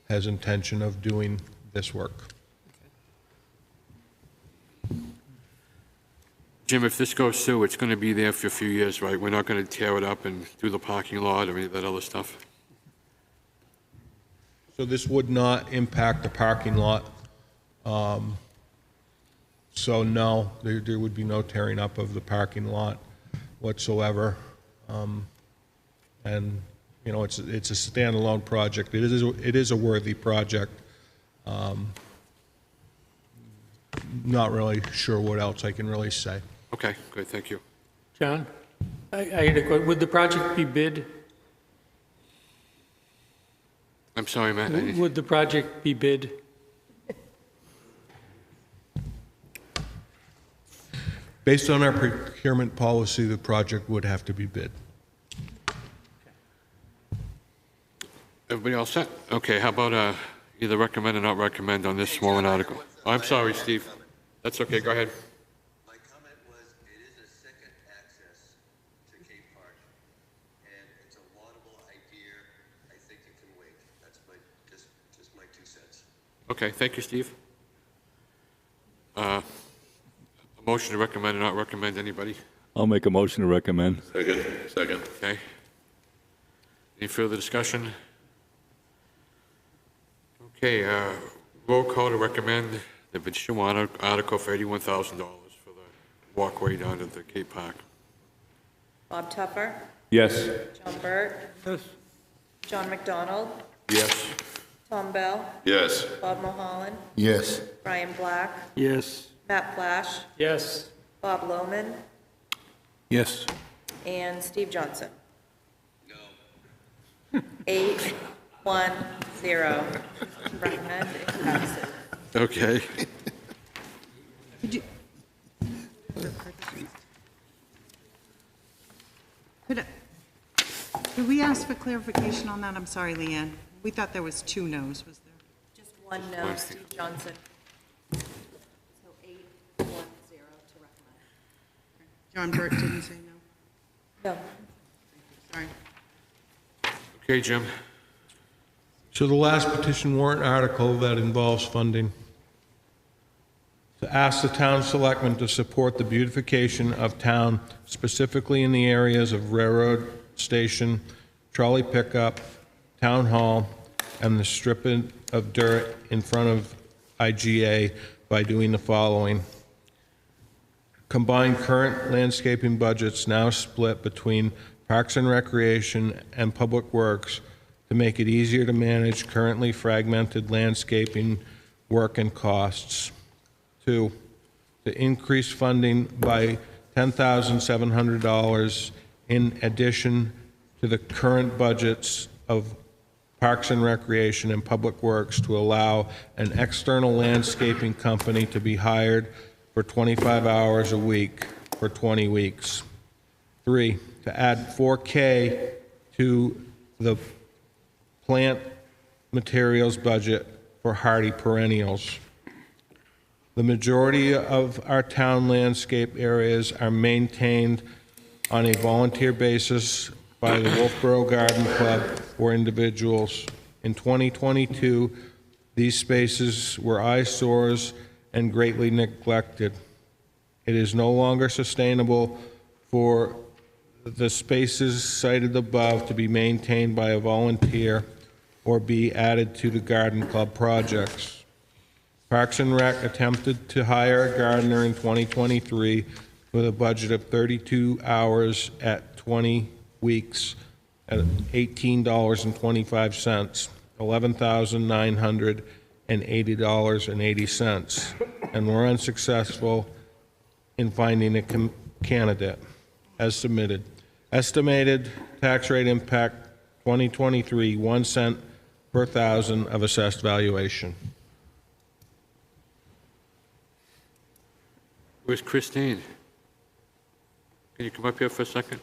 has intention of doing this work. Jim, if this goes through, it's going to be there for a few years, right? We're not going to tear it up and do the parking lot or any of that other stuff? So this would not impact the parking lot. So no, there would be no tearing up of the parking lot whatsoever. And, it's a standalone project. It is a worthy project. Not really sure what else I can really say. Okay, good, thank you. John, I had a question. Would the project be bid? I'm sorry, Matt. Would the project be bid? Based on our procurement policy, the project would have to be bid. Everybody all set? Okay, how about either recommend or not recommend on this warrant article? Oh, I'm sorry, Steve. That's okay, go ahead. My comment was, it is a second access to Cape Park, and it's a laudable idea. I think it can wait. That's just my 2 cents. Okay, thank you, Steve. A motion to recommend or not recommend, anybody? I'll make a motion to recommend. Second. Okay. Any further discussion? Okay, roll call to recommend the petition warrant article for $81,000 for the walkway down to the Cape Park. Bob Tuffer? Yes. John Burt? Yes. John McDonald? Yes. Tom Bell? Yes. Bob Mulholland? Yes. Brian Black? Yes. Matt Flash? Yes. Bob Lohman? Yes. And Steve Johnson? No. 8, 1, 0. Recommend it passes. Okay. Could we ask for clarification on that? I'm sorry, Leanne. We thought there was 2 no's, was there? Just 1 no, Steve Johnson. So 8, 1, 0 to recommend. John Burt didn't say no? No. Sorry. Okay, Jim. So the last petition warrant article that involves funding. To ask the town selectmen to support the beautification of town, specifically in the areas of Railroad Station, trolley pickup, Town Hall, and the strip of dirt in front of IGA by doing the following. Combine current landscaping budgets now split between Parks and Recreation and Public Works to make it easier to manage currently fragmented landscaping work and costs. 2, to increase funding by $10,700 in addition to the current budgets of Parks and Recreation and Public Works to allow an external landscaping company to be hired for 25 hours a week for 20 weeks. 3, to add $4K to the plant materials budget for hardy perennials. The majority of our town landscape areas are maintained on a volunteer basis by the Wolfeboro Garden Club or individuals. In 2022, these spaces were eyesores and greatly neglected. It is no longer sustainable for the spaces cited above to be maintained by a volunteer or be added to the garden club projects. Parks and Rec attempted to hire a gardener in 2023 with a budget of 32 hours at 20 weeks at $18.25, $11,980.80, and were unsuccessful in finding a candidate as submitted. Estimated tax rate impact 2023, 1 cent per thousand of assessed valuation. Where's Christine? Can you come up here for a second?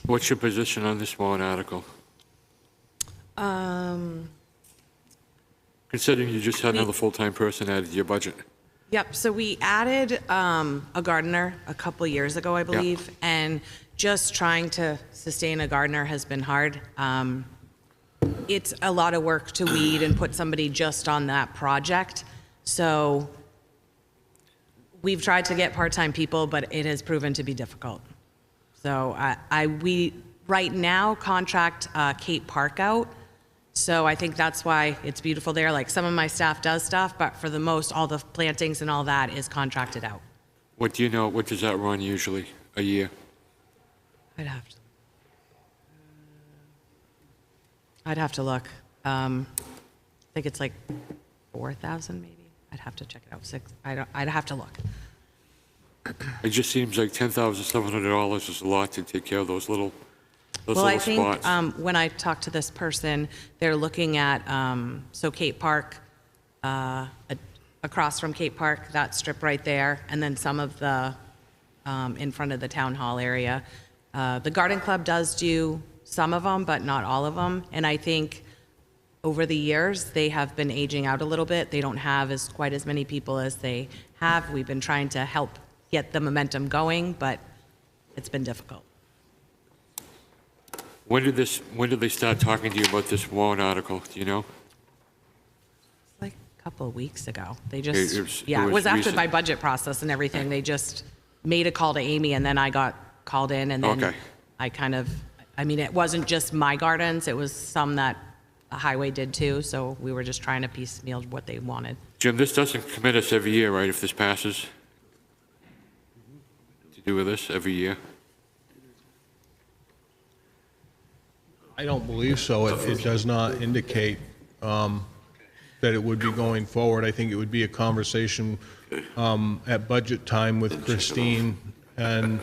What's your position on this warrant article? Considering you just had another full-time person added to your budget. Yep, so we added a gardener a couple years ago, I believe, and just trying to sustain a gardener has been hard. It's a lot of work to weed and put somebody just on that project. So we've tried to get part-time people, but it has proven to be difficult. So we right now contract Cape Park out. So I think that's why it's beautiful there. Like some of my staff does stuff, but for the most, all the plantings and all that is contracted out. What do you know, what does that run usually, a year? I'd have to look. I think it's like 4,000 maybe. I'd have to check it out. I'd have to look. It just seems like $10,700 is a lot to take care of those little Well, I think spots. when I talked to this person, they're looking at, so Cape Park, across from Cape Park, that strip right there, and then some of the, in front of the town hall area. The garden club does do some of them, but not all of them. And I think over the years, they have been aging out a little bit. They don't have quite as many people as they have. We've been trying to help get the momentum going, but it's been difficult. When did they start talking to you about this warrant article? Do you know? Like a couple of weeks ago. They just, it was was after recent. my budget process and everything. They just made a call to Amy, and then I got called in, and then I mean, it wasn't just my gardens. It was some that the highway did too. So we were just trying to piecemeal what they wanted. Jim, this doesn't commit us every year, right, if this passes? To do with this every year? I don't believe so. It does not indicate. that it would be going forward. I think it would be a conversation at budget time with Christine and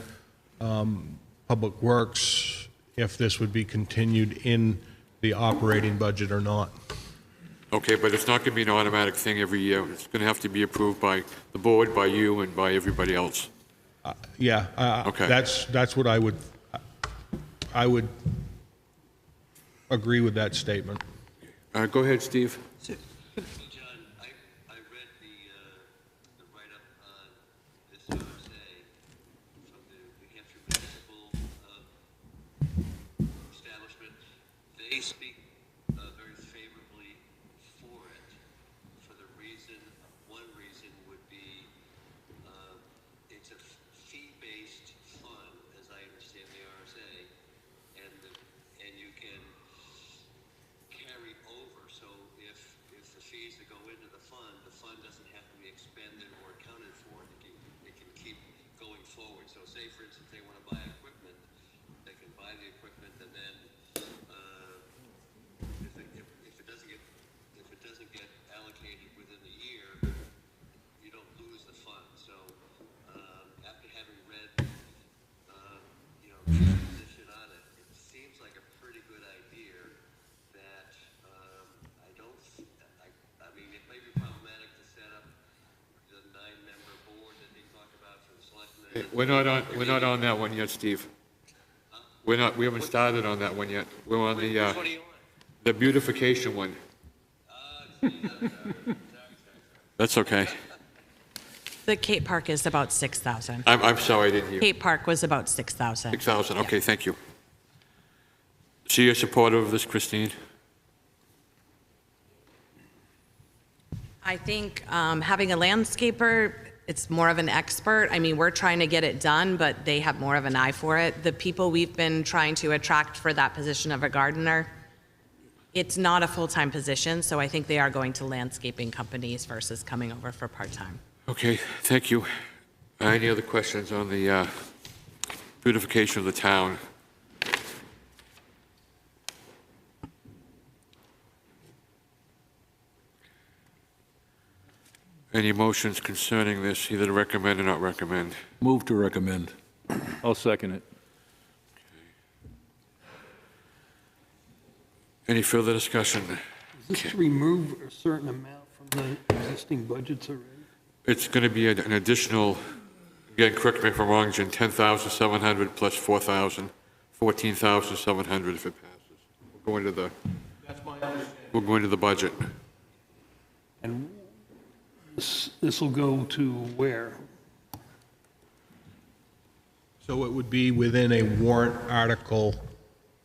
Public Works if this would be continued in the operating budget or not. Okay, but it's not going to be an automatic thing every year. It's going to have to be approved by the board, by you, and by everybody else. Okay. That's what I would agree with that statement. Go ahead, Steve. John, I read the write-up on this RSA from the New Hampshire Municipal Establishment. They speak very favorably for it, for the reason, one reason would be it's a fee-based fund, as I understand the RSA, and you can carry over. So if the fees that go into the fund doesn't have to be expended or accounted for. It can keep going forward. So say, for instance, they want to buy equipment, they can buy the equipment, and then if it doesn't get allocated within the year, you don't lose the fund. So after having read the position on it, it seems like a pretty good idea that I mean, it may be problematic to set up the 9-member board that they talk about for the selectmen. We're not on that one yet, Steve. We haven't started on that one yet. We're on the beautification one. That's okay. The Cape Park is about 6,000. I'm sorry, I didn't hear. Cape Park was about 6,000. 6,000, okay, thank you. So you're supportive of this, Christine? I think having a landscaper, it's more of an expert. I mean, we're trying to get it done, but they have more of an eye for it. The people we've been trying to attract for that position of a gardener, it's not a full-time position, so I think they are going to landscaping companies versus coming over for part-time. Okay, thank you. Any other questions on the beautification of the town? Any motions concerning this, either to recommend or not recommend? Move to recommend. I'll second it. Any further discussion? Does this remove a certain amount from the existing budgets already? It's going to be an additional, again, correct me if I'm wrong, Jim, 10,700 plus 4,000, 14,700 if it passes. We'll go into the, we'll go into the budget. And this will go to where? So it would be within a warrant article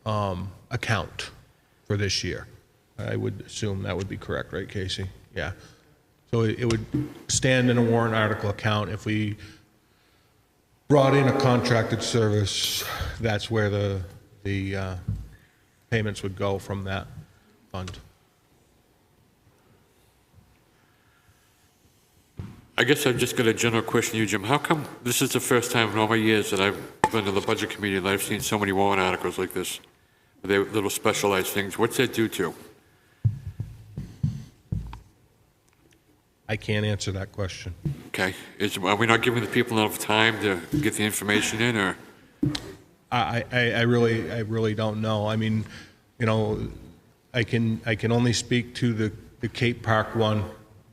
account for this year. I would assume that would be correct, right, Casey? Yeah. So it would stand in a warrant article account. If we brought in a contracted service, that's where the payments would go from that fund. I guess I've just got a general question to you, Jim. How come this is the first time in all my years that I've been to the budget committee that I've seen so many warrant articles like this? They're little specialized things. What's that due to? I can't answer that question. Okay. Are we not giving the people enough time to get the information in, or? I really don't know. I mean, you know, I can only speak to the Cape Park one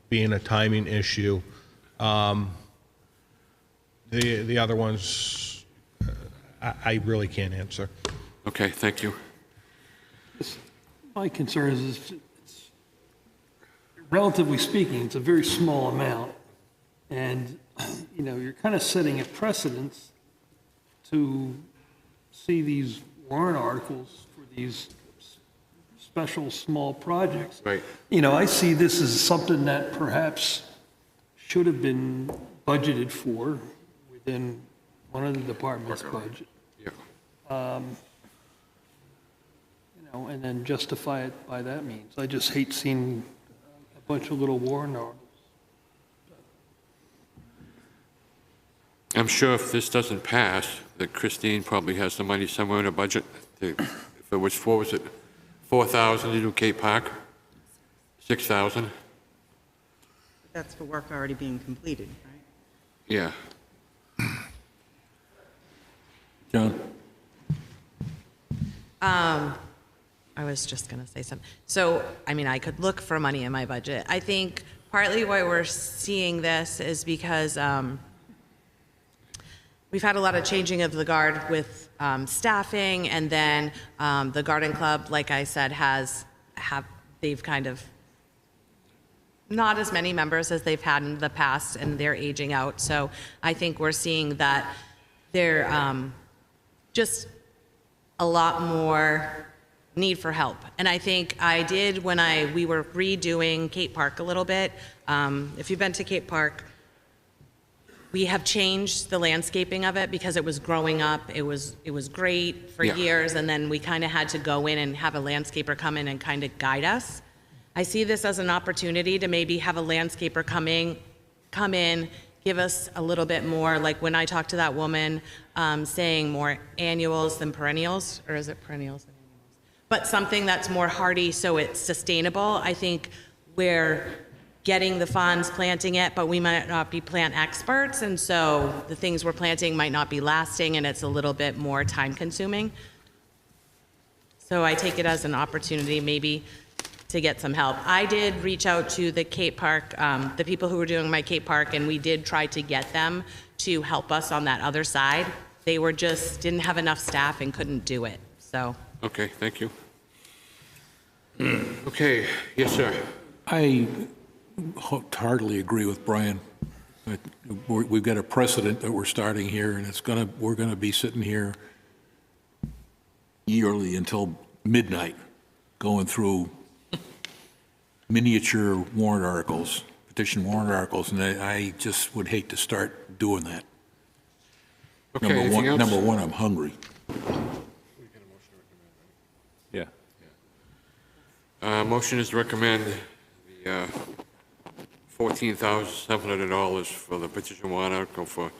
being a timing issue. The other ones, I really can't answer. Okay, thank you. My concern is, it's, relatively speaking, it's a very small amount. And, you know, you're kind of setting a precedence to see these warrant articles for these special small projects. Right. You know, I see this as something that perhaps should have been budgeted for within one of the department's budget. Yeah. You know, and then justify it by that means. I just hate seeing a bunch of little warrant articles. I'm sure if this doesn't pass, that Christine probably has the money somewhere in her budget. If it was 4,000 to do Cape Park? 6,000? that's for work already being completed, right? Yeah. John? I was just going to say something. So, I mean, I could look for money in my budget. I think partly why we're seeing this is because we've had a lot of changing of the guard with staffing, and then the garden club, like I said, they've kind of not as many members as they've had in the past, and they're aging out. So I think we're seeing that they're just a lot more need for help. And I think I did when we were redoing Cape Park a little bit. If you've been to Cape Park, we have changed the landscaping of it because it was growing up. It was great for years, and then we kind of had to go in and have a landscaper come in and kind of guide us. I see this as an opportunity to maybe have a landscaper come in, give us a little bit more, like when I talked to that woman saying more annuals than perennials, or is it perennials and annuals? But something that's more hardy so it's sustainable. I think we're getting the funds, planting it, but we might not be plant experts, and so the things we're planting might not be lasting, and it's a little bit more time consuming. So I take it as an opportunity maybe to get some help. I did reach out to the Cape Park, the people who were doing my Cape Park, and we did try to get them to help us on that other side. They were just, didn't have enough staff and couldn't do it, so. Okay, thank you. Okay, yes, sir. I hardly agree with Brian. We've got a precedent that we're starting here, and we're gonna be sitting here yearly until midnight, going through miniature warrant articles, petition warrant articles, and I just would hate to start doing that. Okay, anything else? Number one, I'm hungry. Yeah. Motion is to recommend the $14,700 for the petition warrant article for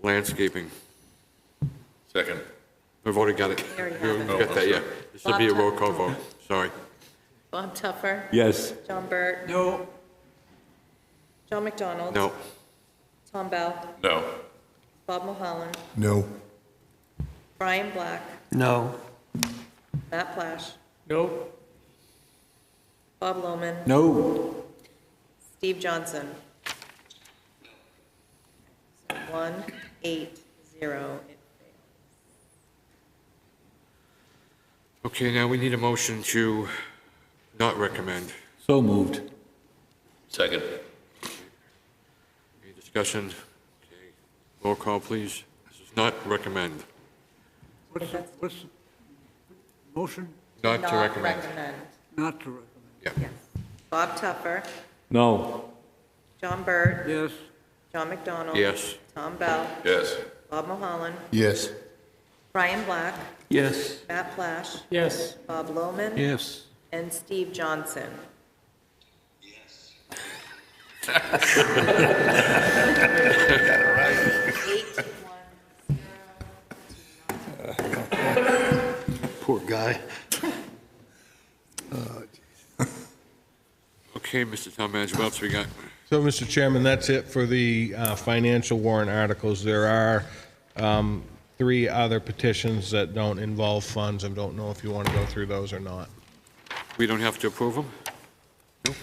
landscaping. Second. We've already got it. We already have You it. got that, yeah. This will be a roll call vote, sorry. Bob Tuffer? Yes. John Burt? No. John McDonald? No. Tom Bell? No. Bob Mulholland? No. Brian Black? No. Matt Plash? No. Bob Lohman? No. Steve Johnson? 1, 8, 0. Okay, now we need a motion to not recommend. So moved. Second. Any discussion? Okay, roll call, please. This is not recommend. What's the motion? Not to recommend. Not to recommend. Yeah. Yes. Bob Tuffer? No. John Burt? Yes. John McDonald? Yes. Tom Bell? Yes. Bob Mulholland? Yes. Brian Black? Yes. Matt Plash? Yes. Bob Lohman? Yes. And Steve Johnson? Yes. 8-1-0. Poor guy. Okay, Mr. Town Manager, what else we got? So, Mr. Chairman, that's it for the financial warrant articles. There are 3 other petitions that don't involve funds. I don't know if you want to go through those or not. We don't have to approve them? Nope.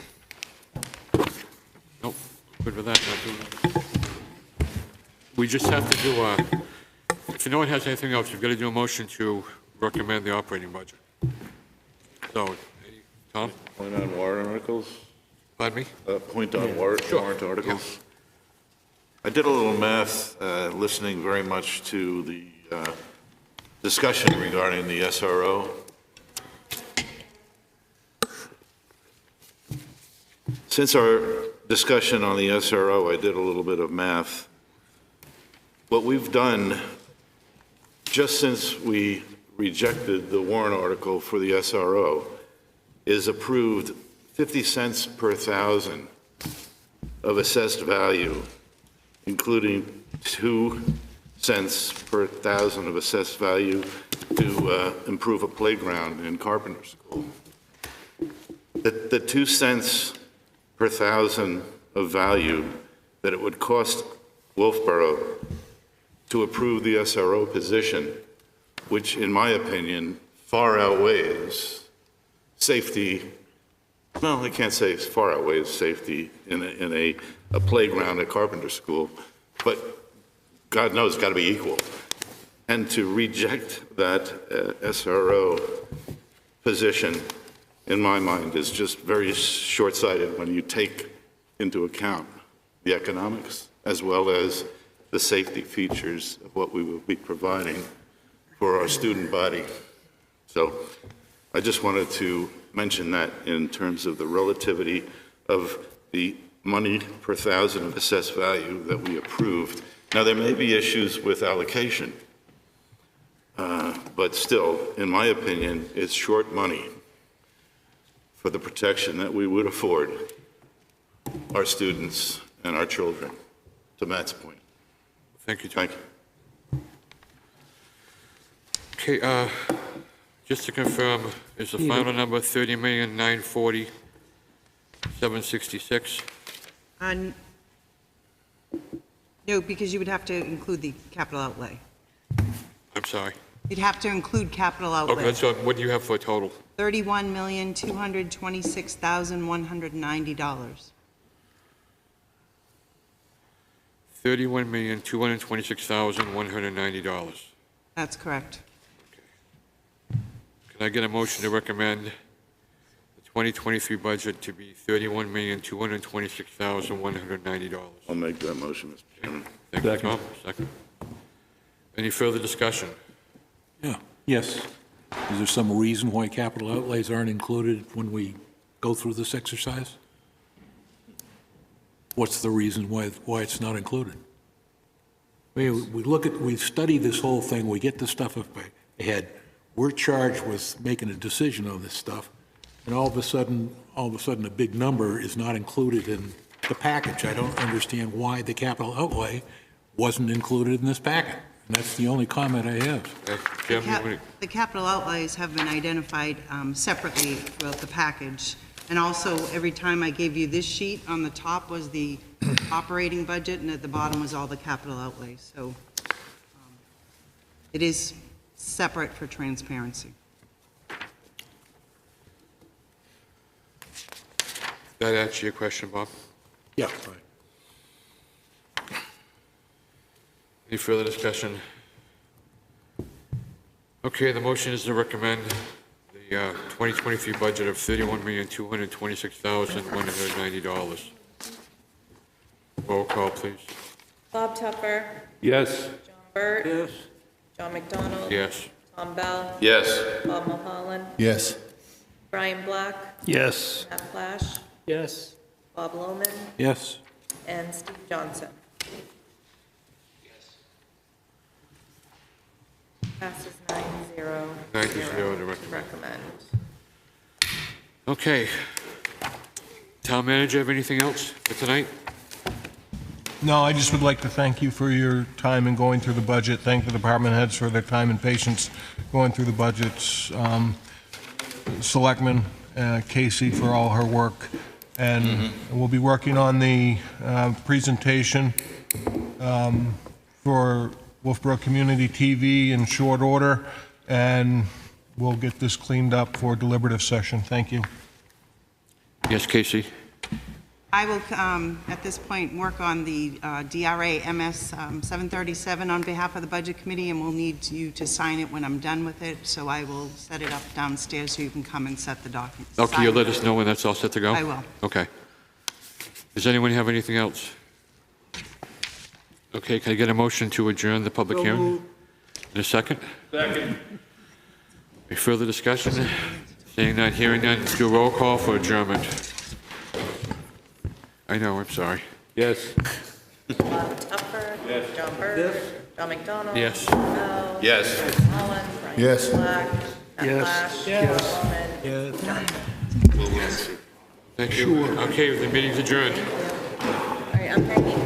Nope, good with that, not doing it. We just have to do if no one has anything else, we've got to do a motion to recommend the operating budget. So, Tom? Point on warrant articles? Pardon me? Point on warrant articles? I did a little math, listening very much to the discussion regarding the SRO. Since our discussion on the SRO, I did a little bit of math. What we've done, just since we rejected the warrant article for the SRO, is approved 50 cents per thousand of assessed value, including 2 cents per thousand of assessed value to improve a playground in Carpenter School. The 2 cents per thousand of value that it would cost Wolfeboro to approve the SRO position, which in my opinion far outweighs safety. Well, I can't say it's far outweighs safety in a playground at Carpenter School, but God knows it's got to be equal. And to reject that SRO position, in my mind, is just very short-sighted when you take into account the economics as well as the safety features of what we will be providing for our student body. So I just wanted to mention that in terms of the relativity of the money per thousand of assessed value that we approved. Now, there may be issues with allocation, but still, in my opinion, it's short money for the protection that we would afford our students and our children, to Matt's point. Thank you, John. Thank you. Okay, just to confirm, is the final number 30,940,766? No, because you would have to include the capital outlay. I'm sorry. You'd have to include capital outlay. Okay, so what do you have for a total? $31,226,190. $31,226,190. That's correct. Can I get a motion to recommend the 2023 budget to be $31,226,190? I'll make that motion, Mr. Chairman. Thank you, Tom. Second. Any further discussion? Yeah, yes. Is there some reason why capital outlays aren't included when we go through this exercise? What's the reason why it's not included? We study this whole thing, we get this stuff up ahead. We're charged with making a decision on this stuff, and all of a sudden, a big number is not included in the package. I don't understand why the capital outlay wasn't included in this packet. And that's the only comment I have. The capital outlays have been identified separately throughout the package. And also, every time I gave you this sheet, on the top was the operating budget, and at the bottom was all the capital outlays. So it is separate for transparency. That answer your question, Bob? Yeah, fine. Any further discussion? Okay, the motion is to recommend the 2023 budget of $31,226,190. Roll call, please. Bob Tupper. Yes. John Burt. Yes. John McDonald. Yes. Tom Bell. Yes. Bob Mulholland. Yes. Brian Black. Yes. Matt Flash. Yes. Bob Lohman. Yes. And Steve Johnson. Passes 9-0. 9-0 to recommend. Okay. Town manager, have anything else for tonight? No, I just would like to thank you for your time in going through the budget. Thank the department heads for their time and patience going through the budgets. Selectman Casey for all her work. And we'll be working on the presentation for Wolfeboro Community TV in short order, and we'll get this cleaned up for deliberative session. Thank you. Yes, Casey? I will, at this point, work on the DRA MS 737 on behalf of the Budget Committee, and we'll need you to sign it when I'm done with it, so I will set it up downstairs so you can come and set the documents. Okay, you'll let us know when that's all set to go? I will. Okay. Does anyone have anything else? Okay, can I get a motion to adjourn the public hearing? In a second? Second. Any further discussion? Seeing none, hearing none, let's do a roll call for adjournment. I know, I'm sorry. Yes. Bob Tupper. Yes. John Burt. Yes. John McDonald. Yes. Tom Bell. Yes. Holland. Brian Yes. Black. Matt Yes. Flash. Yes. Bob Lohman. Yes. Thank you. Okay, the meeting's adjourned. All right, I'm hanging.